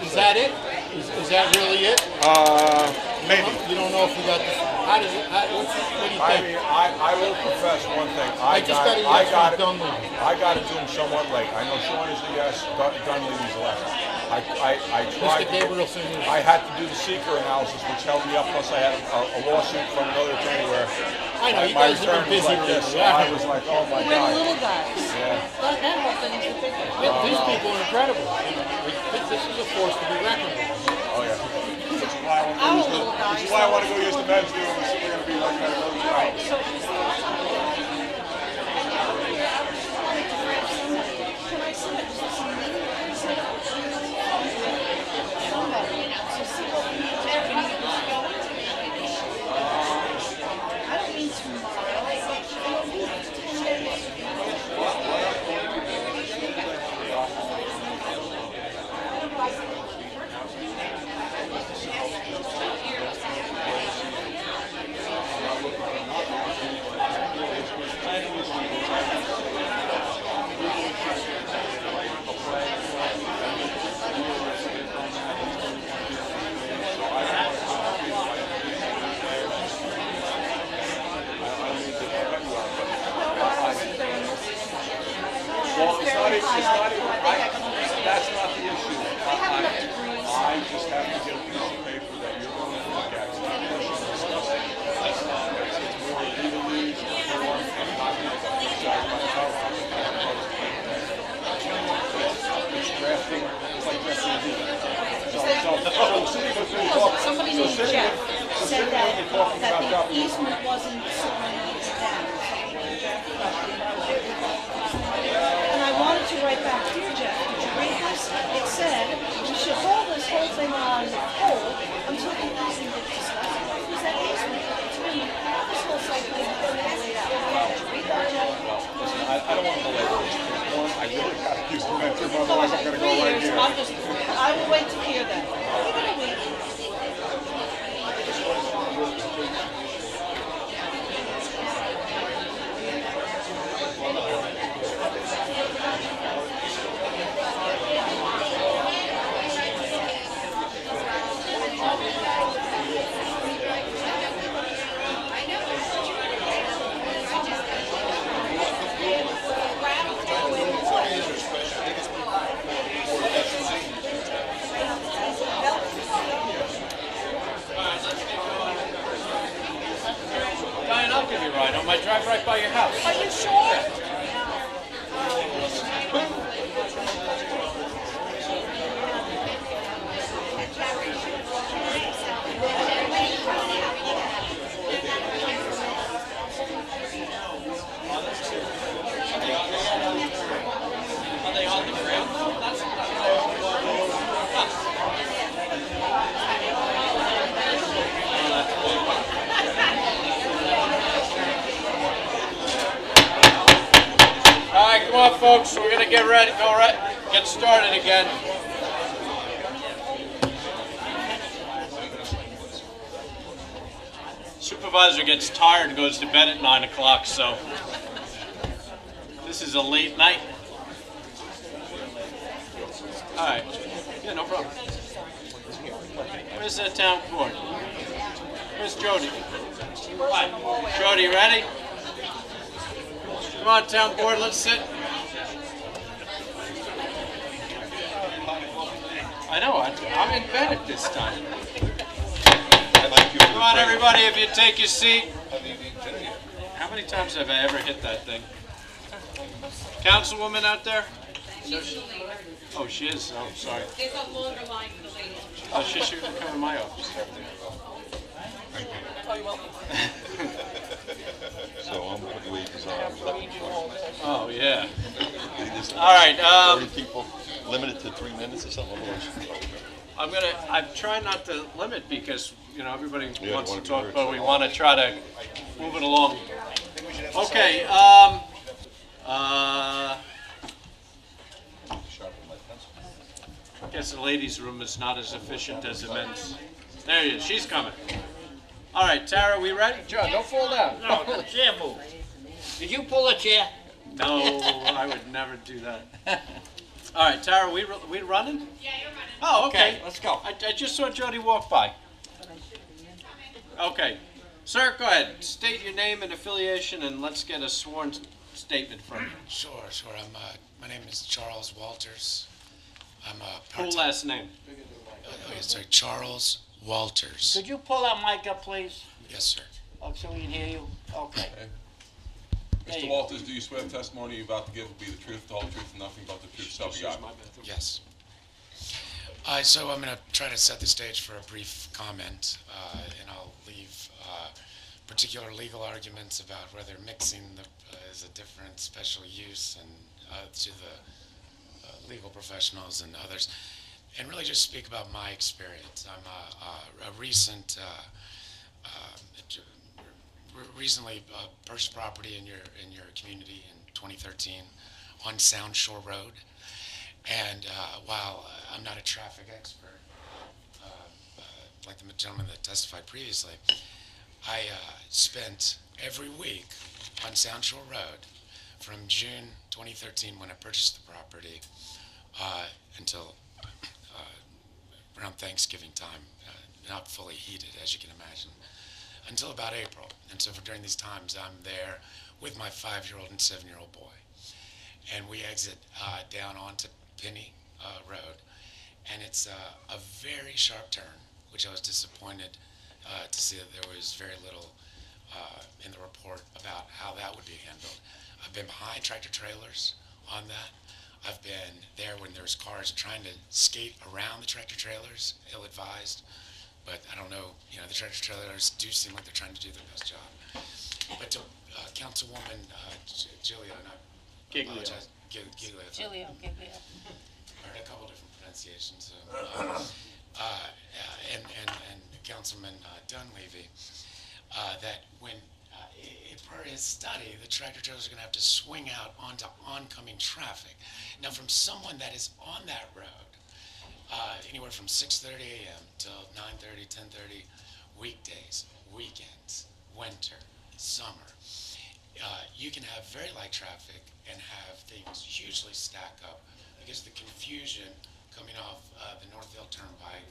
Is that it? Is that really it? Maybe. You don't know if we got this. What do you I think? mean, I will confess one thing. I just got a yes from Dunley. I got it to him somewhat late. I know Sean is a yes, Dunley is left. I tried. Mr. Gabrielson is. I had to do the seeker analysis, which held me up. Plus, I had a lawsuit from another attorney where I know, you my guys have return been was busy like this. lately. So I was like, oh my We're God. the little guys. Yeah. That whole thing is the big one. These people are incredible. This is a force to be reckoned with. Oh yeah. Which is why I want to go use the men's room. We're going to be like that. Well, it's not even, that's not the issue. I just have to get a piece of paper that you're going to look at. It's not a question of discussing. It's more legally informed and not going to be decided by PowerPoint. It's drafting, it's like drafting a deal. Somebody named Jeff said that the easement wasn't surrounding the dam. And I wanted to write back, dear Jeff, did you read this? It said we should hold this whole thing on hold until the easement is discussed. Because that easement, to me, this whole site plan is laid out. Read that, Jeff. Listen, I don't want to belabor this. One, I really got to use the mentor, otherwise I'm going to go 3 right years, here. I will wait to hear that. Give it a week. Diane, I'll give you a ride. I might drive right by your house. Are you sure? Are they on the ground? All right, come on, folks. We're gonna get ready. Get started again. Supervisor gets tired and goes to bed at 9 o'clock, so this is a late night. All right. Yeah, no problem. Where's the town board? Where's Jody? Jody, ready? Come on, town board, let's sit. I know, I'm in bed at this time. Come on, everybody, if you take your seat. How many times have I ever hit that thing? Councilwoman out there? Oh, she is? Oh, sorry. There's a longer line for the ladies. Oh, she should come in my office. Oh, you're welcome. So I'm going to wait Oh, yeah. All right. 30 people, limited to 3 minutes or something. I'm trying not to limit because, everybody Yeah, wants to wanna be talk, heard. but we want to try to move it along. Okay, I guess the ladies' room is not as efficient as the men's. There he is. She's coming. All right, Tara, we ready? John, don't fall down. No, the chair moved. Did you pull a chair? No, I would never do that. All right, Tara, we running? Yeah, you're running. Oh, okay. Let's go. I just saw Jody walk by. Okay. Sir, go ahead. State your name and affiliation, and let's get a sworn statement from you. Sure. My name is Charles Walters. I'm a Full last name. sorry, Charles Walters. Could you pull that mic up, please? Yes, sir. Oh, so we can hear you? Okay. There Mr. you Walters, do you swear the testimony you're about to give will be the truth, the whole truth, and nothing but the truth, so help you God? Yes. So I'm going to try to set the stage for a brief comment, and I'll leave particular legal arguments about whether mixing is a different special use and to the legal professionals and others, and really just speak about my experience. I'm a recent, recently purchased property in your community in 2013 on Sound Shore Road. And while I'm not a traffic expert, like the gentleman that testified previously, I spent every week on Sound Shore Road from June 2013 when I purchased the property until around Thanksgiving time, not fully heated as you can imagine, until about April. And so during these times I'm there with my 5-year-old and 7-year-old boy. And we exit down onto Penny Road, and it's a very sharp turn, which I was disappointed to see that there was very little in the report about how that would be handled. I've been behind tractor trailers on that. I've been there when there's cars trying to skate around the tractor trailers, ill-advised, but I don't know, the tractor trailers do seem like they're trying to do their best job. But to Councilwoman Giglio, and I apologize, Giglio. I heard a couple different pronunciations. And Councilman Dunleavy, that when, per his study, the tractor trailers are going to have to swing out onto oncoming traffic. Now, from someone that is on that road, anywhere from 6:30 a.m. till 9:30, 10:30, weekdays, weekends, winter, summer, you can have very light traffic and have things hugely stack up because of the confusion coming off the Northville Turnpike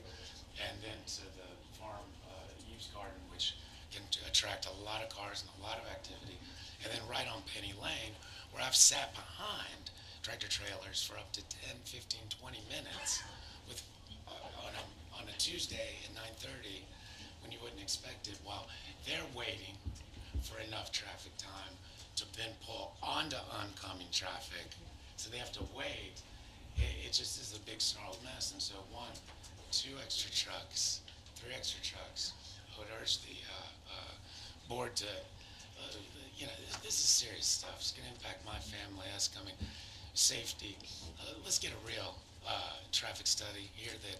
and then to the farm use garden, which can attract a lot of cars and a lot of activity. And then right on Penny Lane, where I've sat behind tractor trailers for up to 10, 15, 20 minutes with on a Tuesday at 9:30 when you wouldn't expect it, while they're waiting for enough traffic time to then pull onto oncoming traffic, so they have to wait. It just is a big snarled mess. And so 1, 2 extra trucks, 3 extra trucks. I would urge the board to, this is serious stuff. It's going to impact my family, us coming, safety. Let's get a real traffic study here that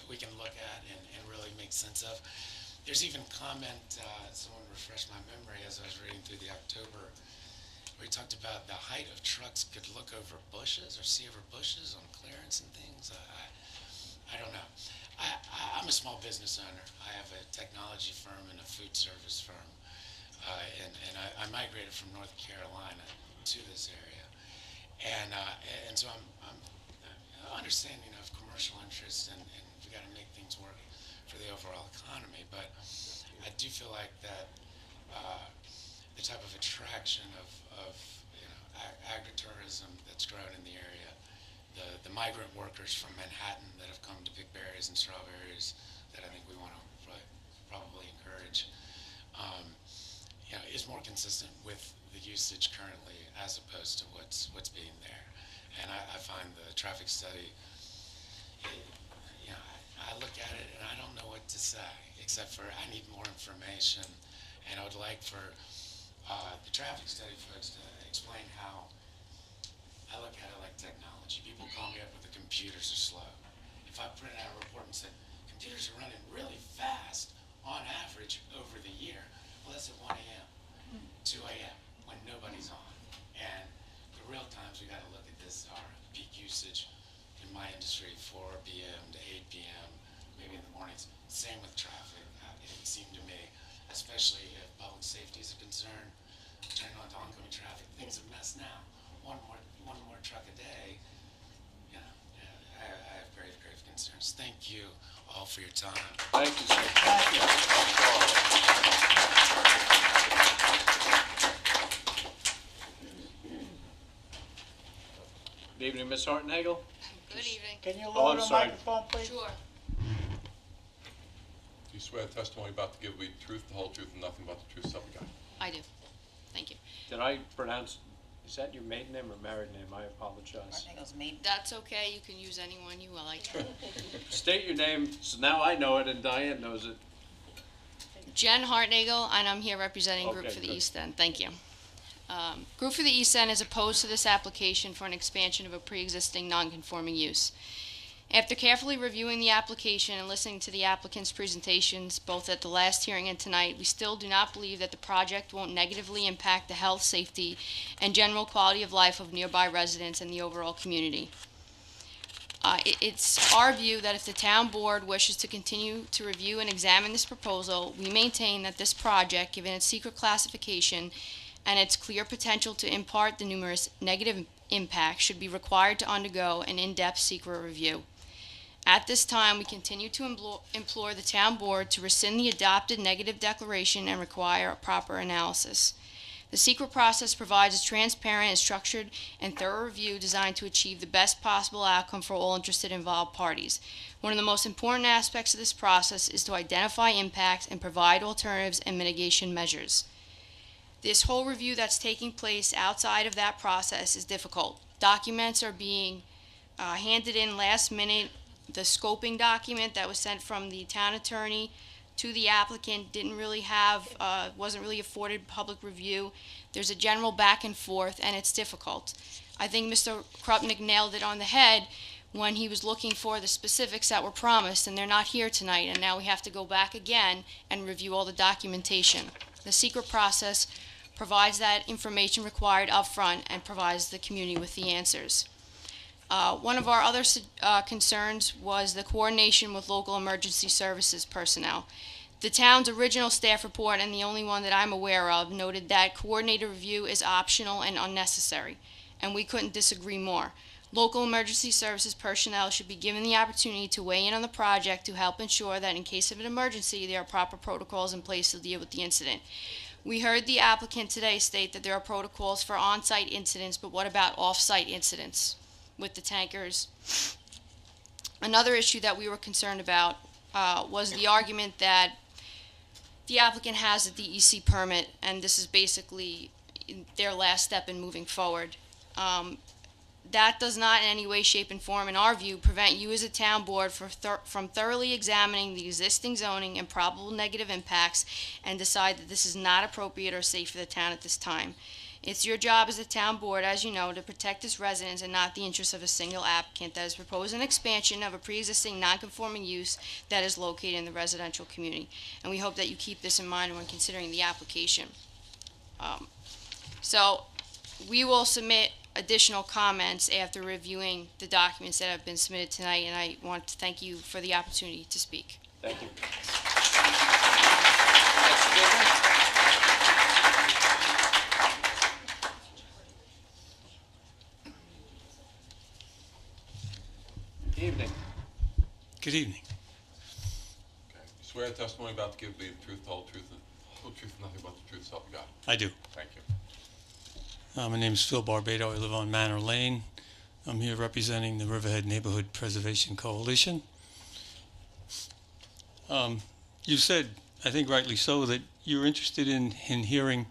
we can look at and really make sense of. There's even comment, someone refreshed my memory as I was reading through the October, where he talked about the height of trucks could look over bushes or see over bushes on clearance and things. I don't know. I'm a small business owner. I have a technology firm and a food service firm, and I migrated from North Carolina to this area, and so I'm understanding of commercial interests, and we got to make things work for the overall economy. But I do feel like that the type of attraction of agritourism that's grown in the area, the migrant workers from Manhattan that have come to pick berries and strawberries, that I think we want to probably encourage, is more consistent with the usage currently as opposed to what's being there. And I find the traffic study, I look at it and I don't know what to say, except for I need more information, and I would like for the traffic study folks to explain how I look at it like technology. People call me up with the computers are slow. If I printed out a report and said, computers are running really fast on average over the year, well, that's at 1 a.m., 2 a.m., when nobody's on. And the real times we got to look at this are peak usage in my industry, 4 p.m. to 8 p.m., maybe in the mornings. Same with traffic. It would seem to me especially if public safety is a concern. Turning on to oncoming traffic, things are a mess now. One more truck a day. You know, I have grave concerns. Thank you all for your time. Thank you, sir. Thank you. Good evening, Ms. Hartnagel. Good evening. Can you Oh, lower I'm the sorry. microphone, please? Sure. Do you swear the testimony about to give will be the truth, the whole truth, and nothing but the truth, so help you God? I do. Thank you. Did I pronounce, is that your maiden name or married name? I apologize. That's okay. You can use anyone you like. State your name, so now I know it and Diane knows it. Jen Hartnagel, and I'm here representing Group Okay, for the good. East End. Thank you. Group for the East End is opposed to this application for an expansion of a pre-existing non-conforming use. After carefully reviewing the application and listening to the applicant's presentations, both at the last hearing and tonight, we still do not believe that the project won't negatively impact the health, safety, and general quality of life of nearby residents and the overall community. It's our view that if the town board wishes to continue to review and examine this proposal, we maintain that this project, given its secret classification and its clear potential to impart the numerous negative impacts, should be required to undergo an in-depth secret review. At this time, we continue to implore the town board to rescind the adopted negative declaration and require a proper analysis. The secret process provides a transparent and structured and thorough review designed to achieve the best possible outcome for all interested involved parties. One of the most important aspects of this process is to identify impacts and provide alternatives and mitigation measures. This whole review that's taking place outside of that process is difficult. Documents are being handed in last minute. The scoping document that was sent from the town attorney to the applicant wasn't really afforded public review. There's a general back and forth, and it's difficult. I think Mr. Krupnik nailed it on the head when he was looking for the specifics that were promised, and they're not here tonight, and now we have to go back again and review all the documentation. The secret process provides that information required up front and provides the community with the answers. One of our other concerns was the coordination with local emergency services personnel. The town's original staff report, and the only one that I'm aware of, noted that coordinated review is optional and unnecessary, and we couldn't disagree more. Local emergency services personnel should be given the opportunity to weigh in on the project to help ensure that in case of an emergency, there are proper protocols in place to deal with the incident. We heard the applicant today state that there are protocols for on-site incidents, but what about off-site incidents with the tankers? Another issue that we were concerned about was the argument that the applicant has a DEC permit, and this is basically their last step in moving forward. That does not in any way, shape, and form, in our view, prevent you as a town board from thoroughly examining the existing zoning and probable negative impacts and decide that this is not appropriate or safe for the town at this time. It's your job as a town board, as you know, to protect its residents and not the interests of a single applicant that has proposed an expansion of a pre-existing non-conforming use that is located in the residential community. And we hope that you keep this in mind when considering the application. So we will submit additional comments after reviewing the documents that have been submitted tonight, and I want to thank you for the opportunity to speak. Thank you. Evening. Good evening. Okay. You swear the testimony about to give will be the truth, the whole truth, and nothing but the truth, so help you God? I do. Thank you. My name is Phil Barbado. I live on Manor Lane. I'm here representing the Riverhead Neighborhood Preservation Coalition. You said, I think rightly so, that you're interested in hearing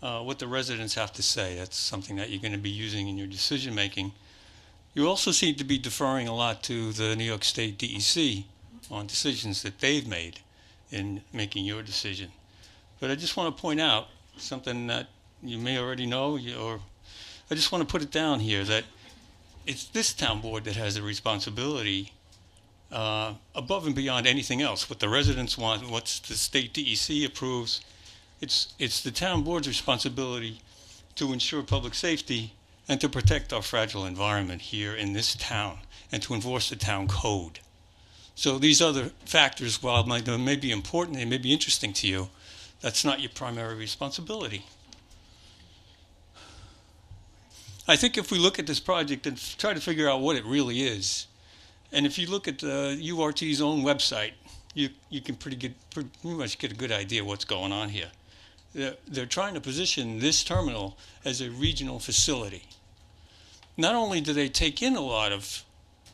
what the residents have to say. That's something that you're going to be using in your decision making. You also seem to be deferring a lot to the New York State DEC on decisions that they've made in making your decision. But I just want to point out something that you may already know, or I just want to put it down here, that it's this town board that has the responsibility above and beyond anything else. What the residents want, what the state DEC approves, it's the town board's responsibility to ensure public safety and to protect our fragile environment here in this town and to enforce the town code. So these other factors, while they may be important, they may be interesting to you, That's not your primary responsibility. I think if we look at this project and try to figure out what it really is, and if you look at the URT's own website, you can pretty much get a good idea what's going on here. They're trying to position this terminal as a regional facility. Not only do they take in a lot of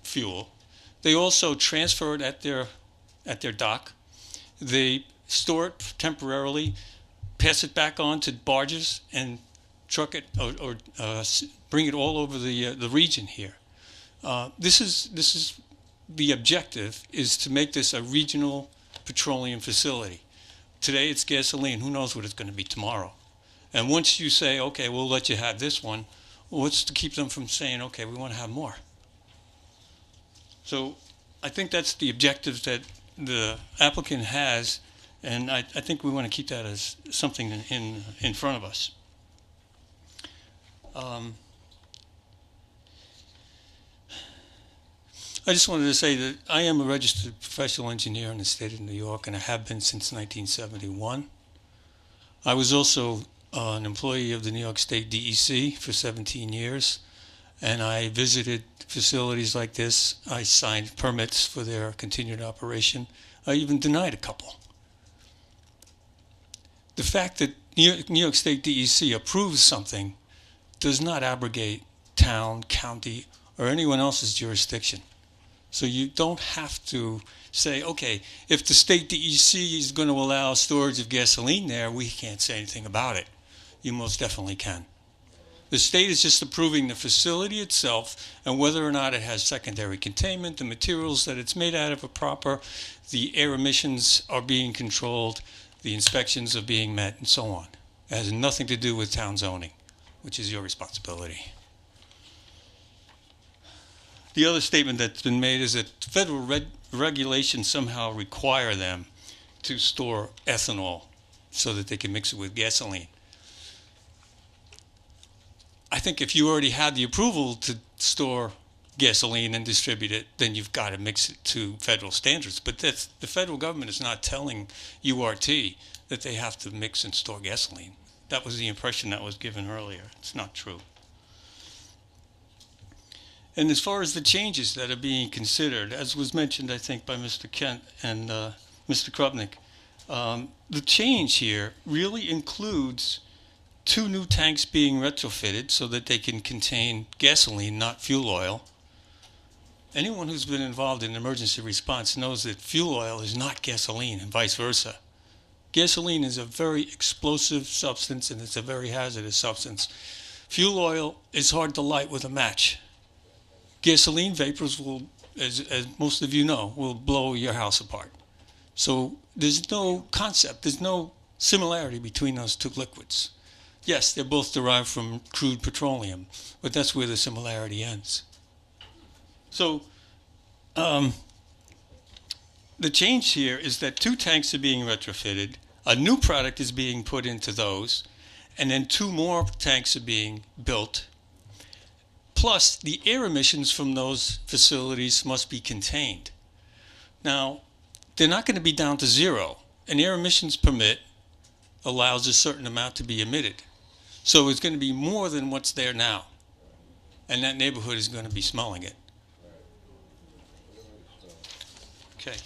fuel, they also transfer it at their dock. They store it temporarily, pass it back on to barges, and truck it or bring it all over the region here. This is the objective, is to make this a regional petroleum facility. Today it's gasoline. Who knows what it's going to be tomorrow? And once you say, okay, we'll let you have this one, what's to keep them from saying, okay, we want to have more? So I think that's the objective that the applicant has, and I think we want to keep that as something in front of us. I just wanted to say that I am a registered professional engineer in the state of New York, and I have been since 1971. I was also an employee of the New York State DEC for 17 years, and I visited facilities like this. I signed permits for their continued operation. I even denied a couple. The fact that New York State DEC approves something does not abrogate town, county, or anyone else's jurisdiction. So you don't have to say, okay, if the state DEC is going to allow storage of gasoline there, we can't say anything about it. You most definitely can. The state is just approving the facility itself and whether or not it has secondary containment, the materials that it's made out of are proper, the air emissions are being controlled, the inspections are being met, and so on. It has nothing to do with town zoning, which is your responsibility. The other statement that's been made is that federal regulations somehow require them to store ethanol so that they can mix it with gasoline. I think if you already had the approval to store gasoline and distribute it, then you've got to mix it to federal standards. But the federal government is not telling URT that they have to mix and store gasoline. That was the impression that was given earlier. It's not true. And as far as the changes that are being considered, as was mentioned, I think, by Mr. Kent and Mr. Krupnik, the change here really includes 2 new tanks being retrofitted so that they can contain gasoline, not fuel oil. Anyone who's been involved in emergency response knows that fuel oil is not gasoline and vice versa. Gasoline is a very explosive substance and it's a very hazardous substance. Fuel oil is hard to light with a match. Gasoline vapors will, as most of you know, will blow your house apart. So there's no concept, there's no similarity between those 2 liquids. Yes, they're both derived from crude petroleum, but that's where the similarity ends. So the change here is that 2 tanks are being retrofitted, a new product is being put into those, and then 2 more tanks are being built. Plus, the air emissions from those facilities must be contained. Now, they're not going to be down to 0. An air emissions permit allows a certain amount to be emitted. So it's going to be more than what's there now. And that neighborhood is going to be smelling it. Okay.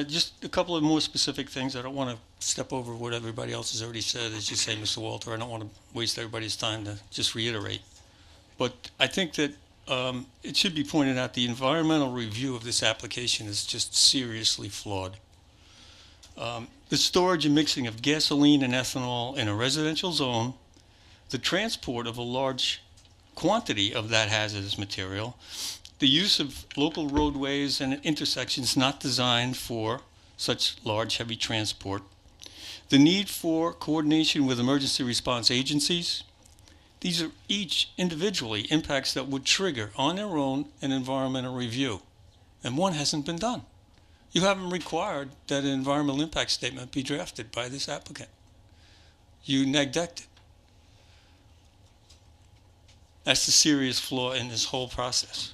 Just a couple of more specific things. I don't want to step over what everybody else has already said. As you say, Mr. Walter, I don't want to waste everybody's time to just reiterate. But I think that it should be pointed out the environmental review of this application is just seriously flawed. The storage and mixing of gasoline and ethanol in a residential zone, the transport of a large quantity of that hazardous material, the use of local roadways and intersections not designed for such large heavy transport, the need for coordination with emergency response agencies. These are each individually impacts that would trigger on their own an environmental review, and one hasn't been done. You haven't required that an environmental impact statement be drafted by this applicant. You neglect it. That's the serious flaw in this whole process.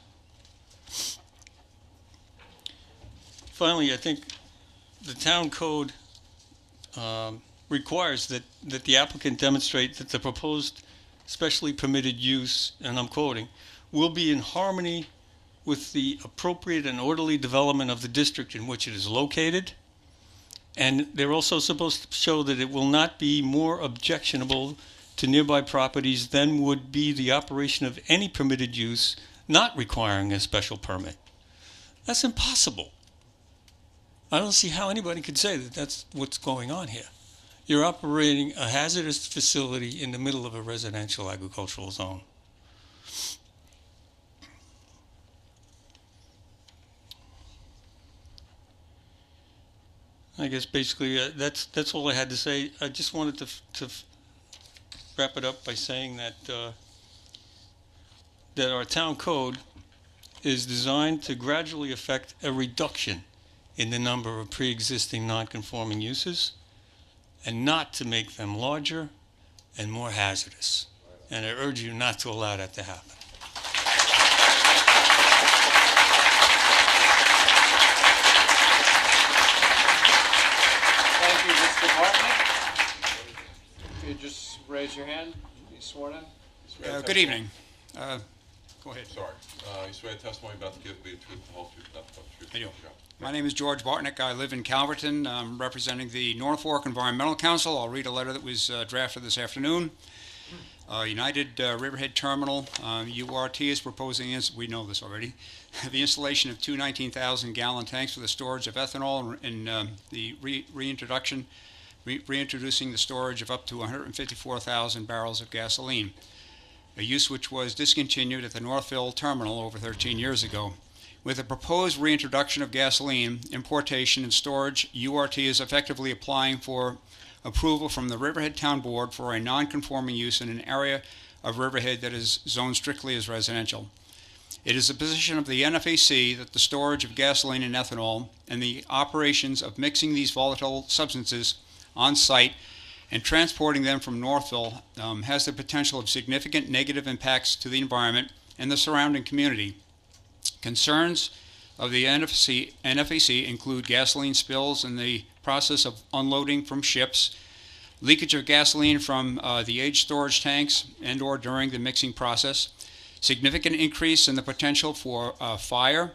Finally, I think the town code requires that the applicant demonstrate that the proposed specially permitted use, and I'm quoting, will be in harmony with the appropriate and orderly development of the district in which it is located. And they're also supposed to show that it will not be more objectionable to nearby properties than would be the operation of any permitted use not requiring a special permit. That's impossible. I don't see how anybody could say that that's what's going on here. You're operating a hazardous facility in the middle of a residential agricultural zone. I guess basically that's all I had to say. I just wanted to wrap it up by saying that that our town code is designed to gradually affect a reduction in the number of pre-existing non-conforming uses, and not to make them larger and more hazardous. And I urge you not to allow that to happen. Thank you, Mr. Bartlett. If you just raise your hand, be sworn in. Good evening. Go ahead. Sorry. You swear testimony about to give the truth, the whole truth, nothing but the truth. I do. My name is George Bartnick. I live in Calverton. I'm representing the North Fork Environmental Council. I'll read a letter that was drafted this afternoon. United Riverhead Terminal, URT is proposing, we know this already, the installation of two 19,000-gallon tanks for the storage of ethanol and the reintroducing the storage of up to 154,000 barrels of gasoline, a use which was discontinued at the Northville Terminal over 13 years ago. With the proposed reintroduction of gasoline, importation, and storage, URT is effectively applying for approval from the Riverhead Town Board for a non-conforming use in an area of Riverhead that is zoned strictly as residential. It is the position of the NFAC that the storage of gasoline and ethanol and the operations of mixing these volatile substances on site and transporting them from Northville has the potential of significant negative impacts to the environment and the surrounding community. Concerns of the NFAC include gasoline spills in the process of unloading from ships, leakage of gasoline from the aged storage tanks and or during the mixing process, significant increase in the potential for fire,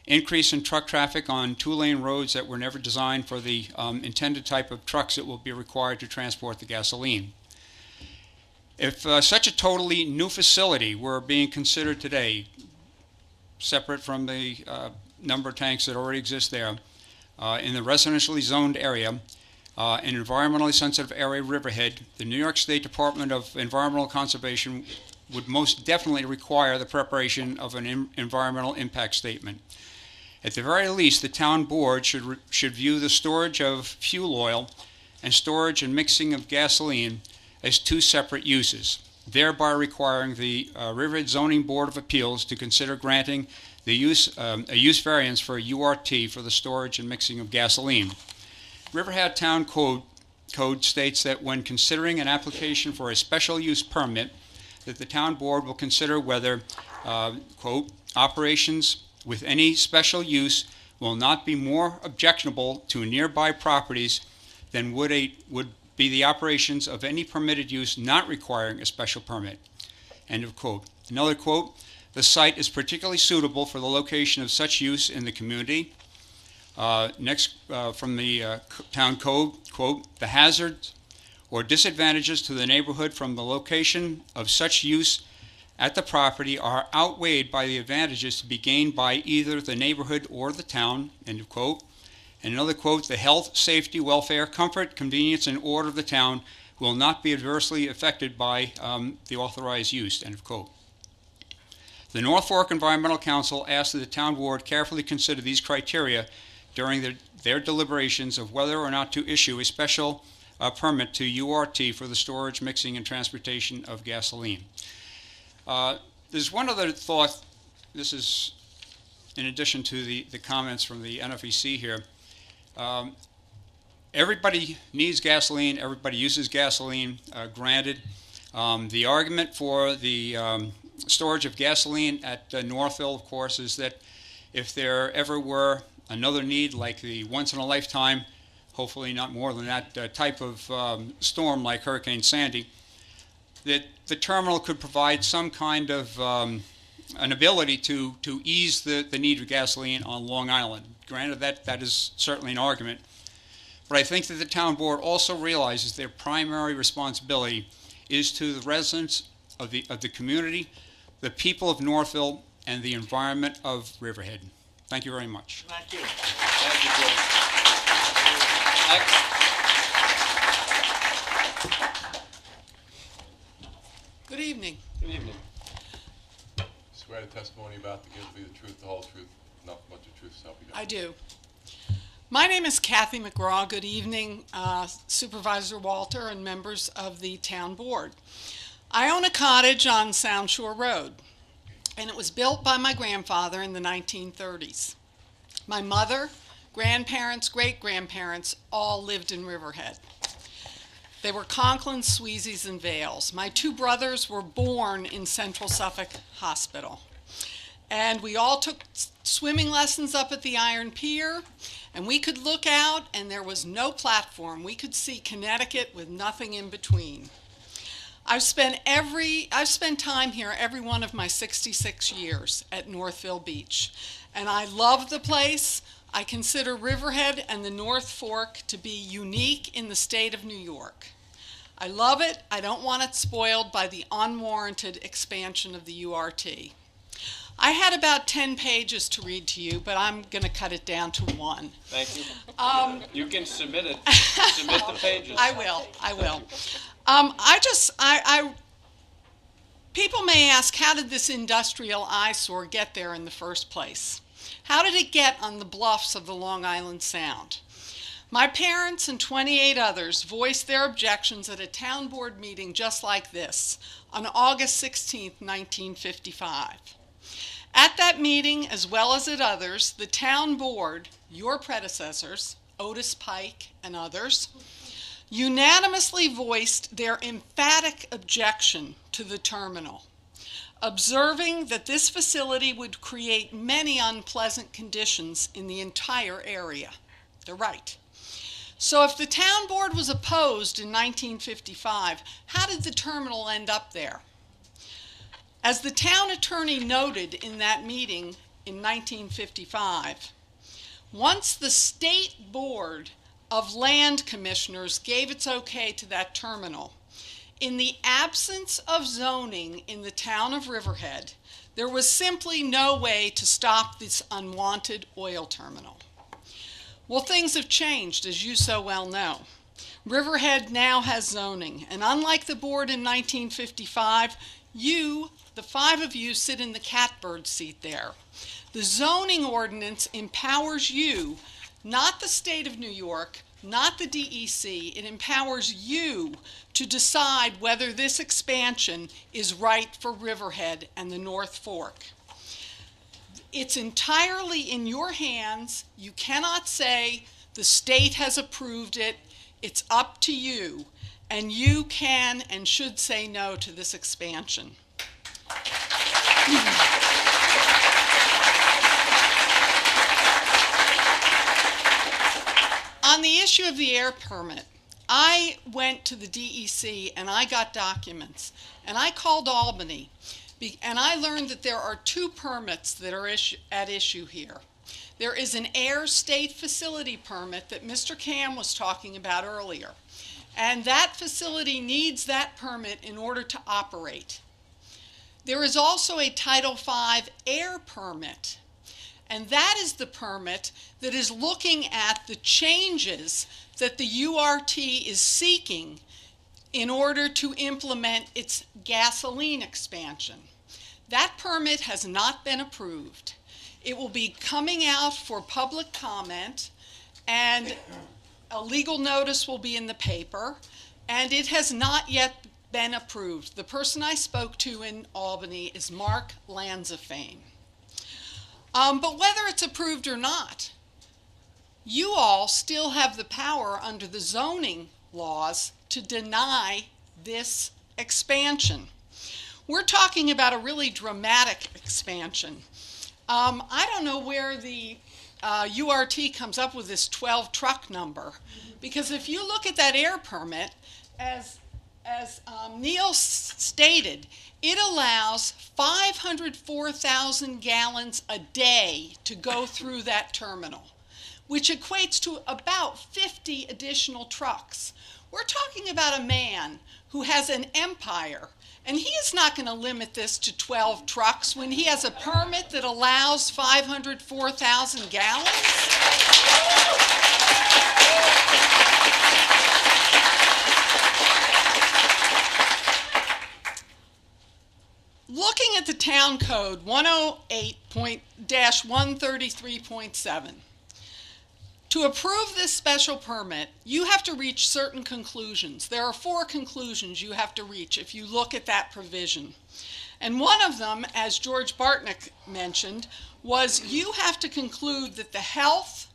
increase in truck traffic on two-lane roads that were never designed for the intended type of trucks that will be required to transport the gasoline. If such a totally new facility were being considered today, separate from the number of tanks that already exist there, in the residentially zoned area, an environmentally sensitive area, Riverhead, the New York State Department of Environmental Conservation would most definitely require the preparation of an environmental impact statement. At the very least, the town board should view the storage of fuel oil and storage and mixing of gasoline as two separate uses, thereby requiring the Riverhead Zoning Board of Appeals to consider granting the a use variance for a URT for the storage and mixing of gasoline. Riverhead Town Code states that when considering an application for a special use permit, that the town board will consider whether, quote, operations with any special use will not be more objectionable to nearby properties than would be the operations of any permitted use not requiring a special permit. End of quote. Another quote, the site is particularly suitable for the location of such use in the community. Next, from the town code, quote, the hazards or disadvantages to the neighborhood from the location of such use at the property are outweighed by the advantages to be gained by either the neighborhood or the town, end of quote. And another quote, the health, safety, welfare, comfort, convenience, and order of the town will not be adversely affected by the authorized use, end of quote. The North Fork Environmental Council asked that the town board carefully consider these criteria during their deliberations of whether or not to issue a special permit to URT for the storage, mixing, and transportation of gasoline. There's one other thought. This is in addition to the comments from the NFEC here. Everybody needs gasoline. Everybody uses gasoline, granted. The argument for the storage of gasoline at Northville, of course, is that if there ever were another need like the once-in-a-lifetime, hopefully not more than that, type of storm like Hurricane Sandy, that the terminal could provide some kind of an ability to ease the need of gasoline on Long Island. Granted, that is certainly an argument, but I think that the town board also realizes their primary responsibility is to the residents of the community, the people of Northville, and the environment of Riverhead. Thank you very much. Thank you. Thank you, George. Next. Good evening. Good evening. Swear the testimony about to give me the truth, the whole truth, nothing but the truth, so help you God. I do. My name is Kathy McGraw. Good evening, Supervisor Walter and members of the town board. I own a cottage on Sound Shore Road, and it was built by my grandfather in the 1930s. My mother, grandparents, great-grandparents all lived in Riverhead. They were Conklins, Sweezies, and Vales. My two brothers were born in Central Suffolk Hospital. And we all took swimming lessons up at the Iron Pier, and we could look out and there was no platform. We could see Connecticut with nothing in between. I've spent time here every one of my 66 years at Northville Beach, and I love the place. I consider Riverhead and the North Fork to be unique in the state of New York. I love it. I don't want it spoiled by the unwarranted expansion of the URT. I had about 10 pages to read to you, but I'm going to cut it down to 1. Thank you. You can submit it. Submit the pages. I will. People may ask, how did this industrial eyesore get there in the first place? How did it get on the bluffs of the Long Island Sound? My parents and 28 others voiced their objections at a town board meeting just like this on August 16, 1955. At that meeting, as well as at others, the town board, your predecessors, Otis Pike and others, unanimously voiced their emphatic objection to the terminal, observing that this facility would create many unpleasant conditions in the entire area. They're right. So if the town board was opposed in 1955, how did the terminal end up there? As the town attorney noted in that meeting in 1955, once the state board of land commissioners gave its okay to that terminal, in the absence of zoning in the town of Riverhead, there was simply no way to stop this unwanted oil terminal. Well, things have changed, as you so well know. Riverhead now has zoning, and unlike the board in 1955, you, the 5 of you, sit in the catbird seat there. The zoning ordinance empowers you, not the state of New York, not the DEC, it empowers you to decide whether this expansion is right for Riverhead and the North Fork. It's entirely in your hands. You cannot say the state has approved it. It's up to you, and you can and should say no to this expansion. On the issue of the air permit, I went to the DEC and I got documents, and I called Albany, and I learned that there are 2 permits that are at issue here. There is an air state facility permit that Mr. Cam was talking about earlier, and that facility needs that permit in order to operate. There is also a Title V air permit, and that is the permit that is looking at the changes that the URT is seeking in order to implement its gasoline expansion. That permit has not been approved. It will be coming out for public comment, and a legal notice will be in the paper, and it has not yet been approved. The person I spoke to in Albany is Mark Lanzafame. But whether it's approved or not, you all still have the power under the zoning laws to deny this expansion. We're talking about a really dramatic expansion. I don't know where the URT comes up with this 12 truck number, because if you look at that air permit, as Neil stated, it allows 504,000 gallons a day to go through that terminal, which equates to about 50 additional trucks. We're talking about a man who has an empire, and he is not going to limit this to 12 trucks when he has a permit that allows 504,000 gallons. Looking at the town code 108.-133.7, to approve this special permit, you have to reach certain conclusions. There are 4 conclusions you have to reach if you look at that provision. And one of them, as George Bartnick mentioned, was you have to conclude that the health,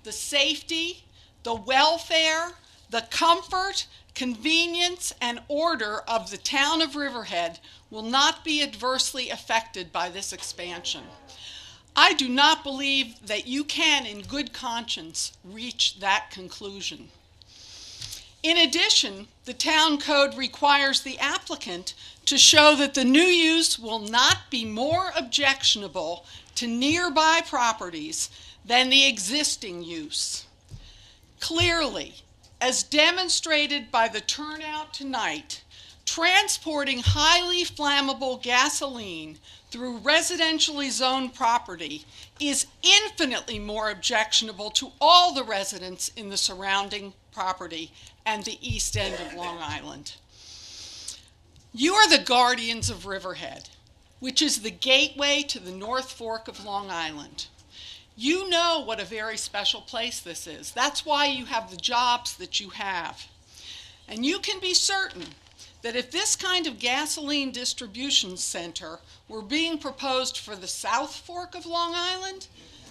the safety, the welfare, the comfort, convenience, and order of the town of Riverhead will not be adversely affected by this expansion. I do not believe that you can, in good conscience, reach that conclusion. In addition, the town code requires the applicant to show that the new use will not be more objectionable to nearby properties than the existing use. Clearly, as demonstrated by the turnout tonight, transporting highly flammable gasoline through residentially zoned property is infinitely more objectionable to all the residents in the surrounding property and the east end of Long Island. You are the guardians of Riverhead, which is the gateway to the North Fork of Long Island. You know what a very special place this is. That's why you have the jobs that you have. And you can be certain that if this kind of gasoline distribution center were being proposed for the South Fork of Long Island,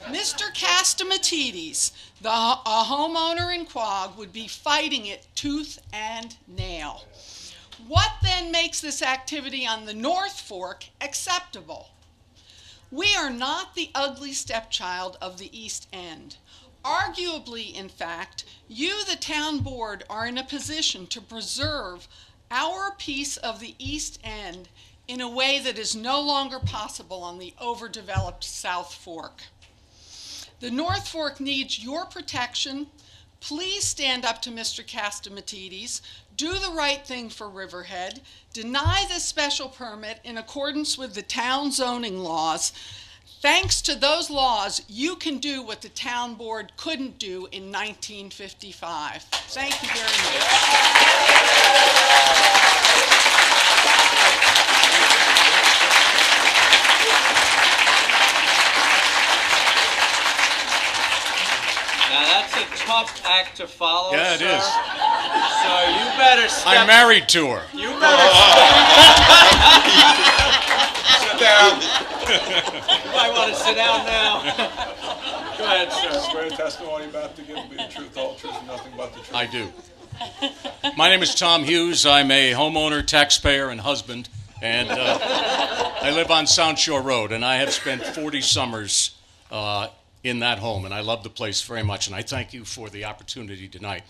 Mr. Castamatidis, a homeowner in Quogue, would be fighting it tooth and nail. What then makes this activity on the North Fork acceptable? We are not the ugly stepchild of the East End. Arguably, in fact, you, the town board, are in a position to preserve our piece of the East End in a way that is no longer possible on the overdeveloped South Fork. The North Fork needs your protection. Please stand up to Mr. Castamatidis. Do the right thing for Riverhead. Deny this special permit in accordance with the town zoning laws. Thanks to those laws, you can do what the town board couldn't do in 1955. Thank you very much. Now that's a tough act to follow, Yeah, it sir. is. So you better step. I'm married to her. You better Sit down. You might want to sit down now. Go ahead, sir. Swear testimony about to give me the truth, all truth, and nothing but the truth. I do. My name is Tom Hughes. I'm a homeowner, taxpayer, and husband, and I live on Sound Shore Road, and I have spent 40 summers in that home, and I love the place very much, and I thank you for the opportunity tonight.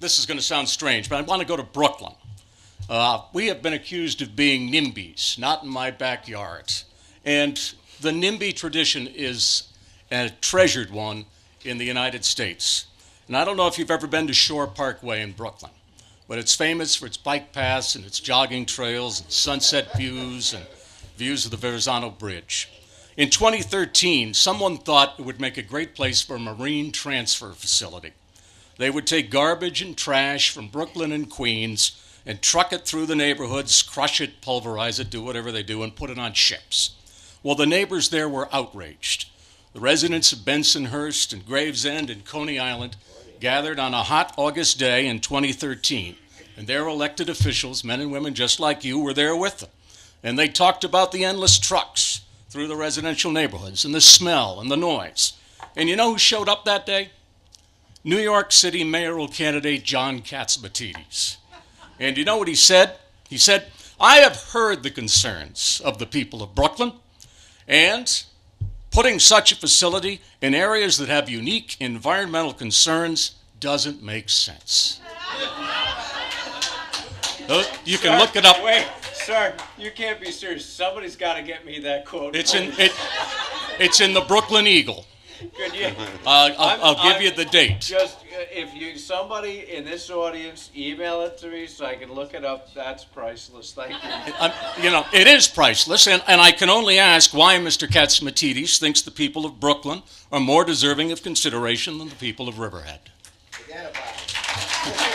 This is going to sound strange, but I want to go to Brooklyn. We have been accused of being NIMBYs, not in my backyard. And the NIMBY tradition is a treasured one in the United States. And I don't know if you've ever been to Shore Parkway in Brooklyn, but it's famous for its bike paths and its jogging trails and sunset views and views of the Verrazano Bridge. In 2013, someone thought it would make a great place for a marine transfer facility. They would take garbage and trash from Brooklyn and Queens and truck it through the neighborhoods, crush it, pulverize it, do whatever they do, and put it on ships. Well, the neighbors there were outraged. The residents of Bensonhurst and Gravesend and Coney Island gathered on a hot August day in 2013, and their elected officials, men and women just like you, were there with them. And they talked about the endless trucks through the residential neighborhoods and the smell and the noise. And you know who showed up that day? New York City mayoral candidate John Catsimatidis. And you know what he said? He said, I have heard the concerns of the people of Brooklyn, and putting such a facility in areas that have unique environmental concerns doesn't make sense. You can look it up. Wait, sir, you can't be serious. Somebody's got to get me that quote. It's in the Brooklyn Eagle. Could you? I'll give you the date. Just if somebody in this audience email it to me so I can look it up, that's priceless. Thank you. It is priceless, and I can only ask why Mr. Katsimatidis thinks the people of Brooklyn are more deserving of consideration than the people of Riverhead. Forget about it.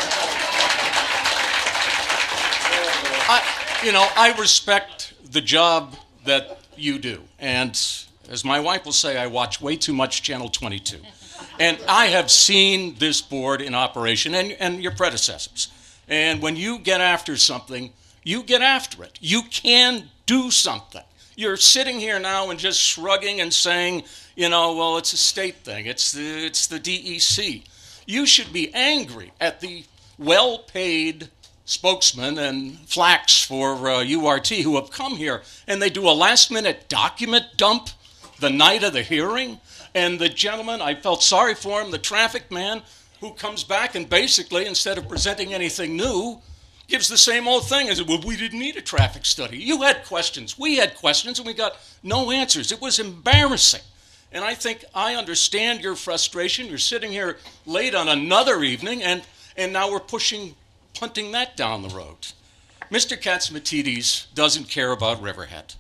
I respect the job that you do, and as my wife will say, I watch way too much Channel 22. And I have seen this board in operation and your predecessors. And when you get after something, you get after it. You can do something. You're sitting here now and just shrugging and saying, well, it's a state thing. It's the DEC. You should be angry at the well-paid spokesman and flacks for URT who have come here, and they do a last-minute document dump the night of the hearing. And the gentleman, I felt sorry for him, the traffic man, who comes back and basically, instead of presenting anything new, gives the same old thing as, well, we didn't need a traffic study. You had questions, we had questions, and we got no answers. It was embarrassing. And I think I understand your frustration. You're sitting here late on another evening, and now we're punting that down the road. Mr. Katsimatidis doesn't care about Riverhead.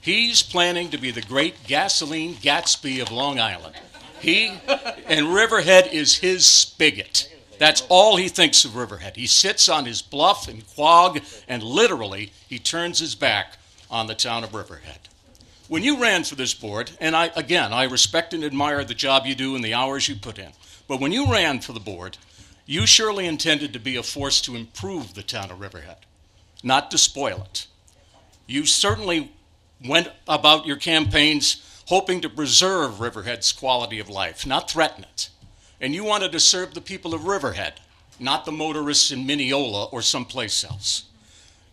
He's planning to be the great gasoline Gatsby of Long Island. And Riverhead is his spigot. That's all he thinks of Riverhead. He sits on his bluff in Quogue, and literally, he turns his back on the town of Riverhead. When you ran for this board, and I respect and admire the job you do and the hours you put in, but when you ran for the board, you surely intended to be a force to improve the town of Riverhead, not to spoil it. You certainly went about your campaigns hoping to preserve Riverhead's quality of life, not threaten it. And you wanted to serve the people of Riverhead, not the motorists in Mineola or someplace else.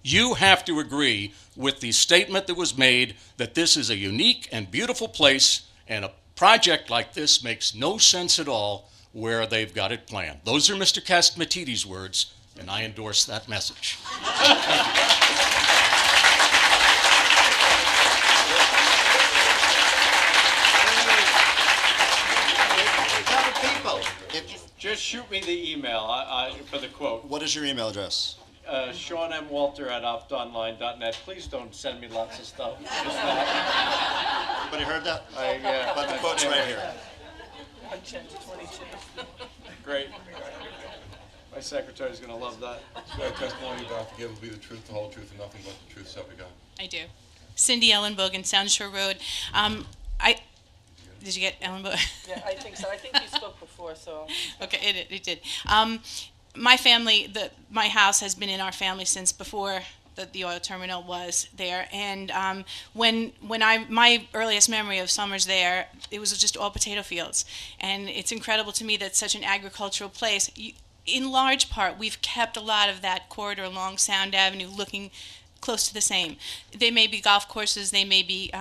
You have to agree with the statement that was made that this is a unique and beautiful place, and a project like this makes no sense at all where they've got it planned. Those are Mr. Katsimatidis' words, and I endorse that message. Just shoot me the email for the quote. What is your email address? Sean M. Walter at optonline.net. Please don't send me lots of stuff. Just that. Everybody heard that? Yeah. But the quote's right here. Great. My secretary's going to love that. So that testimony you're about to give will be the truth, the whole truth, and nothing but the truth, so help you God. I do. Cindy Ellenbogen, Sound Shore Road. Did you get Ellenbogen? Yeah, I think so. I think you spoke before, so. Okay, it did. My family, my house has been in our family since before the oil terminal was there. And my earliest memory of summers there, it was just all potato fields. And it's incredible to me that such an agricultural place, in large part, we've kept a lot of that corridor along Sound Avenue looking close to the same. They may be golf courses, they may be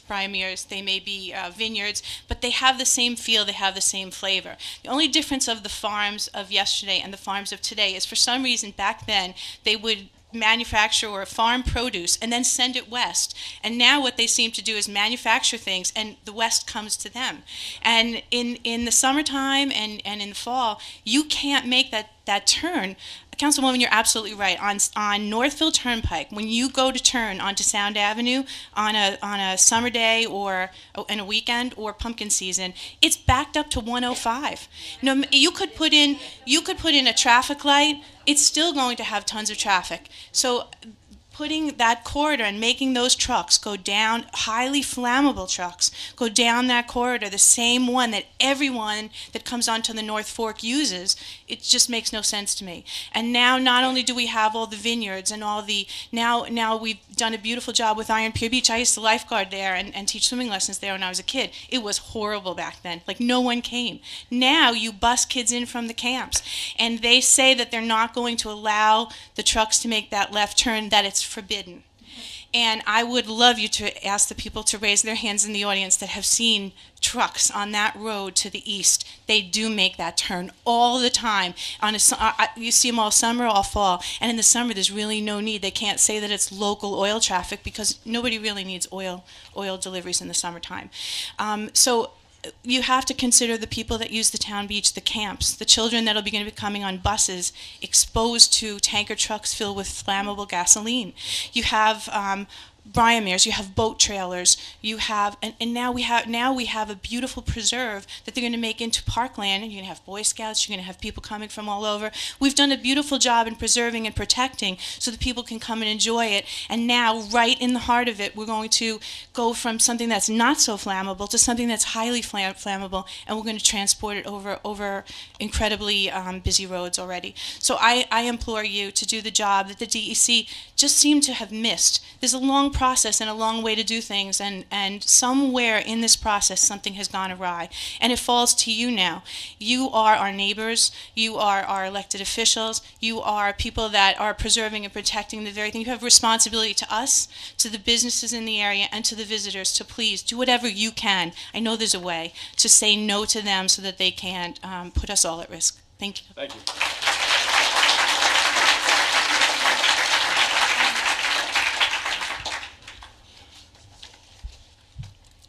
primaries, they may be vineyards, but they have the same feel, they have the same flavor. The only difference of the farms of yesterday and the farms of today is for some reason back then they would manufacture or farm produce and then send it west. And now what they seem to do is manufacture things and the west comes to them. And in the summertime and in the fall, you can't make that turn. Councilwoman, you're absolutely right. On Northville Turnpike, when you go to turn onto Sound Avenue on a summer day or in a weekend or pumpkin season, it's backed up to 105. You could put in a traffic light. It's still going to have tons of traffic. So putting that corridor and making those trucks go down, highly flammable trucks, go down that corridor, the same one that everyone that comes onto the North Fork uses, it just makes no sense to me. And now not only do we have all the vineyards and all the, now we've done a beautiful job with Iron Pier Beach. I used to lifeguard there and teach swimming lessons there when I was a kid. It was horrible back then. Like no one came. Now you bus kids in from the camps and they say that they're not going to allow the trucks to make that left turn, that it's forbidden. And I would love you to ask the people to raise their hands in the audience that have seen trucks on that road to the east. They do make that turn all the time. You see them all summer, all fall. And in the summer, there's really no need. They can't say that it's local oil traffic because nobody really needs oil deliveries in the summertime. So you have to consider the people that use the town beach, the camps, the children that are going to be coming on buses exposed to tanker trucks filled with flammable gasoline. You have Briarmeres, you have boat trailers, you have, and now we have a beautiful preserve that they're going to make into parkland, and you're going to have Boy Scouts, you're going to have people coming from all over. We've done a beautiful job in preserving and protecting so that people can come and enjoy it, and now, right in the heart of it, we're going to go from something that's not so flammable to something that's highly flammable, and we're going to transport it over incredibly busy roads already. So I implore you to do the job that the DEC just seemed to have missed. There's a long process and a long way to do things, and somewhere in this process something has gone awry, and it falls to you now. You are our neighbors, you are our elected officials, you are people that are preserving and protecting the very thing. You have responsibility to us, to the businesses in the area, and to the visitors to please do whatever you can. I know there's a way to say no to them so that they can't put us all at risk. Thank you. Thank you.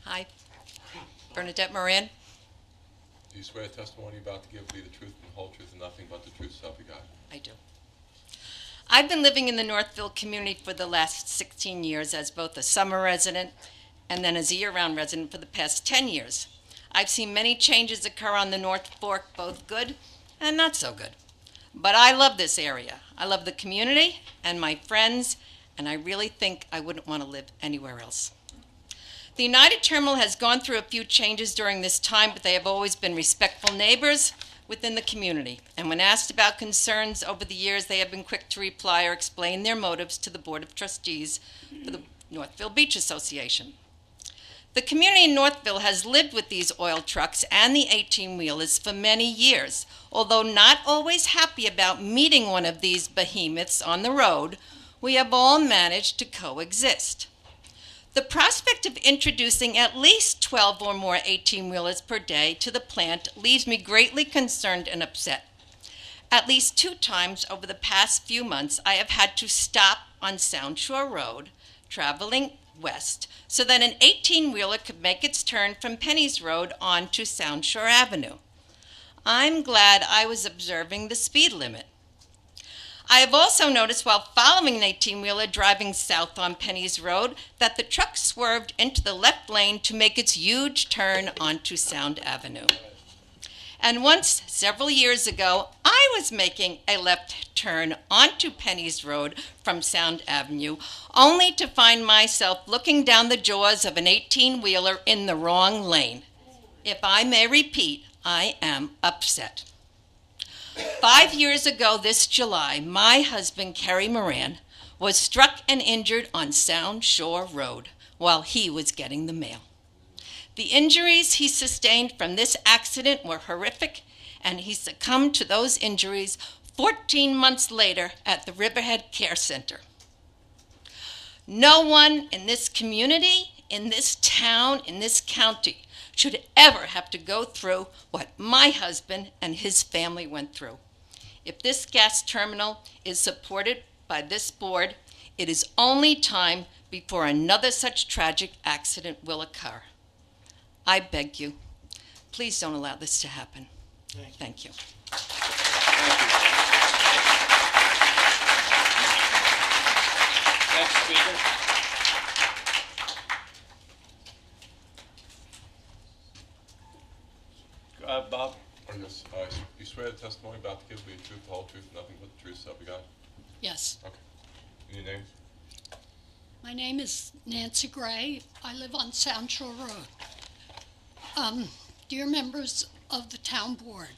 Hi, Bernadette Moran. Do you swear the testimony you're about to give will be the truth and the whole truth and nothing but the truth, so help you God? I do. I've been living in the Northville community for the last 16 years as both a summer resident and then as a year-round resident for the past 10 years. I've seen many changes occur on the North Fork, both good and not so good. But I love this area. I love the community and my friends, and I really think I wouldn't want to live anywhere else. The United Terminal has gone through a few changes during this time, but they have always been respectful neighbors within the community. And when asked about concerns over the years, they have been quick to reply or explain their motives to the Board of Trustees for the Northville Beach Association. The community in Northville has lived with these oil trucks and the 18-wheelers for many years. Although not always happy about meeting one of these behemoths on the road, we have all managed to coexist. The prospect of introducing at least 12 or more 18-wheelers per day to the plant leaves me greatly concerned and upset. At least 2 times over the past few months, I have had to stop on Sound Shore Road, traveling west, so that an 18-wheeler could make its turn from Penny's Road onto Sound Shore Avenue. I'm glad I was observing the speed limit. I have also noticed while following an 18-wheeler driving south on Penny's Road that the truck swerved into the left lane to make its huge turn onto Sound Avenue. And once, several years ago, I was making a left turn onto Penny's Road from Sound Avenue, only to find myself looking down the jaws of an 18-wheeler in the wrong lane. If I may repeat, I am upset. 5 years ago this July, my husband, Kerry Moran, was struck and injured on Sound Shore Road while he was getting the mail. The injuries he sustained from this accident were horrific, and he succumbed to those injuries 14 months later at the Riverhead Care Center. No one in this community, in this town, in this county should ever have to go through what my husband and his family went through. If this gas terminal is supported by this board, it is only time before another such tragic accident will occur. I beg you, please don't allow this to happen. Thank you. Next speaker. Bob? Yes, you swear the testimony about to give will be the truth, the whole truth, and nothing but the truth, so help you God? Yes. Okay. And your name? My name is Nancy Gray. I live on Sound Shore Road. Dear members of the town board,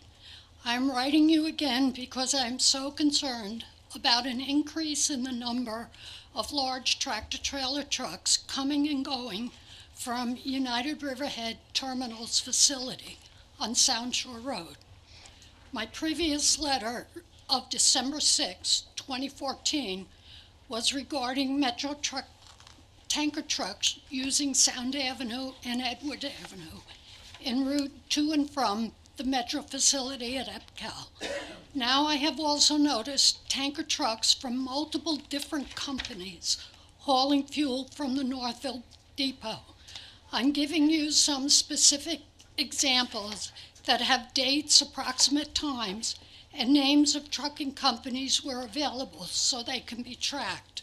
I'm writing you again because I'm so concerned about an increase in the number of large tractor-trailer trucks coming and going from United Riverhead Terminal's facility on Sound Shore Road. My previous letter of December 6, 2014, was regarding tanker trucks using Sound Avenue and Edward Avenue en route to and from the Metro facility at EPCAL. Now I have also noticed tanker trucks from multiple different companies hauling fuel from the Northville depot. I'm giving you some specific examples that have dates, approximate times, and names of trucking companies where available so they can be tracked.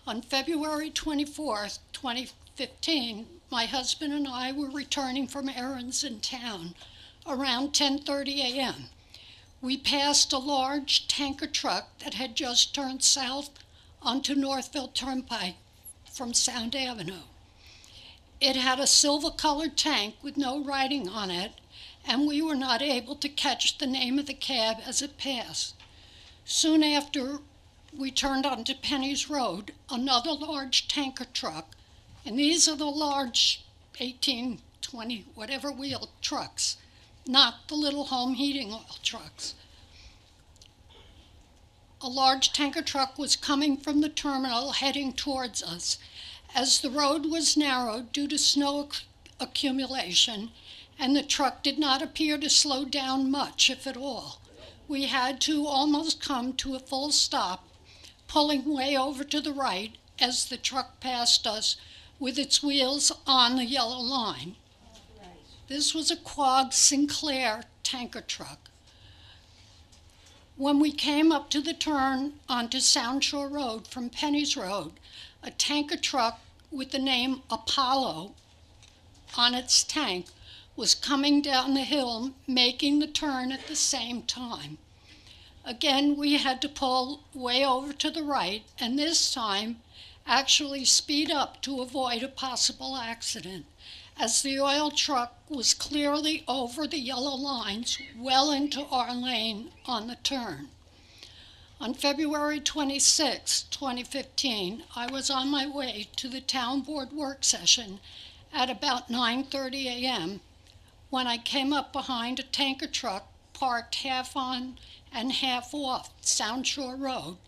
On February 24th, 2015, my husband and I were returning from errands in town around 10:30 a.m. We passed a large tanker truck that had just turned south onto Northville Turnpike from Sound Avenue. It had a silver-colored tank with no writing on it, and we were not able to catch the name of the cab as it passed. Soon after we turned onto Penny's Road, another large tanker truck, and these are the large 18, 20, whatever wheel trucks, not the little home heating oil trucks. A large tanker truck was coming from the terminal heading towards us. As the road was narrowed due to snow accumulation, and the truck did not appear to slow down much, if at all, we had to almost come to a full stop, pulling way over to the right as the truck passed us with its wheels on the yellow line. This was a Quag Sinclair tanker truck. When we came up to the turn onto Sound Shore Road from Penny's Road, a tanker truck with the name Apollo on its tank was coming down the hill, making the turn at the same time. Again, we had to pull way over to the right, and this time actually speed up to avoid a possible accident, as the oil truck was clearly over the yellow lines well into our lane on the turn. On February 26, 2015, I was on my way to the town board work session at about 9:30 a.m. when I came up behind a tanker truck parked half on and half off Sound Shore Road,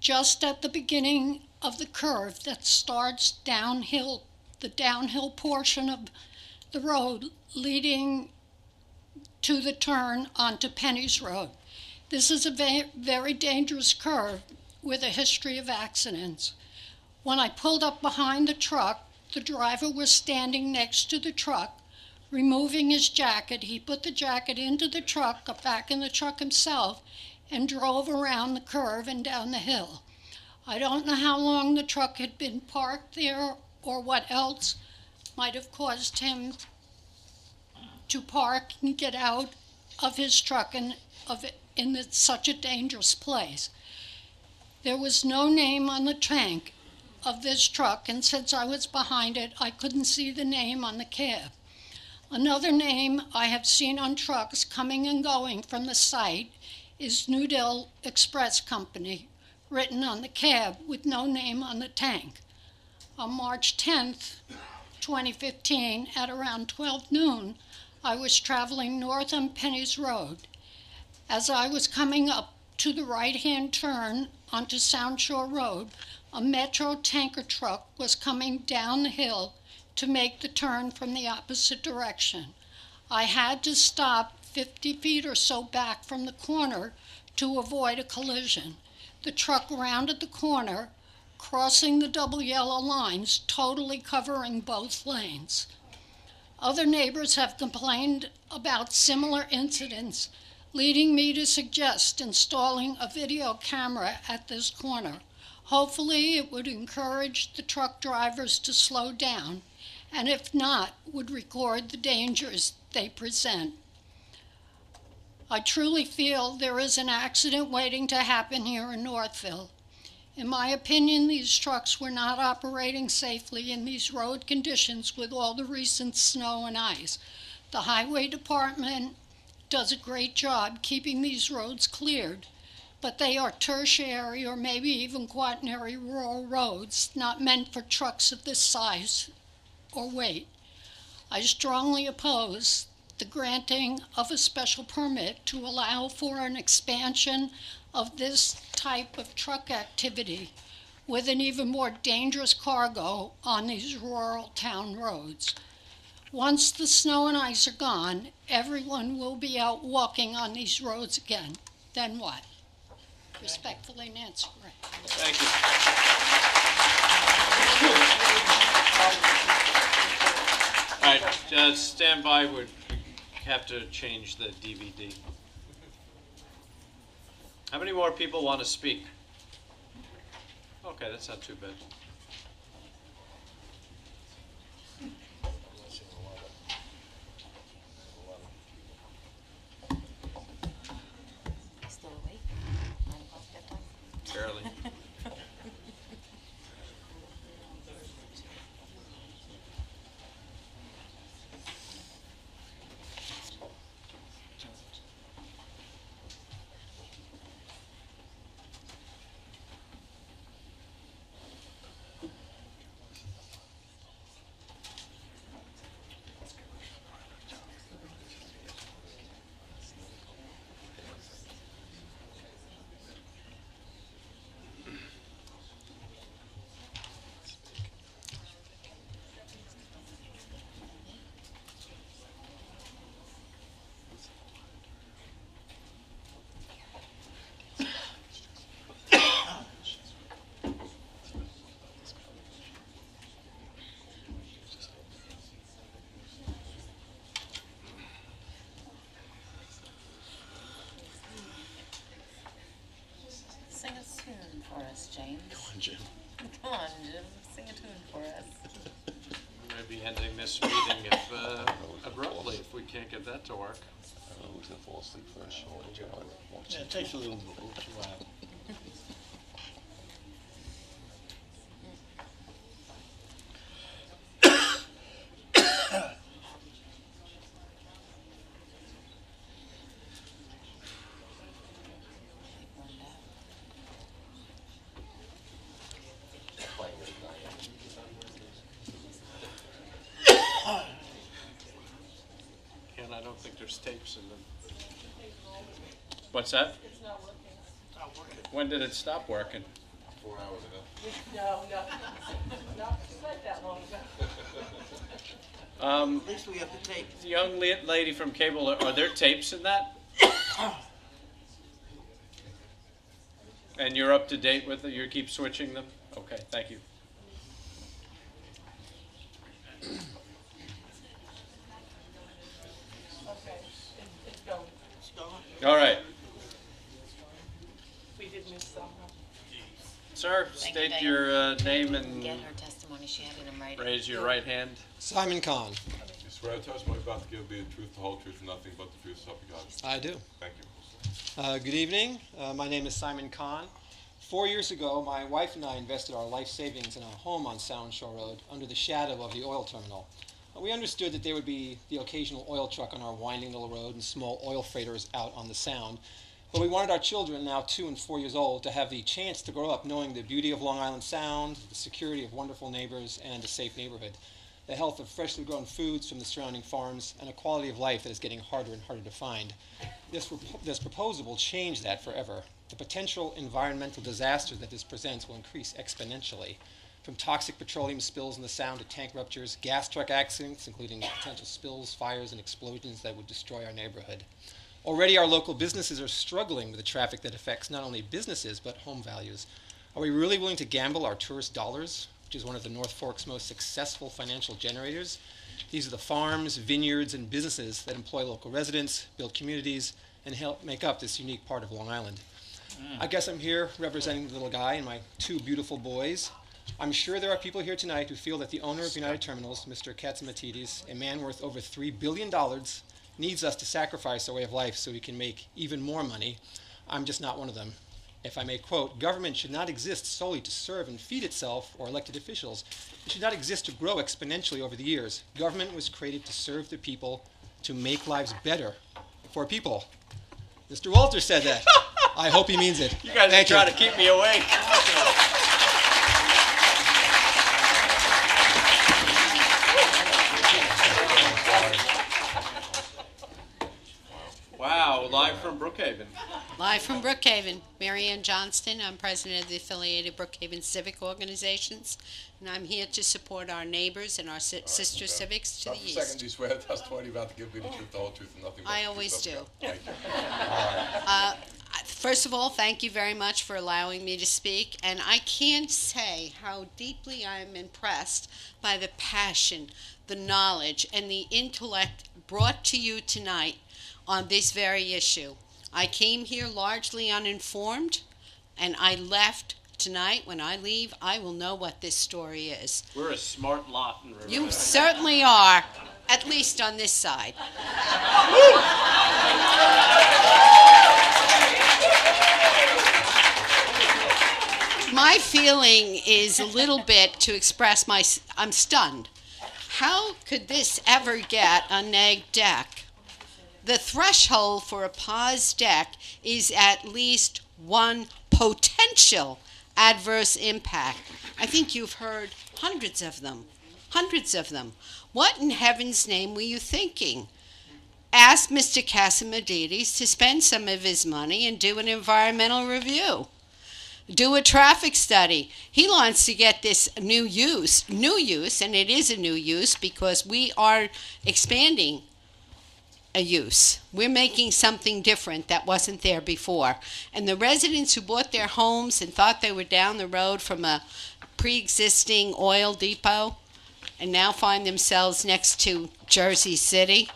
just at the beginning of the curve that starts downhill, the downhill portion of the road leading to the turn onto Penny's Road. This is a very dangerous curve with a history of accidents. When I pulled up behind the truck, the driver was standing next to the truck, removing his jacket. He put the jacket into the truck, got back in the truck himself, and drove around the curve and down the hill. I don't know how long the truck had been parked there or what else might have caused him to park and get out of his truck in such a dangerous place. There was no name on the tank of this truck, and since I was behind it, I couldn't see the name on the cab. Another name I have seen on trucks coming and going from the site is Newdale Express Company, written on the cab with no name on the tank. On March 10th, 2015, at around 12 noon, I was traveling north on Penny's Road. As I was coming up to the right-hand turn onto Sound Shore Road, a Metro tanker truck was coming down the hill to make the turn from the opposite direction. I had to stop 50 feet or so back from the corner to avoid a collision. The truck rounded the corner, crossing the double yellow lines, totally covering both lanes. Other neighbors have complained about similar incidents, leading me to suggest installing a video camera at this corner. Hopefully, it would encourage the truck drivers to slow down, and if not, would record the dangers they present. I truly feel there is an accident waiting to happen here in Northville. In my opinion, these trucks were not operating safely in these road conditions with all the recent snow and ice. The Highway Department does a great job keeping these roads cleared, but they are tertiary or maybe even quaternary rural roads not meant for trucks of this size or weight. I strongly oppose the granting of a special permit to allow for an expansion of this type of truck activity with an even more dangerous cargo on these rural town roads. Once the snow and ice are gone, everyone will be out walking on these roads again. Then what? Respectfully, Nancy Gray. Thank you. All right, stand by. We have to change the DVD. How many more people want to speak? Okay, that's not too bad. Still awake? 9 o'clock that time? Barely. Sing a tune for us, James. Come on, Jim. Come on, Jim. Sing a tune for us. We're going to be ending this meeting abruptly if we can't get that to work. I don't know who's going to fall asleep first. Yeah, it takes a little while. And I don't think there's tapes in them. What's that? It's not working. It's not working. When did it stop working? 4 hours ago. No, not that long ago. At least we have the tape. The young lady from cable, are there tapes in that? And you're up to date with it? You keep switching them? Okay, thank you. Okay, it's going. It's going. All right. We did miss some. Sir, Thank you, state Diane. your name and Get her testimony. She had it in writing. raise your right hand. Simon Kahn. You swear the testimony you're about to give be the truth, the whole truth, and nothing but the truth, so help you God. I do. Thank you. Good evening. My name is Simon Kahn. 4 years ago, my wife and I invested our life savings in a home on Sound Shore Road under the shadow of the oil terminal. We understood that there would be the occasional oil truck on our winding little road and small oil freighters out on the Sound. But we wanted our children, now 2 and 4 years old, to have the chance to grow up knowing the beauty of Long Island Sound, the security of wonderful neighbors, and a safe neighborhood, the health of freshly grown foods from the surrounding farms, and a quality of life that is getting harder and harder to find. This proposal will change that forever. The potential environmental disaster that this presents will increase exponentially, from toxic petroleum spills in the Sound to tank ruptures, gas truck accidents, including potential spills, fires, and explosions that would destroy our neighborhood. Already our local businesses are struggling with the traffic that affects not only businesses but home values. Are we really willing to gamble our tourist dollars, which is one of the North Fork's most successful financial generators? These are the farms, vineyards, and businesses that employ local residents, build communities, and help make up this unique part of Long Island. I guess I'm here representing the little guy and my 2 beautiful boys. I'm sure there are people here tonight who feel that the owner of United Terminals, Mr. Katzimatidis, a man worth over $3 billion, needs us to sacrifice our way of life so we can make even more money. I'm just not one of them. If I may quote, government should not exist solely to serve and feed itself or elected officials. It should not exist to grow exponentially over the years. Government was created to serve the people, to make lives better for people. Mr. Walter said that. I hope he means it. You guys Thank are trying to keep me awake. Live from Brookhaven. Live from Brookhaven, Mary Ann Johnston. I'm president of the affiliated Brookhaven Civic Organizations, and I'm here to support our neighbors and our sister civics to the Dr. Second, east. do you swear the testimony about to give me the truth, the whole truth, and nothing but the I truth? always do. Thank you. First of all, thank you very much for allowing me to speak, and I can't say how deeply I'm impressed by the passion, the knowledge, and the intellect brought to you tonight on this very issue. I came here largely uninformed, and I left tonight. When I leave, I will know what this story is. We're a smart lot in Riverhead. You certainly are, at least on this side. My feeling is a little bit to express I'm stunned. How could this ever get a neg deck? The threshold for a pause deck is at least one potential adverse impact. I think you've heard hundreds of them. Hundreds of them. What in heaven's name were you thinking? Ask Mr. Casamadides to spend some of his money and do an environmental review. Do a traffic study. He wants to get this new use, and it is a new use because we are expanding a use. We're making something different that wasn't there before. And the residents who bought their homes and thought they were down the road from a pre-existing oil depot and now find themselves next to Jersey City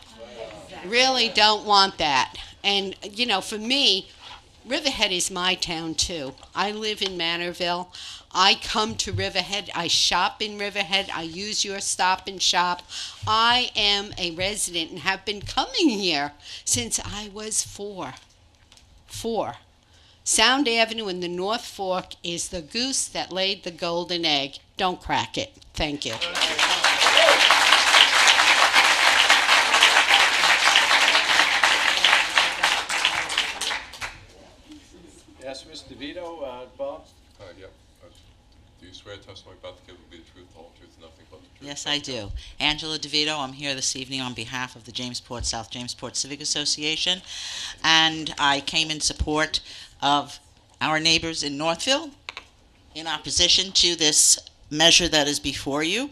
really don't want that. And, you know, for me, Riverhead is my town, too. I live in Manorville. I come to Riverhead. I shop in Riverhead. I use your Stop and Shop. I am a resident and have been coming here since I was four. Sound Avenue in the North Fork is the goose that laid the golden egg. Don't crack it. Thank you. Yes, Mr. DeVito, Bob? Yep. Do you swear the testimony about to give will be the truth, the whole truth, and nothing but the truth? Yes, I do. Angela DeVito, I'm here this evening on behalf of the South Jamesport Civic Association, and I came in support of our neighbors in Northville in opposition to this measure that is before you.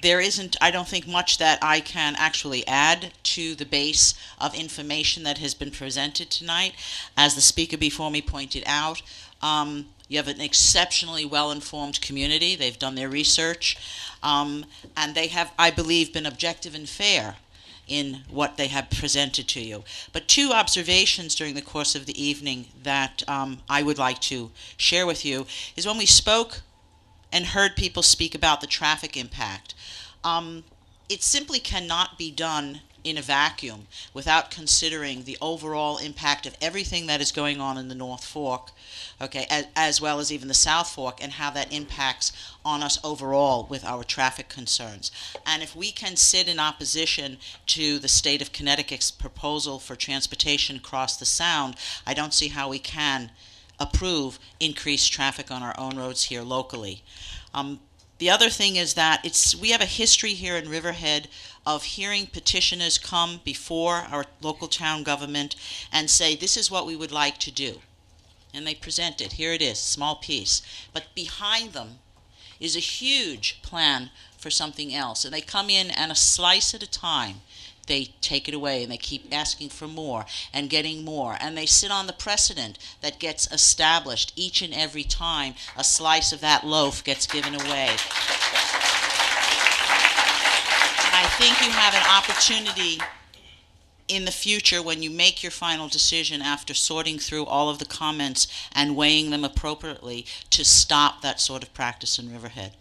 There isn't, I don't think, much that I can actually add to the base of information that has been presented tonight. As the speaker before me pointed out, you have an exceptionally well-informed community. They've done their research, and they have, I believe, been objective and fair in what they have presented to you. But two observations during the course of the evening that I would like to share with you is when we spoke and heard people speak about the traffic impact. It simply cannot be done in a vacuum without considering the overall impact of everything that is going on in the North Fork, okay, as well as even the South Fork, and how that impacts on us overall with our traffic concerns. And if we can sit in opposition to the state of Connecticut's proposal for transportation across the Sound, I don't see how we can approve increased traffic on our own roads here locally. The other thing is that we have a history here in Riverhead of hearing petitioners come before our local town government and say, this is what we would like to do. And they present it. Here it is, small piece. But behind them is a huge plan for something else. And they come in and a slice at a time, they take it away and they keep asking for more and getting more. And they sit on the precedent that gets established each and every time a slice of that loaf gets given away. I think you have an opportunity in the future when you make your final decision after sorting through all of the comments and weighing them appropriately to stop that sort of practice in Riverhead.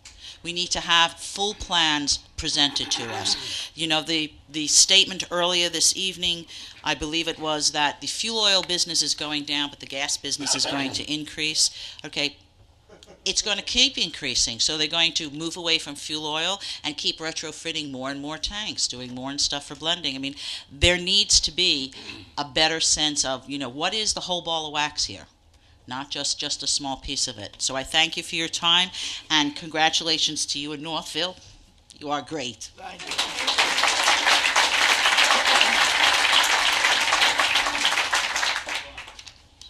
We need to have full plans presented to us. You know, the statement earlier this evening, I believe it was that the fuel oil business is going down, but the gas business is going to increase. Okay, it's going to keep increasing, so they're going to move away from fuel oil and keep retrofitting more and more tanks, doing more and stuff for blending. I mean, there needs to be a better sense of, you know, what is the whole ball of wax here? Not just a small piece of it. So I thank you for your time, and congratulations to you in Northville. You are great.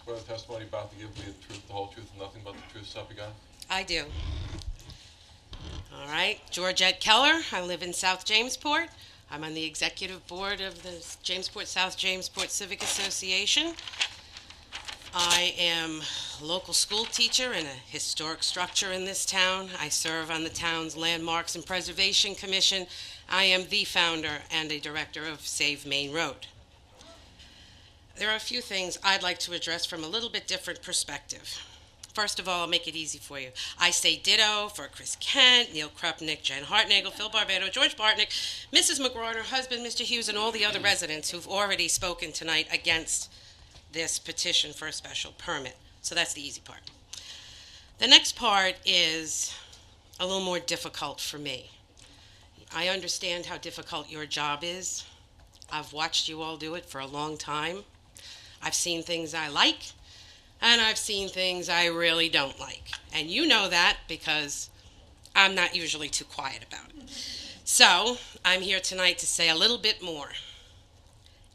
Swear the testimony about to give will be the truth, the whole truth, and nothing but the truth, so help you God? I do. All right, Georgette Keller. I live in South Jamesport. I'm on the executive board of the Jamesport South Jamesport Civic Association. I am a local school teacher in a historic structure in this town. I serve on the town's Landmarks and Preservation Commission. I am the founder and a director of Save Main Road. There are a few things I'd like to address from a little bit different perspective. First of all, I'll make it easy for you. I say ditto for Chris Kent, Neil Krupnick, Jen Hartnagel, Phil Barbado, George Bartnick, Mrs. McGraw, her husband, Mr. Hughes, and all the other residents who've already spoken tonight against this petition for a special permit. So that's the easy part. The next part is a little more difficult for me. I understand how difficult your job is. I've watched you all do it for a long time. I've seen things I like, and I've seen things I really don't like. And you know that because I'm not usually too quiet about it. So I'm here tonight to say a little bit more.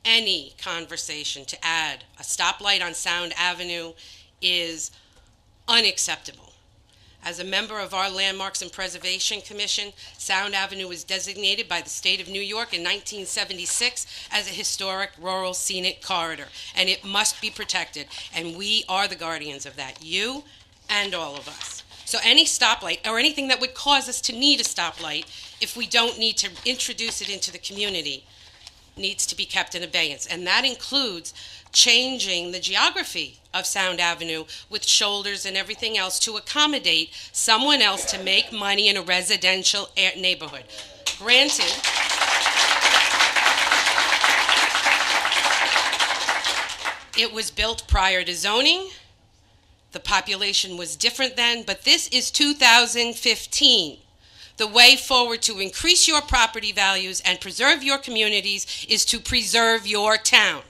Any conversation to add a stoplight on Sound Avenue is unacceptable. As a member of our Landmarks and Preservation Commission, Sound Avenue was designated by the state of New York in 1976 as a historic rural scenic corridor, and it must be protected, and we are the guardians of that, you and all of us. So any stoplight or anything that would cause us to need a stoplight, if we don't need to introduce it into the community, needs to be kept in abeyance, and that includes changing the geography of Sound Avenue with shoulders and everything else to accommodate someone else to make money in a residential neighborhood. Granted, it was built prior to zoning. The population was different then, but this is 2015. The way forward to increase your property values and preserve your communities is to preserve your town.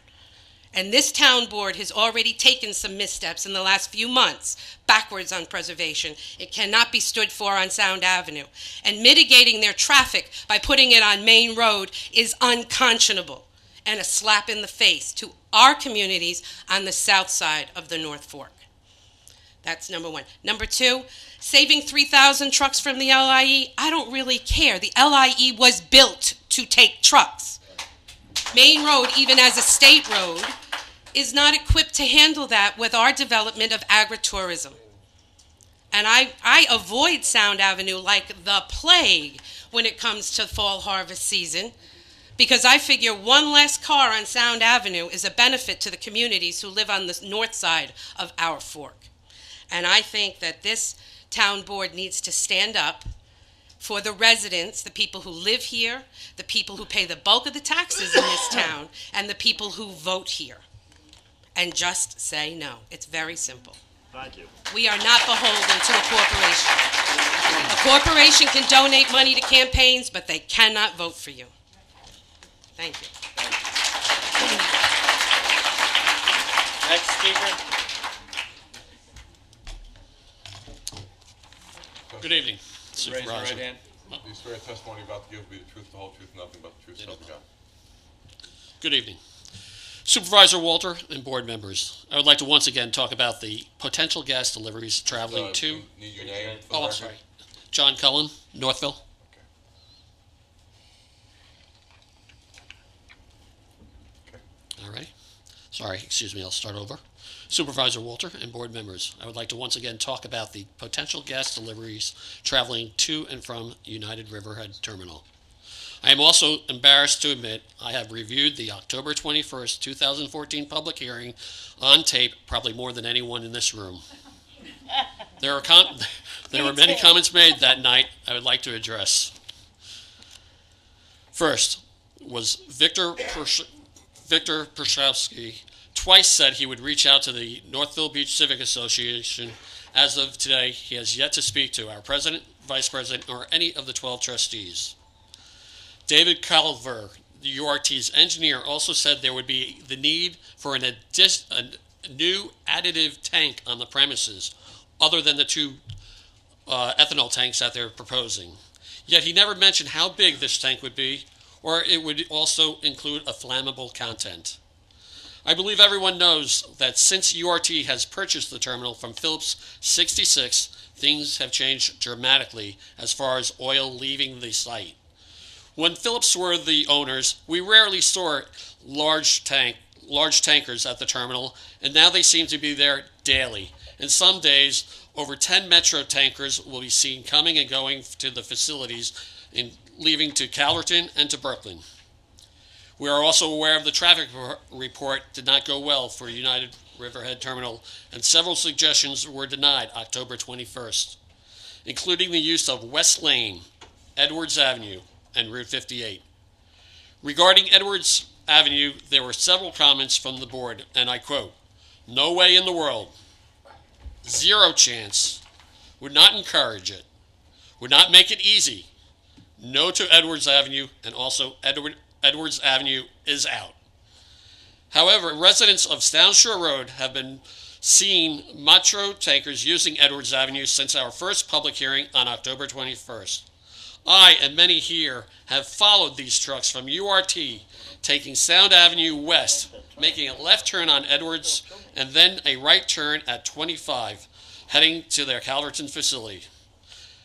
And this town board has already taken some missteps in the last few months backwards on preservation. It cannot be stood for on Sound Avenue. And mitigating their traffic by putting it on Main Road is unconscionable and a slap in the face to our communities on the south side of the North Fork. That's number one. Number two, saving 3,000 trucks from the LIE, I don't really care. The LIE was built to take trucks. Main Road, even as a state road, is not equipped to handle that with our development of agritourism. And I avoid Sound Avenue like the plague when it comes to fall harvest season, because I figure one less car on Sound Avenue is a benefit to the communities who live on the north side of our fork. And I think that this town board needs to stand up for the residents, the people who live here, the people who pay the bulk of the taxes in this town, and the people who vote here. And just say no. It's very simple. Thank you. We are not beholden to a corporation. A corporation can donate money to campaigns, but they cannot vote for you. Thank you. Next speaker. Good evening. Raise your right Supervisor. hand. Do you swear the testimony about to give will be the truth, the whole truth, and nothing but the truth, so help you God? Good evening. Supervisor Walter and board members, I would like to once again talk about the potential gas deliveries traveling to... Need your name for the Oh, I'm record? sorry. John Cullen, Northville. All right. Sorry, excuse me, I'll start over. Supervisor Walter and board members, I would like to once again talk about the potential gas deliveries traveling to and from United Riverhead Terminal. I am also embarrassed to admit I have reviewed the October 21st, 2014 public hearing on tape probably more than anyone in this room. There were many comments made that night I would like to address. First was Victor Pershowski twice said he would reach out to the Northville Beach Civic Association. As of today, he has yet to speak to our president, vice president, or any of the 12 trustees. David Culver, the URT's engineer, also said there would be the need for a new additive tank on the premises, other than the two ethanol tanks that they're proposing. Yet he never mentioned how big this tank would be, or it would also include a flammable content. I believe everyone knows that since URT has purchased the terminal from Phillips 66, things have changed dramatically as far as oil leaving the site. When Phillips were the owners, we rarely saw large tankers at the terminal, and now they seem to be there daily. And some days, over 10 Metro tankers will be seen coming and going to the facilities and leaving to Calverton and to Brooklyn. We are also aware of the traffic report did not go well for United Riverhead Terminal, and several suggestions were denied October 21st, including the use of West Lane, Edwards Avenue, and Route 58. Regarding Edwards Avenue, there were several comments from the board, and I quote, "No way in the world, zero chance, would not encourage it, would not make it easy, no to Edwards Avenue, and also Edwards Avenue is out." However, residents of Sound Shore Road have been seeing Metro tankers using Edwards Avenue since our first public hearing on October 21st. I and many here have followed these trucks from URT, taking Sound Avenue west, making a left turn on Edwards, and then a right turn at 25, heading to their Calverton facility.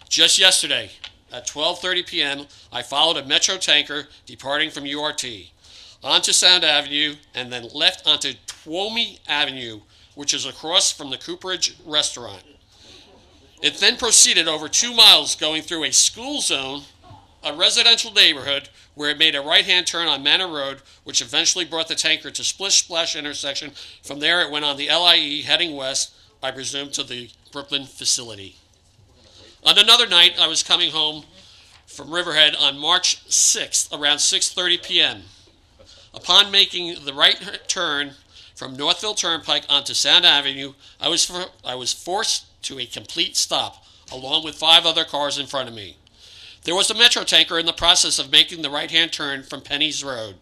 Just yesterday, at 12:30 p.m., I followed a Metro tanker departing from URT onto Sound Avenue and then left onto Twomey Avenue, which is across from the Cooperage restaurant. It then proceeded over 2 miles going through a school zone, a residential neighborhood, where it made a right-hand turn on Manor Road, which eventually brought the tanker to Splish Splash intersection. From there, it went on the LIE, heading west, I presume, to the Brooklyn facility. On another night, I was coming home from Riverhead on March 6th, around 6:30 p.m. Upon making the right turn from Northville Turnpike onto Sound Avenue, I was forced to a complete stop, along with 5 other cars in front of me. There was a Metro tanker in the process of making the right-hand turn from Penny's Road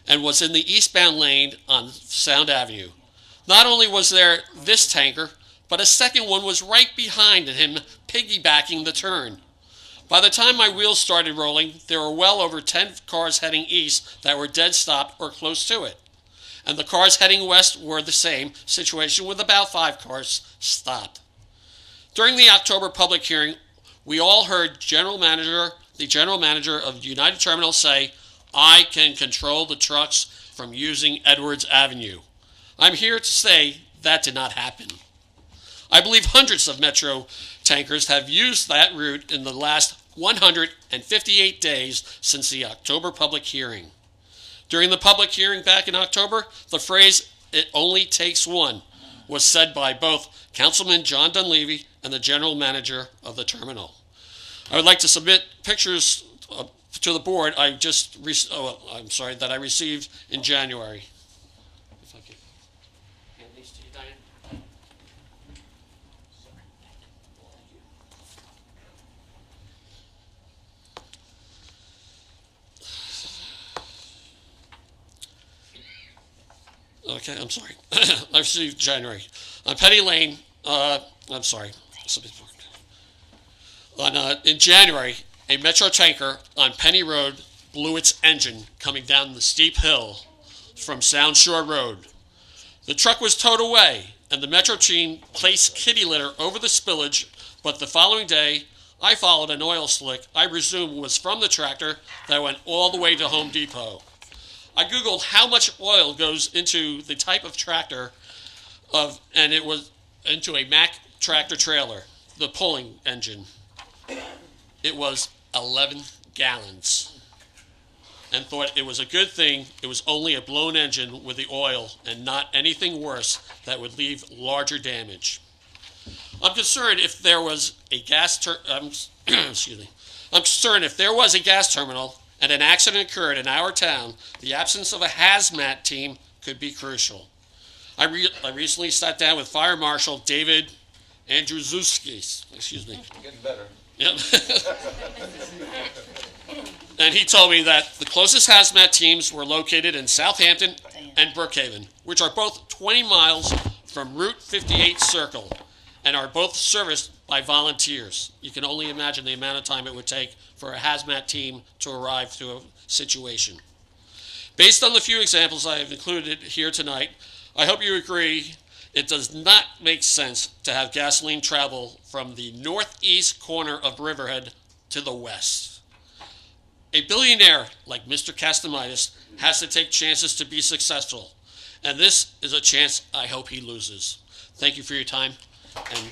and was in the eastbound lane on Sound Avenue. Not only was there this tanker, but a second one was right behind him, piggybacking the turn. By the time my wheels started rolling, there were well over 10 cars heading east that were dead stopped or close to it. And the cars heading west were the same situation, with about 5 cars stopped. During the October public hearing, we all heard the general manager of United Terminal say, "I can control the trucks from using Edwards Avenue." I'm here to say that did not happen. I believe hundreds of Metro tankers have used that route in the last 158 days since the October public hearing. During the public hearing back in October, the phrase, "it only takes one," was said by both Councilman John Dunleavy and the general manager of the terminal. I would like to submit pictures to the board I received in January. If I could hand these to you, Diane. Okay, I'm sorry. I received January. On Penny Lane, in January, a Metro tanker on Penny Road blew its engine coming down the steep hill from Sound Shore Road. The truck was towed away, and the Metro team placed kitty litter over the spillage, but the following day, I followed an oil slick I presume was from the tractor that went all the way to Home Depot. I Googled how much oil goes into the type of tractor, and it was into a Mack tractor trailer, the pulling engine. It was 11 gallons, and thought it was a good thing it was only a blown engine with the oil and not anything worse that would leave larger damage. I'm concerned if there was a gas I'm concerned if there was a gas terminal and an accident occurred in our town, the absence of a hazmat team could be crucial. I recently sat down with Fire Marshal David Andrzejewski. Getting better. Yep. And he told me that the closest hazmat teams were located in Southampton and Brookhaven, which are both 20 miles from Route 58 Circle and are both serviced by volunteers. You can only imagine the amount of time it would take for a hazmat team to arrive to a situation. Based on the few examples I have included here tonight, I hope you agree it does not make sense to have gasoline travel from the northeast corner of Riverhead to the west. A billionaire like Mr. Castamitis has to take chances to be successful, and this is a chance I hope he loses. Thank you for your time. And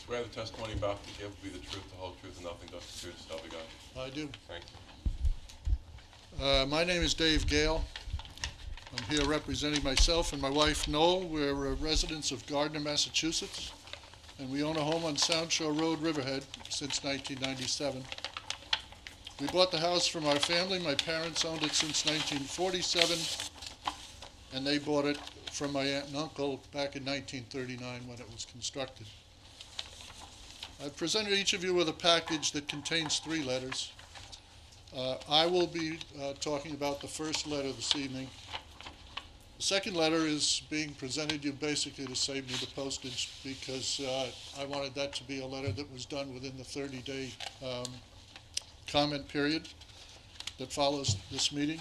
Swear the testimony about to give will be the truth, the whole truth, and nothing but the truth, so help you God. I do. Thank you. My name is Dave Gale. I'm here representing myself and my wife, Noel. We're residents of Gardner, Massachusetts, and we own a home on Sound Shore Road, Riverhead, since 1997. We bought the house from our family. My parents owned it since 1947, and they bought it from my aunt and uncle back in 1939 when it was constructed. I've presented each of you with a package that contains 3 letters. I will be talking about the first letter this evening. The second letter is being presented to you basically to save me the postage, because I wanted that to be a letter that was done within the 30-day comment period that follows this meeting.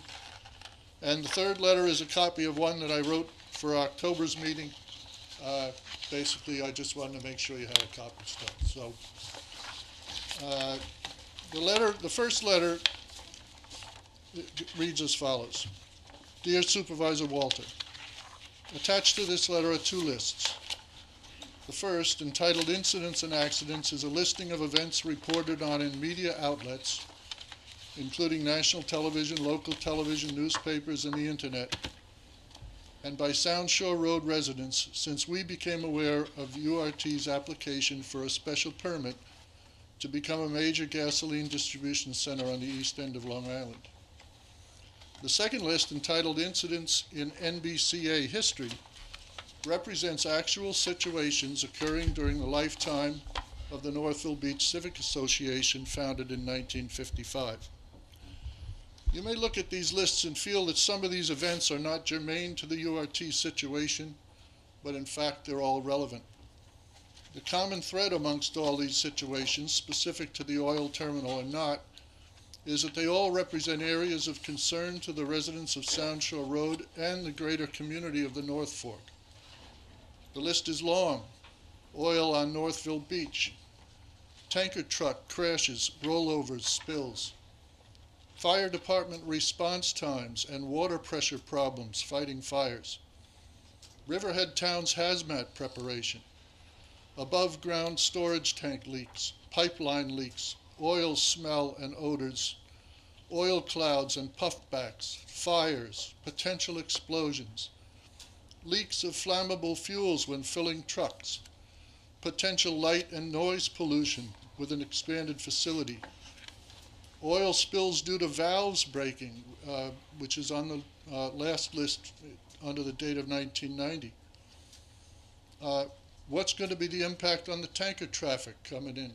And the third letter is a copy of one that I wrote for October's meeting. Basically, I just wanted to make sure you had a copy still. So, the first letter reads as follows. Dear Supervisor Walter, attached to this letter are 2 lists. The first, entitled Incidents and Accidents, is a listing of events reported on in media outlets, including national television, local television, newspapers, and the internet, and by Sound Shore Road residents since we became aware of URT's application for a special permit to become a major gasoline distribution center on the east end of Long Island. The second list, entitled Incidents in NBCA History, represents actual situations occurring during the lifetime of the Northville Beach Civic Association, founded in 1955. You may look at these lists and feel that some of these events are not germane to the URT situation, but in fact they're all relevant. The common thread amongst all these situations, specific to the oil terminal or not, is that they all represent areas of concern to the residents of Sound Shore Road and the greater community of the North Fork. The list is long. Oil on Northville Beach, tanker truck crashes, rollovers, spills, fire department response times and water pressure problems fighting fires, Riverhead Town's hazmat preparation, above-ground storage tank leaks, pipeline leaks, oil smell and odors, oil clouds and puffbacks, fires, potential explosions, leaks of flammable fuels when filling trucks, potential light and noise pollution with an expanded facility, oil spills due to valves breaking, which is on the last list under the date of 1990. What's going to be the impact on the tanker traffic coming in?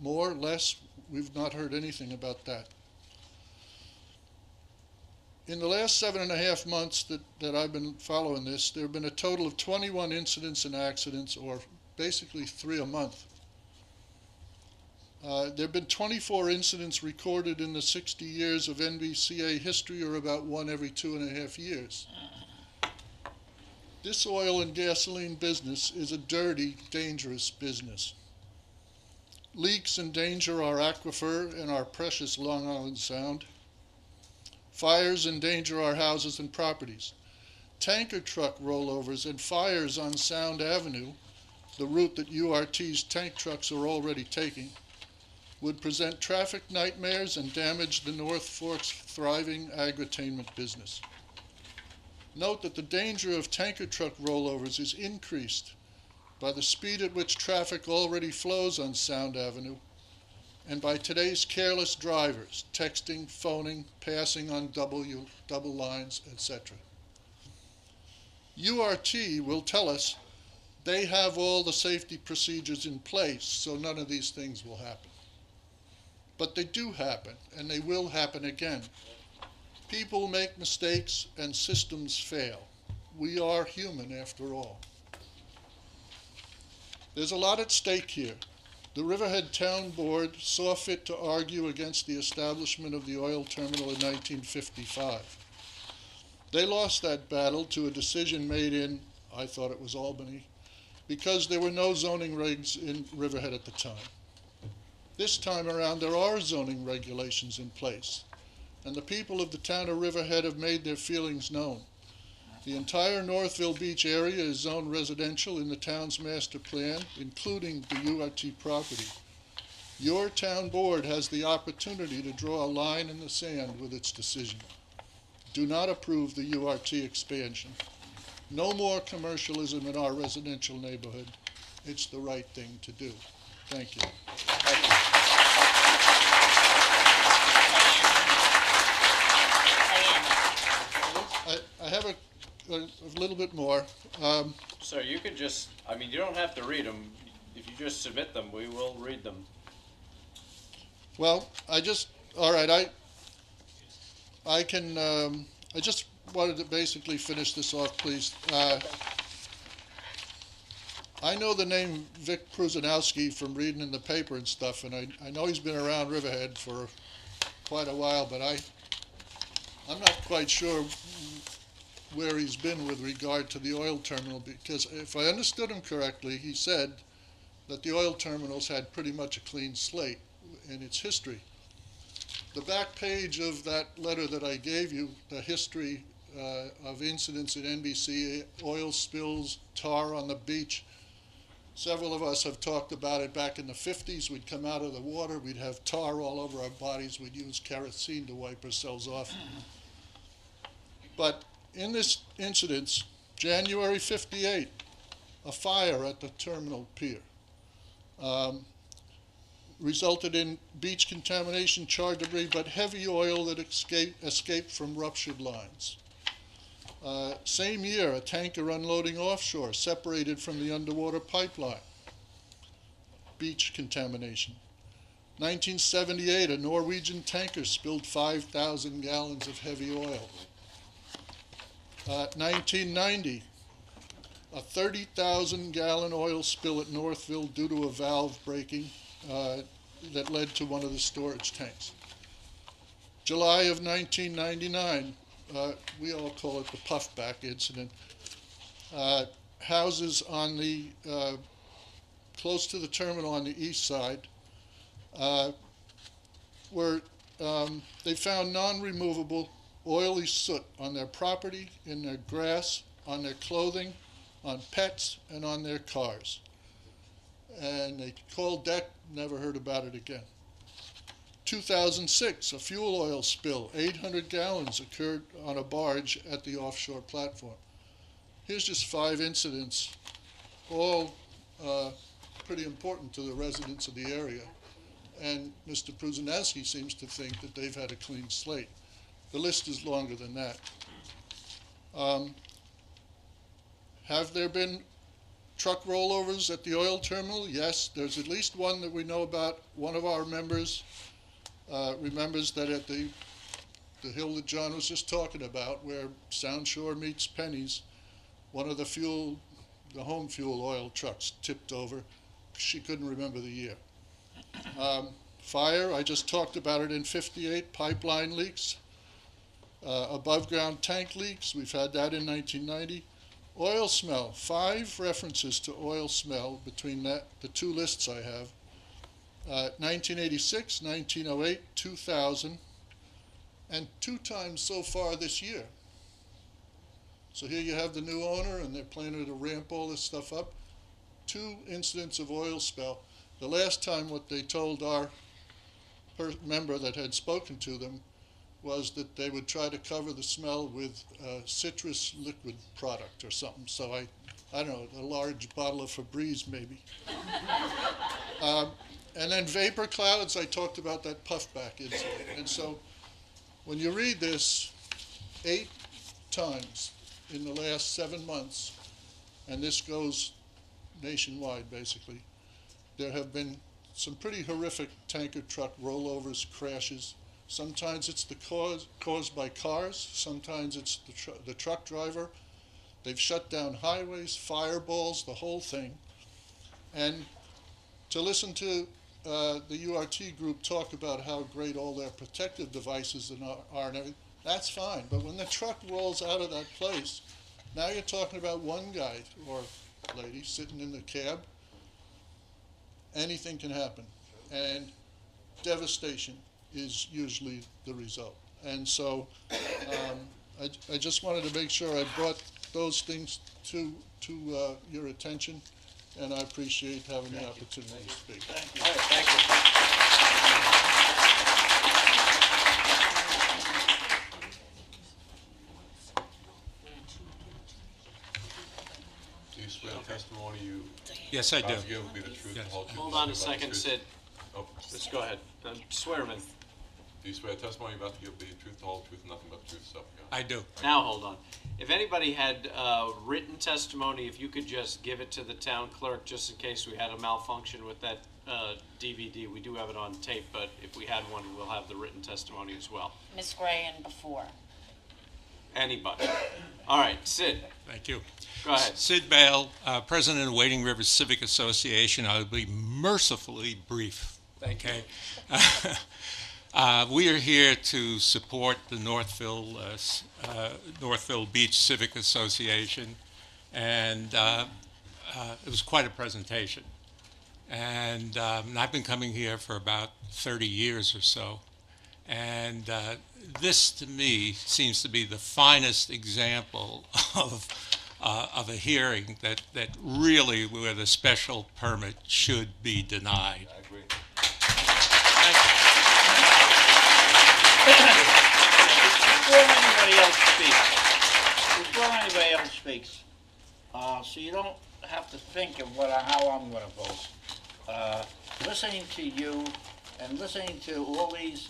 More, less? We've not heard anything about that. In the last 7.5 months that I've been following this, there have been a total of 21 incidents and accidents, or basically 3 a month. There have been 24 incidents recorded in the 60 years of NBCA history, or about 1 every 2.5 years. This oil and gasoline business is a dirty, dangerous business. Leaks endanger our aquifer and our precious Long Island Sound. Fires endanger our houses and properties. Tanker truck rollovers and fires on Sound Avenue, the route that URT's tank trucks are already taking, would present traffic nightmares and damage the North Fork's thriving agritainment business. Note that the danger of tanker truck rollovers is increased by the speed at which traffic already flows on Sound Avenue and by today's careless drivers, texting, phoning, passing on double lines, etc. URT will tell us they have all the safety procedures in place, so none of these things will happen. But they do happen, and they will happen again. People make mistakes and systems fail. We are human after all. There's a lot at stake here. The Riverhead Town Board saw fit to argue against the establishment of the oil terminal in 1955. They lost that battle to a decision made in, I thought it was Albany, because there were no zoning regs in Riverhead at the time. This time around, there are zoning regulations in place, and the people of the town of Riverhead have made their feelings known. The entire Northville Beach area is zoned residential in the town's master plan, including the URT property. Your town board has the opportunity to draw a line in the sand with its decision. Do not approve the URT expansion. No more commercialism in our residential neighborhood. It's the right thing to do. Thank you. I have a little bit more. Sir, you could just, I mean, you don't have to read them. If you just submit them, we will read them. Well, all right, I just wanted to basically finish this off, please. I know the name Vic Pruzanowski from reading in the paper and stuff, and I know he's been around Riverhead for quite a while, but I'm not quite sure where he's been with regard to the oil terminal, because if I understood him correctly, he said that the oil terminals had pretty much a clean slate in its history. The back page of that letter that I gave you, the history of incidents at NBC, oil spills, tar on the beach. Several of us have talked about it back in the 50s. We'd come out of the water, we'd have tar all over our bodies, we'd use kerosene to wipe ourselves off. But in this incident, January 58, a fire at the terminal pier resulted in beach contamination, charred debris, but heavy oil that escaped from ruptured lines. Same year, a tanker unloading offshore separated from the underwater pipeline. Beach contamination. 1978, a Norwegian tanker spilled 5,000 gallons of heavy oil. 1990, a 30,000-gallon oil spill at Northville due to a valve breaking that led to one of the storage tanks. July of 1999, we all call it the Puffback incident. Houses on the close to the terminal on the east side they found non-removable oily soot on their property, in their grass, on their clothing, on pets, and on their cars. And they called DEC, never heard about it again. 2006, a fuel oil spill, 800 gallons occurred on a barge at the offshore platform. Here's just 5 incidents, all pretty important to the residents of the area. And Mr. Pruzanowski seems to think that they've had a clean slate. The list is longer than that. Have there been truck rollovers at the oil terminal? Yes, there's at least one that we know about. One of our members remembers that at the hill that John was just talking about, where Sound Shore meets Penny's, one of the home fuel oil trucks tipped over. She couldn't remember the year. Fire, I just talked about it in 58, pipeline leaks. Above ground tank leaks, we've had that in 1990. Oil smell, 5 references to oil smell between the 2 lists I have. 1986, 1908, 2000, and 2 times so far this year. So here you have the new owner, and they're planning to ramp all this stuff up. 2 incidents of oil spill. The last time what they told our member that had spoken to them was that they would try to cover the smell with citrus liquid product or something. So I don't know, a large bottle of Febreze maybe. And then vapor clouds, I talked about that puffback incident. And so when you read this 8 times, in the last 7 months, and this goes nationwide basically, there have been some pretty horrific tanker truck rollovers, crashes. Sometimes it's caused by cars, sometimes it's the truck driver. They've shut down highways, fireballs, the whole thing. And to listen to the URT group talk about how great all their protective devices are and everything, that's fine. But when the truck rolls out of that place, now you're talking about one guy or lady sitting in the cab. Anything can happen. And devastation is usually the result. And so I just wanted to make sure I brought those things to your attention, and I appreciate having the opportunity to speak. Thank you. All right, thank you. Do you swear the testimony you Yes, I do. about to give will be the truth, the whole truth, Hold and on a nothing but the second, truth? Sid. Oh. Let's go ahead. Swear him in. Do you swear the testimony you're about to give will be the truth, the whole truth, and nothing but the truth, so help you God? I do. Now, hold on. If anybody had written testimony, if you could just give it to the town clerk, just in case we had a malfunction with that DVD. We do have it on tape, but if we had one, we'll have the written testimony as well. Ms. Gray and before. Anybody. All right, Sid. Thank you. Go ahead. Sid Bale, President of Wading River Civic Association. I'll be mercifully brief. Thank you. We are here to support the Northville Beach Civic Association, and it was quite a presentation. And I've been coming here for about 30 years or so, and this to me seems to be the finest example of a hearing that really where the special permit should be denied. I agree. Before anybody else speaks, so you don't have to think of how I'm going to vote. Listening to you and listening to all these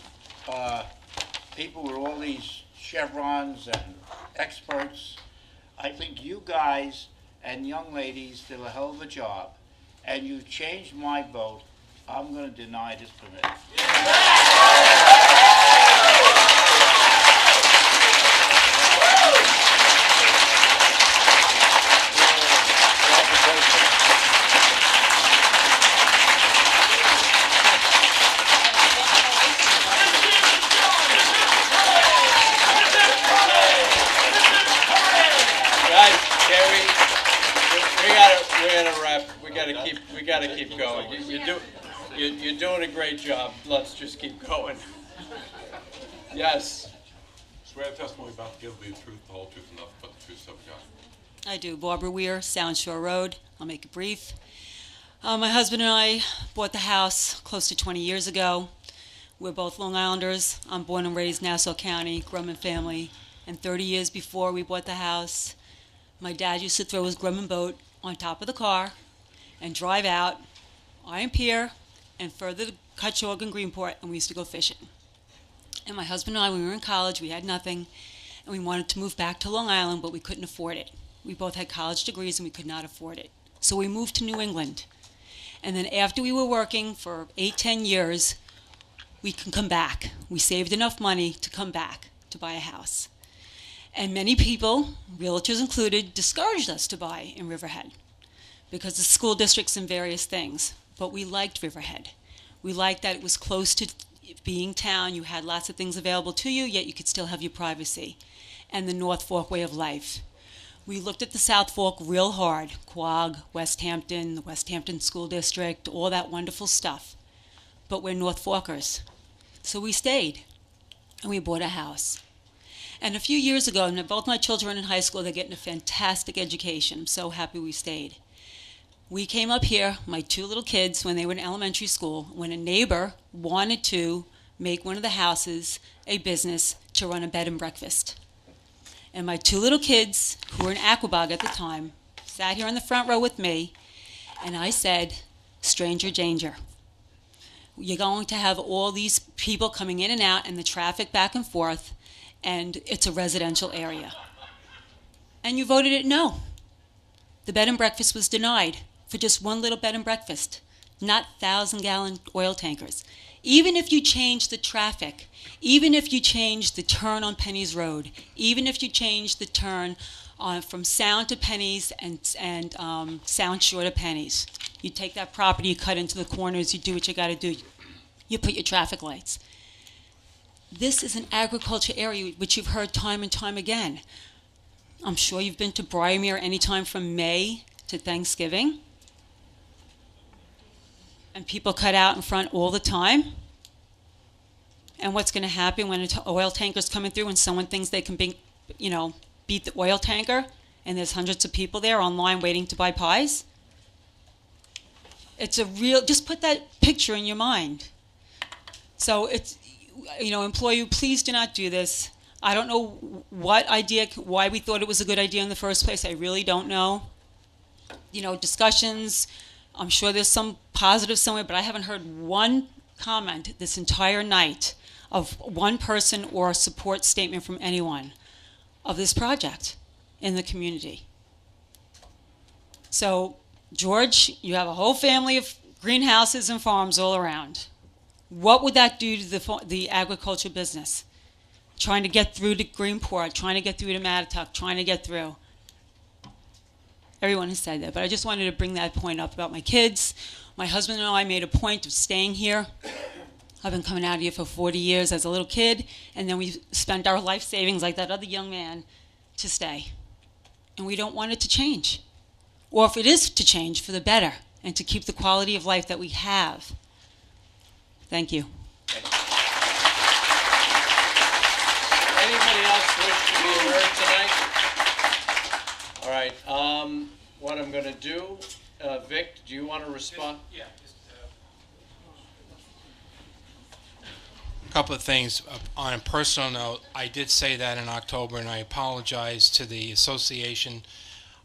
people with all these chevrons and experts, I think you guys and young ladies did a hell of a job, and you changed my vote. I'm going to deny this permit. We gotta keep going. You're doing a great job. Let's just keep going. Yes. Swear the testimony you're about to give will be the truth, the whole truth, and nothing but the truth, so help you God. I do. Barbara Weir, Sound Shore Road. I'll make it brief. My husband and I bought the house close to 20 years ago. We're both Long Islanders. I'm born and raised Nassau County, Grumman family. And 30 years before we bought the house, my dad used to throw his Grumman boat on top of the car and drive out Iron Pier and further to Cutchogue and Greenport, and we used to go fishing. And my husband and I, when we were in college, we had nothing, and we wanted to move back to Long Island, but we couldn't afford it. We both had college degrees, and we could not afford it. So we moved to New England. And then after we were working for 8-10 years, we could come back. We saved enough money to come back to buy a house. And many people, realtors included, discouraged us to buy in Riverhead because of school districts and various things. But we liked Riverhead. We liked that it was close to being town. You had lots of things available to you, yet you could still have your privacy. And the North Fork way of life. We looked at the South Fork real hard. Quogue, West Hampton, the West Hampton School District, all that wonderful stuff. But we're North Forkers. So we stayed, and we bought a house. And a few years ago, and both my children are in high school, they're getting a fantastic education. I'm so happy we stayed. We came up here, my two little kids, when they were in elementary school, when a neighbor wanted to make one of the houses a business to run a bed and breakfast. And my two little kids, who were in Aquabog at the time, sat here in the front row with me, and I said, stranger danger. You're going to have all these people coming in and out and the traffic back and forth, and it's a residential area. and you voted it no. The bed and breakfast was denied for just one little bed and breakfast, not 1,000-gallon oil tankers. Even if you change the traffic, even if you change the turn on Penny's Road, even if you change the turn from Sound to Penny's and Sound Shore to Penny's, you take that property, you cut into the corners, you do what you got to do, you put your traffic lights. This is an agriculture area, which you've heard time and time again. I'm sure you've been to Briarmere anytime from May to Thanksgiving. And people cut out in front all the time. And what's going to happen when an oil tanker's coming through and someone thinks they can beat the oil tanker, and there's hundreds of people there online waiting to buy pies? It's a real, just put that picture in your mind. So it's, employee, please do not do this. I don't know why we thought it was a good idea in the first place. I really don't know. Discussions, I'm sure there's some positive somewhere, but I haven't heard one comment this entire night of one person or a support statement from anyone of this project in the community. So, George, you have a whole family of greenhouses and farms all around. What would that do to the agriculture business? Trying to get through to Greenport, trying to get through to Mattatuck, trying to get through. Everyone has said that, but I just wanted to bring that point up about my kids. My husband and I made a point of staying here. I've been coming out here for 40 years as a little kid, and then we spent our life savings like that other young man to stay. And we don't want it to change. Or if it is to change, for the better, and to keep the quality of life that we have. Thank you. Anybody else wish to be heard tonight? All right. What I'm going to do, Vic, do you want to respond? A couple of things. On a personal note, I did say that in October, and I apologize to the association.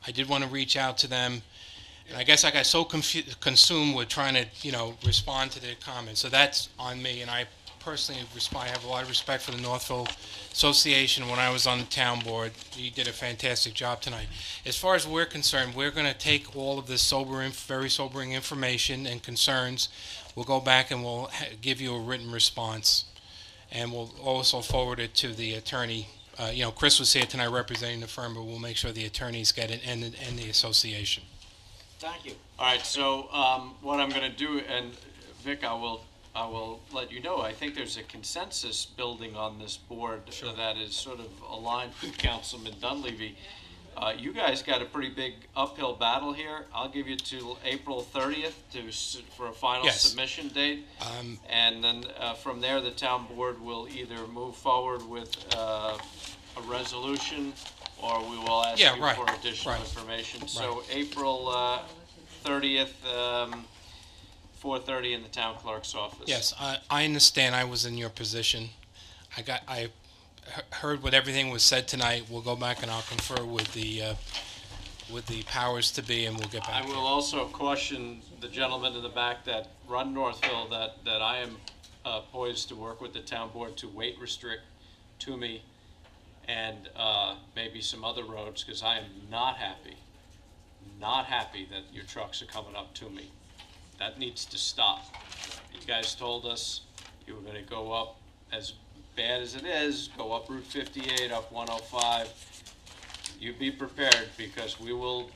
I did want to reach out to them, and I guess I got so consumed with trying to, respond to their comments. So that's on me, and I personally respond. I have a lot of respect for the Northville Association. When I was on the town board, you did a fantastic job tonight. As far as we're concerned, we're going to take all of this very sobering information and concerns. We'll go back and we'll give you a written response, and we'll also forward it to the attorney. Chris was here tonight representing the firm, but we'll make sure the attorneys get it and the association. Thank you. All right, so what I'm going to do, and Vic, I will let you know, I think there's a consensus building on this board that is sort of aligned with Councilman Dunleavy. You guys got a pretty big uphill battle here. I'll give you till April 30th for a final submission date. And then from there, the town board will either move forward with a resolution, or we will ask you for additional information. So April 30th, 4:30 in the town clerk's office. Yes, I understand. I was in your position. I heard what everything was said tonight. We'll go back and I'll confer with the powers to be, and we'll get back. I will also caution the gentleman in the back that run Northville that I am poised to work with the town board to weight restrict Toomey and maybe some other roads, because I am not happy that your trucks are coming up to me. That needs to stop. You guys told us you were going to go up, as bad as it is, go up Route 58, up 105. You be prepared, because we will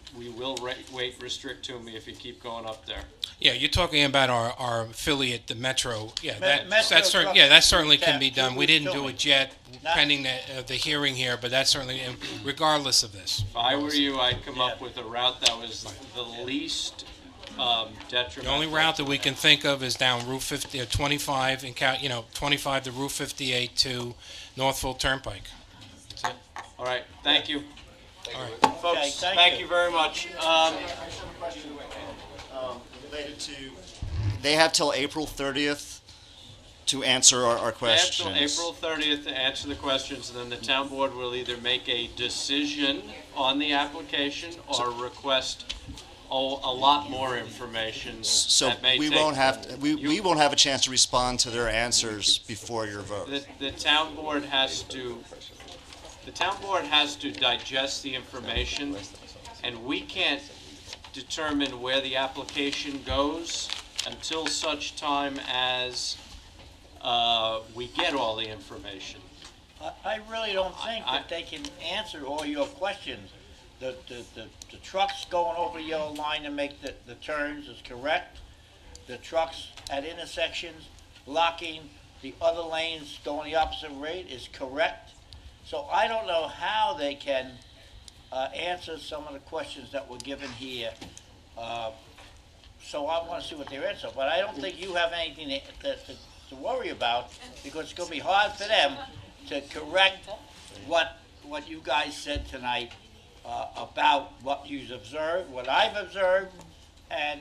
weight restrict Toomey if you keep going up there. Yeah, you're talking about our affiliate, the Metro. Yeah, that certainly can be done. We didn't do it yet, pending the hearing here, but that's certainly, regardless of this. If I were you, I'd come up with a route that was the least detrimental. The only route that we can think of is down Route 50, 25, and 25 to Route 58 to Northville Turnpike. That's it. All right, thank you. All right. Folks, thank you very much. Related to, they have till April 30th to answer our questions. They have till April 30th to answer the questions, and then the town board will either make a decision on the application or request a lot more information. So that may we take won't have we won't have a chance to respond to their answers before your vote. The town board has to the town board has to digest the information, and we can't determine where the application goes until such time as we get all the information. I really don't think that they can answer all your questions. The trucks going over the yellow line to make the turns is correct. The trucks at intersections blocking the other lanes going the opposite rate is correct. So I don't know how they can answer some of the questions that were given here. So I want to see what their answer, but I don't think you have anything to worry about, because it's going to be hard for them to correct what you guys said tonight about what you've observed, what I've observed, and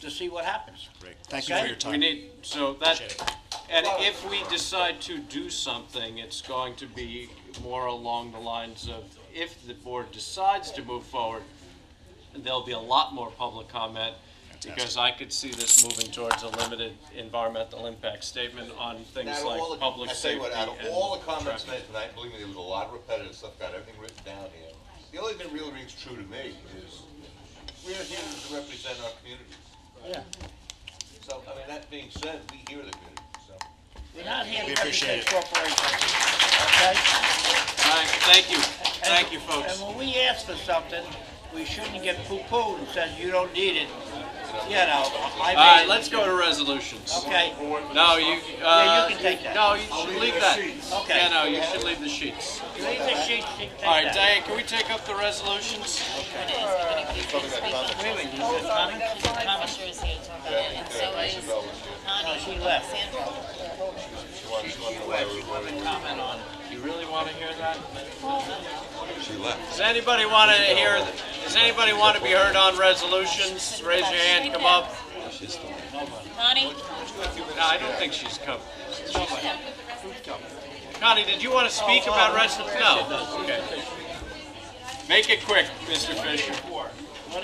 to see what happens. Great. Thank you for your time. We need, so that, and if we decide to do something, it's going to be more along the lines of, if the board decides to move forward, there'll be a lot more public comment, because I could see this moving towards a limited environmental impact statement on things like public safety. Out of and all the comments traffic. made tonight, believe me, there was a lot of repetitive stuff, got everything written down here. The only thing that really rings true to me is we're here to represent our communities. Yeah. So, I mean, that being said, we hear the community, so. We're not here We to appreciate represent it. corporations, okay? All right, thank you. Thank you, folks. And when we ask for something, we shouldn't get poo-pooed and said, you don't need it. You know, All right, let's go to resolutions. Okay. No, you, Yeah, you can take that. No, you should leave that. Okay. Yeah, no, you should leave the sheets. Leave the sheets, you can take All right, that. Diane, can we take up the resolutions? Wait a minute, you got Connie? Fisher is here to talk about it, and so is Connie. She left. Sandra. Comment on it. You really want to hear that? She left. Does anybody want to hear, does anybody want to be heard on resolutions? Raise your hand, come up. Connie? No, I don't think she's coming. Connie, did you want to speak about resolutions? No. Okay. Make it quick, Mr. Fisher.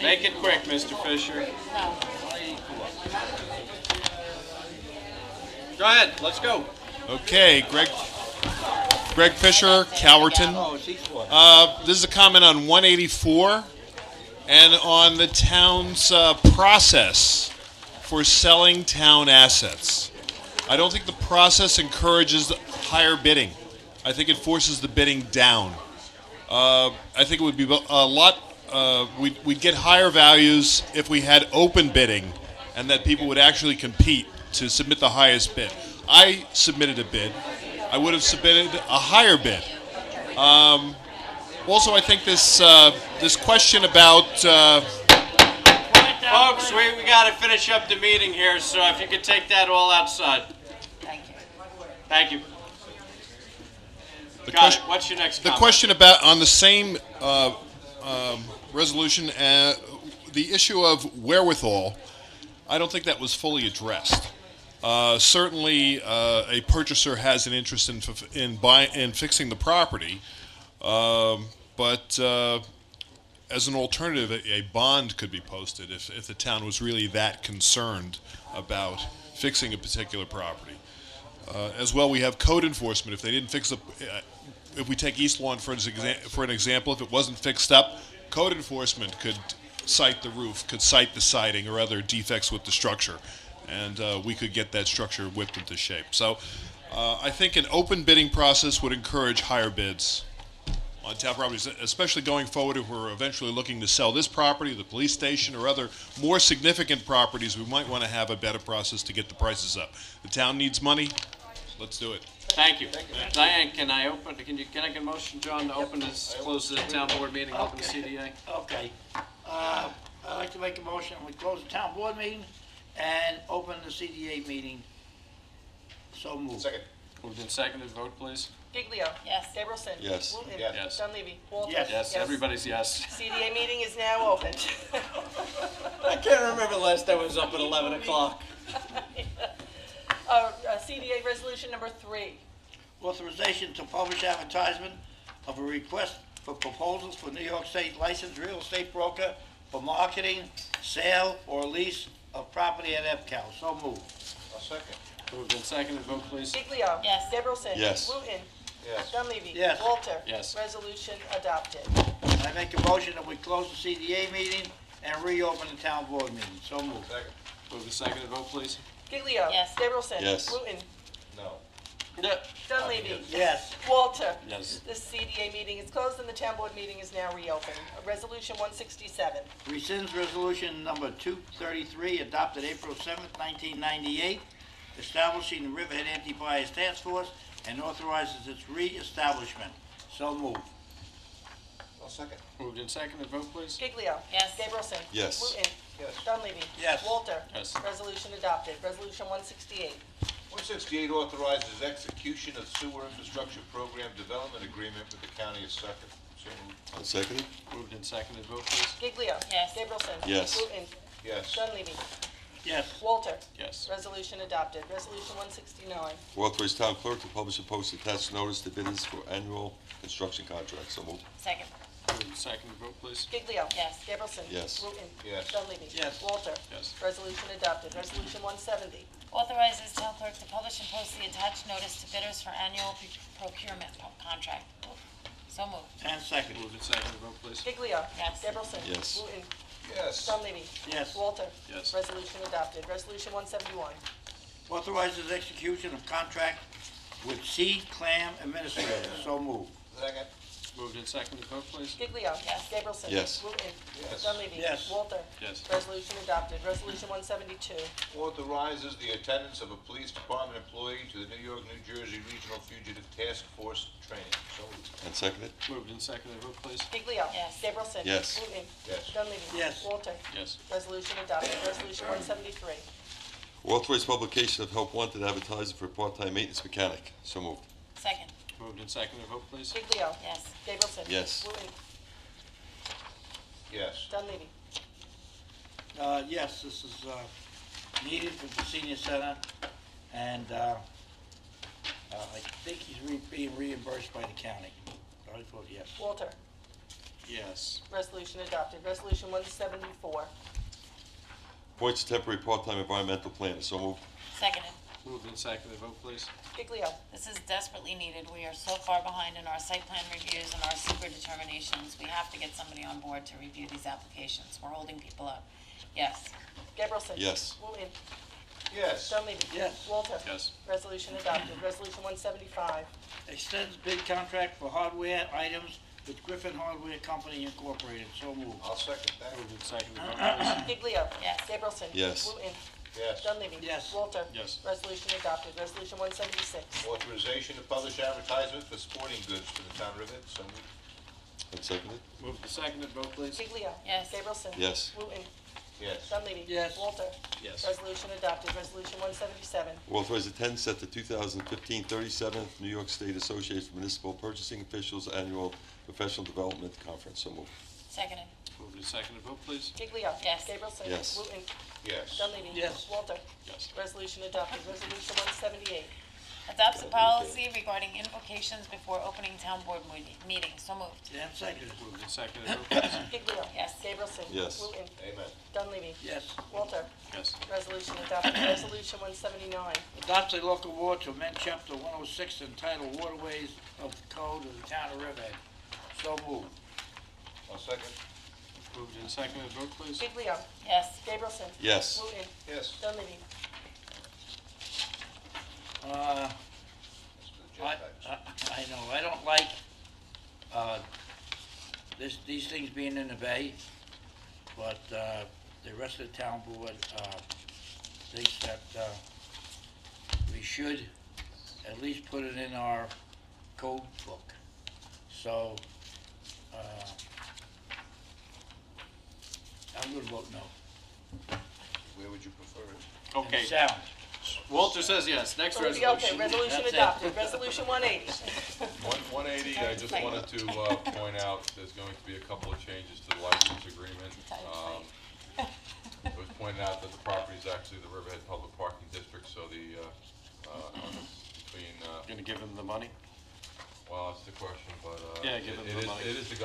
Make it quick, Mr. Fisher. Go ahead, let's go. Okay, Greg Fisher, Calverton. This is a comment on 184 and on the town's process for selling town assets. I don't think the process encourages higher bidding. I think it forces the bidding down. I think it would be a lot, we'd get higher values if we had open bidding and that people would actually compete to submit the highest bid. I submitted a bid. I would have submitted a higher bid. Also, I think this question about Folks, we got to finish up the meeting here, so if you could take that all outside. Thank you. Got it. What's your next the comment? question about on the same resolution, the issue of wherewithal. I don't think that was fully addressed. Certainly, a purchaser has an interest in fixing the property, but as an alternative, a bond could be posted if the town was really that concerned about fixing a particular property. As well, we have code enforcement. If they didn't fix if we take East Lawn for an example, if it wasn't fixed up, code enforcement could cite the roof, could cite the siding or other defects with the structure, and we could get that structure whipped into shape. So I think an open bidding process would encourage higher bids on town properties, especially going forward if we're eventually looking to sell this property, the police station, or other more significant properties. We might want to have a better process to get the prices up. The town needs money. Let's do it. Thank you. Diane, can I get a motion, John, to open this, close the town board meeting, open the CDA? Okay. I'd like to make a motion, we close the town board meeting and open the CDA meeting. So moved. Second. Moved and seconded, vote please. Giglio. Yes. Gabrielson. Yes. Wooten. Yes. Dunleavy. Walter. Yes, everybody's yes. CDA meeting is now open. I can't remember the last time it was up at 11 o'clock. CDA resolution number 3. Authorization to publish advertisement of a request for proposals for New York State licensed real estate broker for marketing, sale, or lease of property at EPCAL. So moved. A second. Moved and seconded, vote please. Giglio. Yes. Gabrielson. Yes. Wooten. Yes. Dunleavy. Yes. Walter. Yes. Resolution adopted. I make a motion that we close the CDA meeting and reopen the town board meeting. So moved. Second. Move the second and vote, please. Giglio. Yes. Gabrielson. Yes. Wooten. No. Dunleavy. Yes. Walter. Yes. The CDA meeting is closed and the town board meeting is now reopened. Resolution 167. Rescinds resolution number 233 adopted April 7th, 1998, establishing the Riverhead Anti-Bias Task Force and authorizes its re-establishment. So moved. I'll second. Moved and seconded, vote, please. Giglio. Yes. Gabrielson. Yes. Wooten. Yes. Dunleavy. Yes. Walter. Yes. Resolution adopted. Resolution 168. 168 authorizes execution of sewer infrastructure program development agreement with the county of Suffolk. So moved. I'll second it. Moved and seconded, vote, please. Giglio. Yes. Gabrielson. Yes. Wooten. Yes. Dunleavy. Yes. Walter. Yes. Resolution adopted. Resolution 169. Authorize town clerk to publish and post attached notice to bidders for annual construction contracts. So moved. Second. Moved and seconded, vote, please. Giglio. Yes. Gabrielson. Yes. Wooten. Yes. Dunleavy. Yes. Walter. Yes. Resolution adopted. Resolution 170. Authorizes town clerk to publish and post the attached notice to bidders for annual procurement contract. So moved. And second. Moved and seconded, vote, please. Giglio. Yes. Gabrielson. Yes. Wooten. Yes. Dunleavy. Yes. Walter. Yes. Resolution adopted. Resolution 171. Authorizes execution of contract with Seed Clam Administrator. So moved. Second. Moved and seconded, vote, please. Giglio. Yes. Gabrielson. Yes. Wooten. Yes. Dunleavy. Yes. Walter. Yes. Resolution adopted. Resolution 172. Authorizes the attendance of a police department employee to the New York, New Jersey Regional Fugitive Task Force training. So moved. And second it. Moved and seconded, vote, please. Giglio. Yes. Gabrielson. Yes. Wooten. Yes. Dunleavy. Yes. Walter. Yes. Resolution adopted. Resolution 173. Authorize publication of help wanted advertising for a part-time maintenance mechanic. So moved. Second. Moved and seconded, vote, please. Giglio. Yes. Gabrielson. Yes. Wooten. Yes. Dunleavy. Yes, this is needed for the senior center, and I think he's being reimbursed by the county. So I vote yes. Walter. Yes. Resolution adopted. Resolution 174. Appoints a temporary part-time environmental planner. So moved. Seconded. Moved and seconded, vote, please. Giglio. This is desperately needed. We are so far behind in our site plan reviews and our secret determinations. We have to get somebody on board to review these applications. We're holding people up. Yes. Gabrielson. Yes. Wooten. Yes. Dunleavy. Yes. Walter. Yes. Resolution adopted. Resolution 175. Extends bid contract for hardware items with Griffin Hardware Company Incorporated. So moved. I'll second that. Moved and seconded, vote, please. Giglio. Yes. Gabrielson. Yes. Wooten. Yes. Dunleavy. Yes. Walter. Yes. Resolution adopted. Resolution 176. Authorization to publish advertisement for sporting goods for the town of Riverhead. So moved. And second it. Moved and seconded, vote, please. Giglio. Yes. Gabrielson. Yes. Wooten. Yes. Dunleavy. Yes. Walter. Yes. Resolution adopted. Resolution 177. Authorize attendance at the 2015 37th New York State Association of Municipal Purchasing Officials Annual Professional Development Conference. So moved. Seconded. Moved and seconded, vote, please. Giglio. Yes. Gabrielson. Yes. Wooten. Yes. Dunleavy. Yes. Walter. Yes. Resolution adopted. Resolution 178. Adopts a policy regarding invocations before opening town board meetings. So moved. And seconded. Moved and seconded, vote, please. Giglio. Yes. Gabrielson. Yes. Wooten. Amen. Dunleavy. Yes. Walter. Yes. Resolution adopted. Resolution 179. Adopts a local law to amend chapter 106 entitled Waterways of the Code of the Town of Riverhead. So moved. I'll second. Moved and seconded, vote, please. Giglio. Yes. Gabrielson. Yes. Wooten. Yes. Dunleavy. Uh, That's for the I, jet packs. I know, I don't like, these things being in the bay, but, the rest of the town board, thinks that, we should at least put it in our code book. So, I'm gonna vote no. Where would you prefer it? Okay. And sound. Walter says yes. Next Okay, resolution. resolution That's it. adopted. Resolution 180. 180, I just wanted to point out, there's going to be a couple of changes to the license agreement. It was pointed out that the property is actually the Riverhead Public Parking District, so the, between, Gonna give him the money? well, that's the question, but, Yeah, give them the money. it is the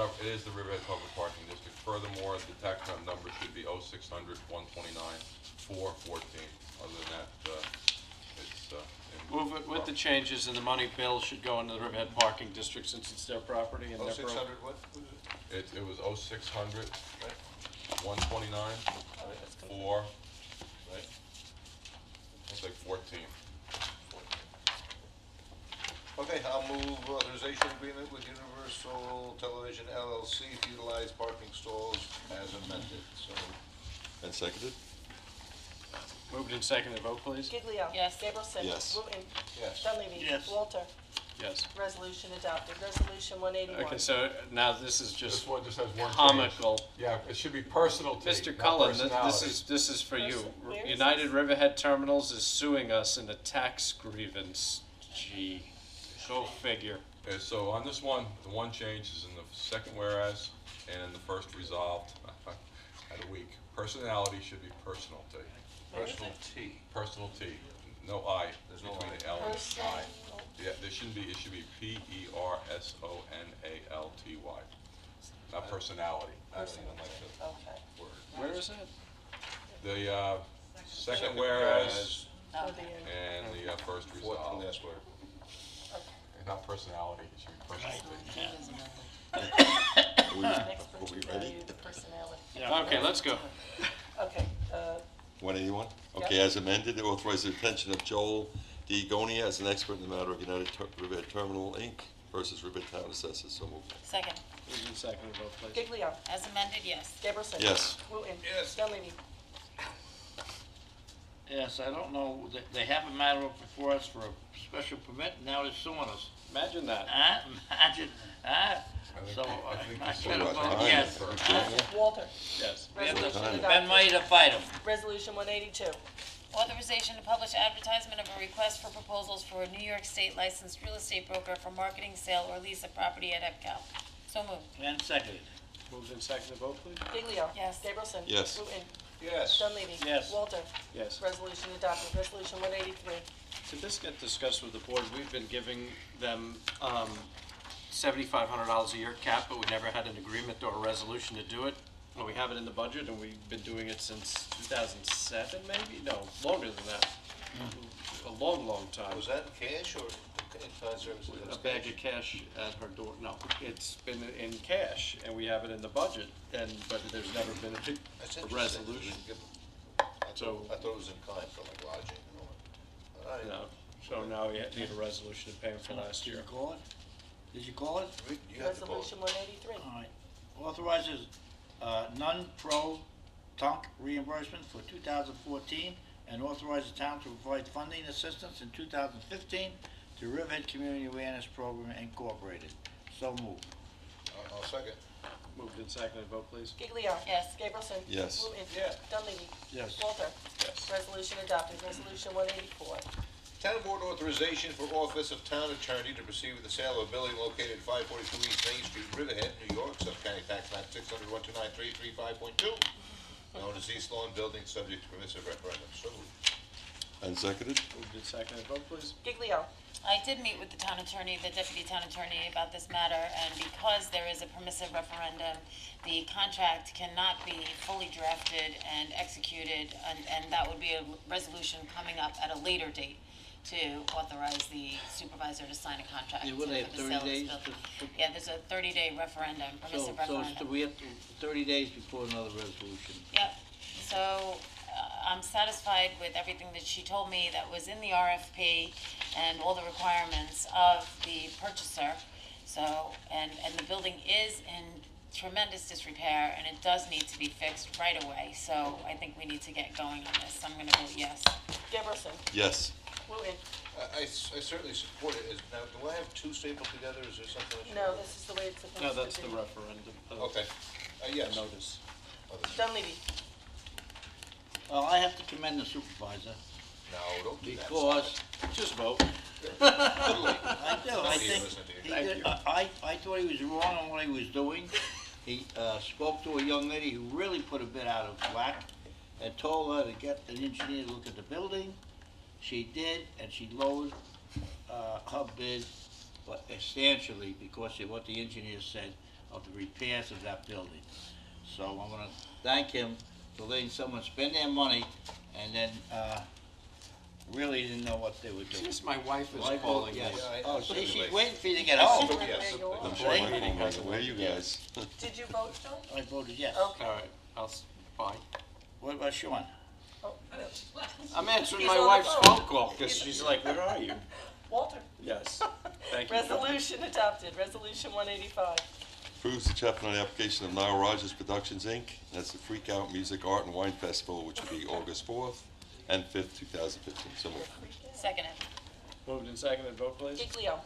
Riverhead Public Parking District. Furthermore, the tax map number should be 0600-129-414. Other than that, it's, in move it with the changes, and the money bill should go into the Riverhead Parking District since it's their property and their 0600, property. what was it? It was 0600, 129, 4, Right. it's like 14. Okay, I'll move authorization agreement with Universal Television LLC to utilize parking stalls as amended. So And seconded? Moved and seconded, vote please. Giglio. Yes. Gabrielson. Yes. Wooten. Yes. Dunleavy. Yes. Walter. Yes. Resolution adopted. Resolution 181. Okay, so now this is just This one just has one change. comical. Yeah, it should be personal to Mr. not Cullen, personality. this is for you. Where is United Riverhead Terminals is suing us in a tax grievance. Gee, go figure. Okay, so on this one, the one change is in the second whereas and in the first resolved. Had a week. Personality should be personal T. Personal T. Personal T. No I. There's no between I. the L and Personal. I. Yeah, there shouldn't be, it should be Personalty. Not personality. I don't even like the Okay. word. Where is it? The, second whereas For the, and the first Fourth and resolved. last word. And not personality, it should be personal T. Are we ready? The personality. Okay, let's go. Okay, 181? Okay, as amended, authorize the detention of Joel D. Gonia as an expert in the matter of United Riverhead Terminal, Inc. versus Riverhead Town Assessors. So moved. Second. Moved and seconded, vote please. Giglio. As amended, yes. Gabrielson. Yes. Wooten. Yes. Dunleavy. Yes, I don't know, they have a matter before us for a special permit, and now they're suing us. Imagine that. Imagine, so I think I the should have sue- voted I yes. think the Walter. Yes. We have to Resolution spend money to fight them. Resolution 182. Authorization to publish advertisement of a request for proposals for a New York State licensed real estate broker for marketing, sale, or lease of property at EPCAL. So moved. And seconded. Moved and seconded, vote please. Giglio. Yes. Gabrielson. Yes. Wooten. Yes. Dunleavy. Yes. Walter. Yes. Resolution adopted. Resolution 183. Did this get discussed with the board? We've been giving them $7,500 a year cap, but we never had an agreement or a resolution to do it. Well, we have it in the budget, and we've been doing it since 2007, maybe? No, longer than that. A long, long time. Was that in cash or in kind services? It was A bag cash. of cash at her door. No, it's been in cash, and we have it in the budget, but there's never been That's a interesting. resolution. So I thought it was in kind for like lodging and all that. All right. No, so now we need a resolution to pay them for last year. Did you call it? Did you call it? You have to call it. Resolution 183. All right. Authorizes non-pro tunk reimbursement for 2014 and authorize the town to provide funding assistance in 2015 to Riverhead Community Awareness Program Incorporated. So moved. I'll second. Moved and seconded, vote please. Giglio. Yes. Gabrielson. Yes. Wooten. Yes. Dunleavy. Yes. Walter. Yes. Resolution adopted. Resolution 184. Town Board authorization for Office of Town Attorney to proceed with the sale of a building located at 542 East Main Street, Riverhead, New York, Sub-County Tax Map 600-129-335.2, known as East Lawn Building, subject to permissive referendum. So moved. And seconded? Moved and seconded, vote please. Giglio. I did meet with the town attorney, the deputy town attorney, about this matter, and because there is a permissive referendum, the contract cannot be fully drafted and executed, and that would be a resolution coming up at a later date to authorize the supervisor to sign a contract Yeah, for what, they the have sale 30 of this days building. to- Yeah, there's a 30-day referendum, So, permissive so referendum. we have 30 days before another resolution. Yep, so I'm satisfied with everything that she told me that was in the RFP and all the requirements of the purchaser. So, and the building is in tremendous disrepair and it does need to be fixed right away. So I think we need to get going on this. I'm gonna vote yes. Gabrielson. Yes. Wooten. I certainly support it. Now, do I have two stapled together? Is there something I should? No, this is the way it's supposed to be. No, that's the referendum. Okay. Yes. Notice. Dunleavy. Well, I have to commend the supervisor No, don't do that. because Just vote. I do. I Nobody think listened to you. he Thank did, you. I thought he was wrong on what he was doing. He spoke to a young lady who really put a bit out of whack and told her to get an engineer to look at the building. She did, and she lowered her bid substantially because of what the engineer said of the repairs of that building. So I'm gonna thank him for letting someone spend their money and then really didn't know what they were doing. Jeez, my wife is I vote calling me. yes. Yeah, Oh, I see, voted she's yes. waiting for you to get home. Yes. I'm sure my phone rang. Where are you guys? Did you vote, John? I voted yes. Okay. All right, fine. What about Sean? Oh, I'm answering He's my on the wife's phone. phone call because she's like, "Where are you?" Walter. Yes. Thank you. Resolution adopted. Resolution 185. Approves the Chapter 9 application of Nile Rogers Productions, Inc. That's the Freak Out Music, Art, and Wine Festival, which will be August 4th and 5th, 2015. So moved. Seconded. Moved and seconded. Vote, please. Giglio.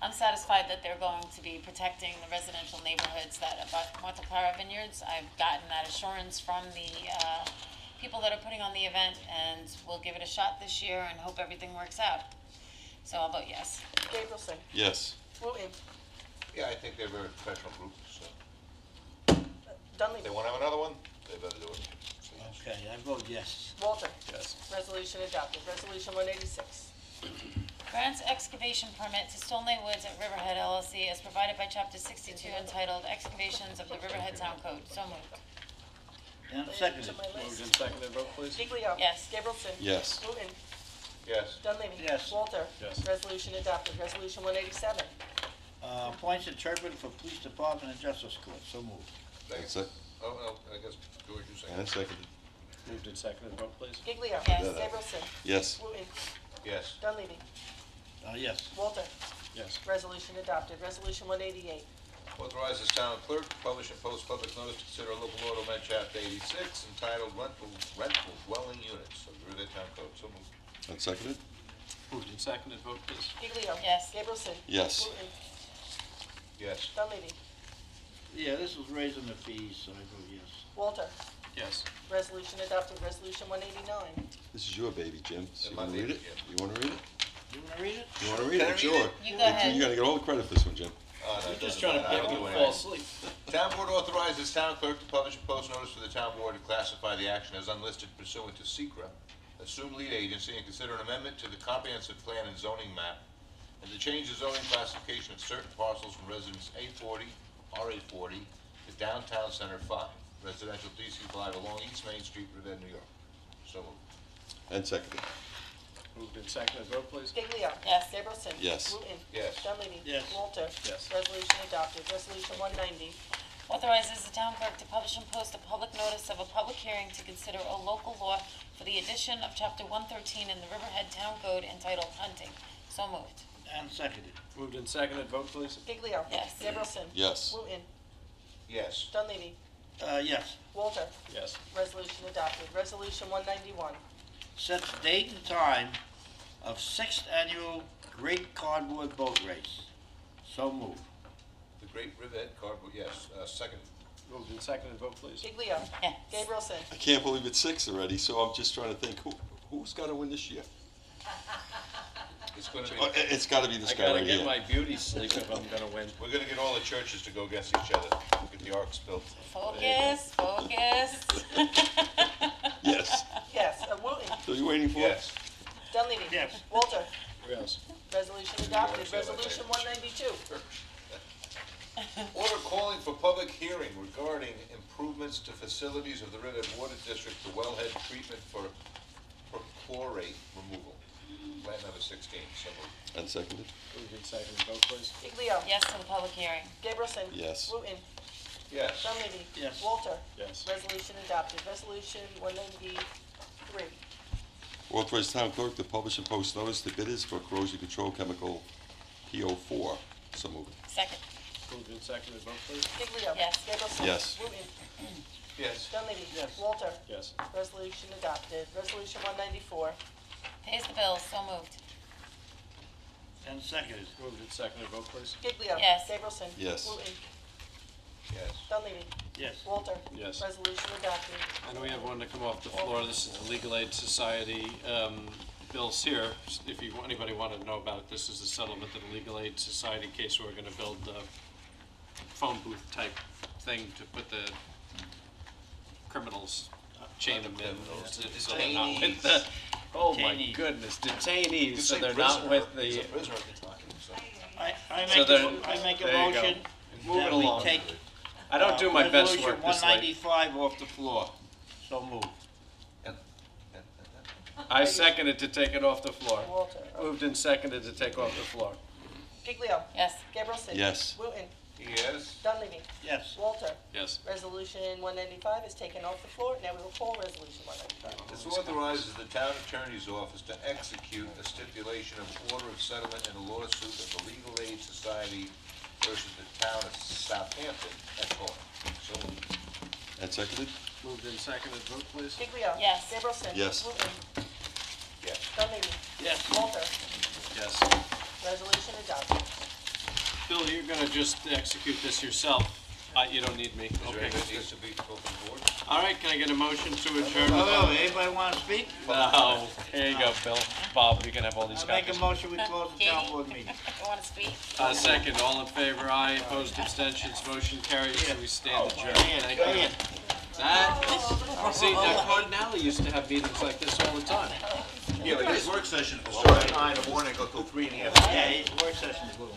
I'm satisfied that they're going to be protecting the residential neighborhoods that abut Martha Clara Vineyards. I've gotten that assurance from the people that are putting on the event, and we'll give it a shot this year and hope everything works out. So I'll vote yes. Gabrielson. Yes. Wooten. Yeah, I think they're a very professional group, so Dunleavy. they want to have another one, they better do it. Okay, I vote yes. Walter. Yes. Resolution adopted. Resolution 186. Grants excavation permit to Stoneleigh Woods at Riverhead LLC as provided by Chapter 62 entitled Excavations of the Riverhead Town Code. So moved. And seconded. To my Moved list. and seconded. Vote, please. Giglio. Yes. Gabrielson. Yes. Wooten. Yes. Dunleavy. Yes. Walter. Yes. Resolution adopted. Resolution 187. Appoints interpreter for Police Department and Justice Court. So moved. And sec- Oh, no, I guess, George, you're saying. and seconded. Moved and seconded. Vote, please. Giglio. Yes. Gabrielson. Yes. Wooten. Yes. Dunleavy. Yes. Walter. Yes. Resolution adopted. Resolution 188. Authorizes town clerk to publish and post public notice to consider a local law to amend chapter 86 entitled rental dwelling units of the Riverhead Town Code. So moved. And seconded. Moved and seconded. Vote, please. Giglio. Yes. Gabrielson. Yes. Wooten. Yes. Dunleavy. Yeah, this was raising the fees, so I vote yes. Walter. Yes. Resolution adopted. Resolution 189. This is your baby, Jim. So Yeah, you my want to read baby, it? yeah. You want to read it? You wanna read it? You want to read Can I it? read Sure. it? You go ahead. You're going to get all the credit for this one, Jim. No, You're it just doesn't trying to matter. get I me do to it fall anyway. asleep. Town board authorizes town clerk to publish and post notice for the town board to classify the action as unlisted pursuant to SECRA, assume lead agency, and consider an amendment to the comprehensive plan and zoning map, and to change the zoning classification of certain parcels from residence A40, R840, to downtown center 5, residential DC5 along East Main Street, Riverhead, New York. So moved. And seconded. Moved and seconded. Vote, please. Giglio. Yes. Gabrielson. Yes. Wooten. Yes. Dunleavy. Yes. Walter. Yes. Resolution adopted. Resolution 190. Authorizes the town clerk to publish and post a public notice of a public hearing to consider a local law for the addition of Chapter 113 in the Riverhead Town Code entitled Hunting. So moved. And seconded. Moved and seconded. Vote, please. Giglio. Yes. Gabrielson. Yes. Wooten. Yes. Dunleavy. Yes. Walter. Yes. Resolution adopted. Resolution 191. Sets date and time of 6th Annual Great Cardboard Boat Race. So moved. The Great Riverhead Cardboard, yes. Second. Moved and seconded. Vote, please. Giglio. Yes. Gabrielson. I can't believe it's 6 already, so I'm just trying to think, who's got to win this year? It's going to be. It's got to be this I guy gotta right get here. my beauty sleep if I'm gonna win. We're going to get all the churches to go against each other. Get the arcs built. Focus, focus. Yes. Yes. Wooten. So you waiting for it? Yes. Dunleavy. Yes. Walter. Yes. Resolution adopted. Resolution 192. Order calling for public hearing regarding improvements to facilities of the Riverhead Water District to wellhead treatment for perchlorate removal. Plan number 16. So moved. And seconded. Moved and seconded. Vote, please. Giglio. Yes to the public hearing. Gabrielson. Yes. Wooten. Yes. Dunleavy. Yes. Walter. Yes. Resolution adopted. Resolution 193. Authorize town clerk to publish and post notice to bidders for corrosion control chemical PO4. So moved. Second. Moved and seconded. Vote, please. Giglio. Yes. Gabrielson. Yes. Wooten. Yes. Dunleavy. Yes. Walter. Yes. Resolution adopted. Resolution 194. Pays the bills. So moved. And seconded. Moved and seconded. Vote, please. Giglio. Yes. Gabrielson. Yes. Wooten. Yes. Dunleavy. Yes. Walter. Yes. Resolution adopted. And we have one to come off the floor. This is the Legal Aid Society bills here. If you anybody wanted to know about it, this is the settlement of the Legal Aid Society case where we're going to build a phone booth type thing to put the criminals, chain them in, so they're not with the. Oh my Detainees. goodness, You detainees, could so say they're prisoner. not with He's the. a prisoner at the time. So. I make a there you go. motion Move it that we along. take I don't do my best work this late. Resolution 195 off the floor. So moved. I seconded to take it off the floor. Walter. Moved and seconded to take off the floor. Giglio. Yes. Gabrielson. Yes. Wooten. Yes. Dunleavy. Yes. Walter. Yes. Resolution 195 is taken off the floor. Now we will call Resolution 195. This authorizes the town attorney's office to execute a stipulation of order of settlement in a lawsuit of the Legal Aid Society versus the town of Southampton at all. So moved. And seconded? Moved and seconded. Vote, please. Giglio. Yes. Gabrielson. Yes. Wooten. Yes. Dunleavy. Yes. Walter. Yes. Resolution adopted. Bill, you're gonna just execute this yourself. You don't need me. Is there Okay. anything that needs to be spoken board? All right, can I get a motion to adjourn? Anybody want to speak? No. Here you go, Bill. Bob, you can have all these I make a copies. motion, we close the town board meeting. You want to speak? Second, all in favor, aye. Opposed, abstentions, motion carries, so we stand adjourned. Thank you. See, now Cardinale used to have meetings like this all the time. Yeah, but his work session started at 9 in the morning, go till 3 in the afternoon. Yeah, work session is a little.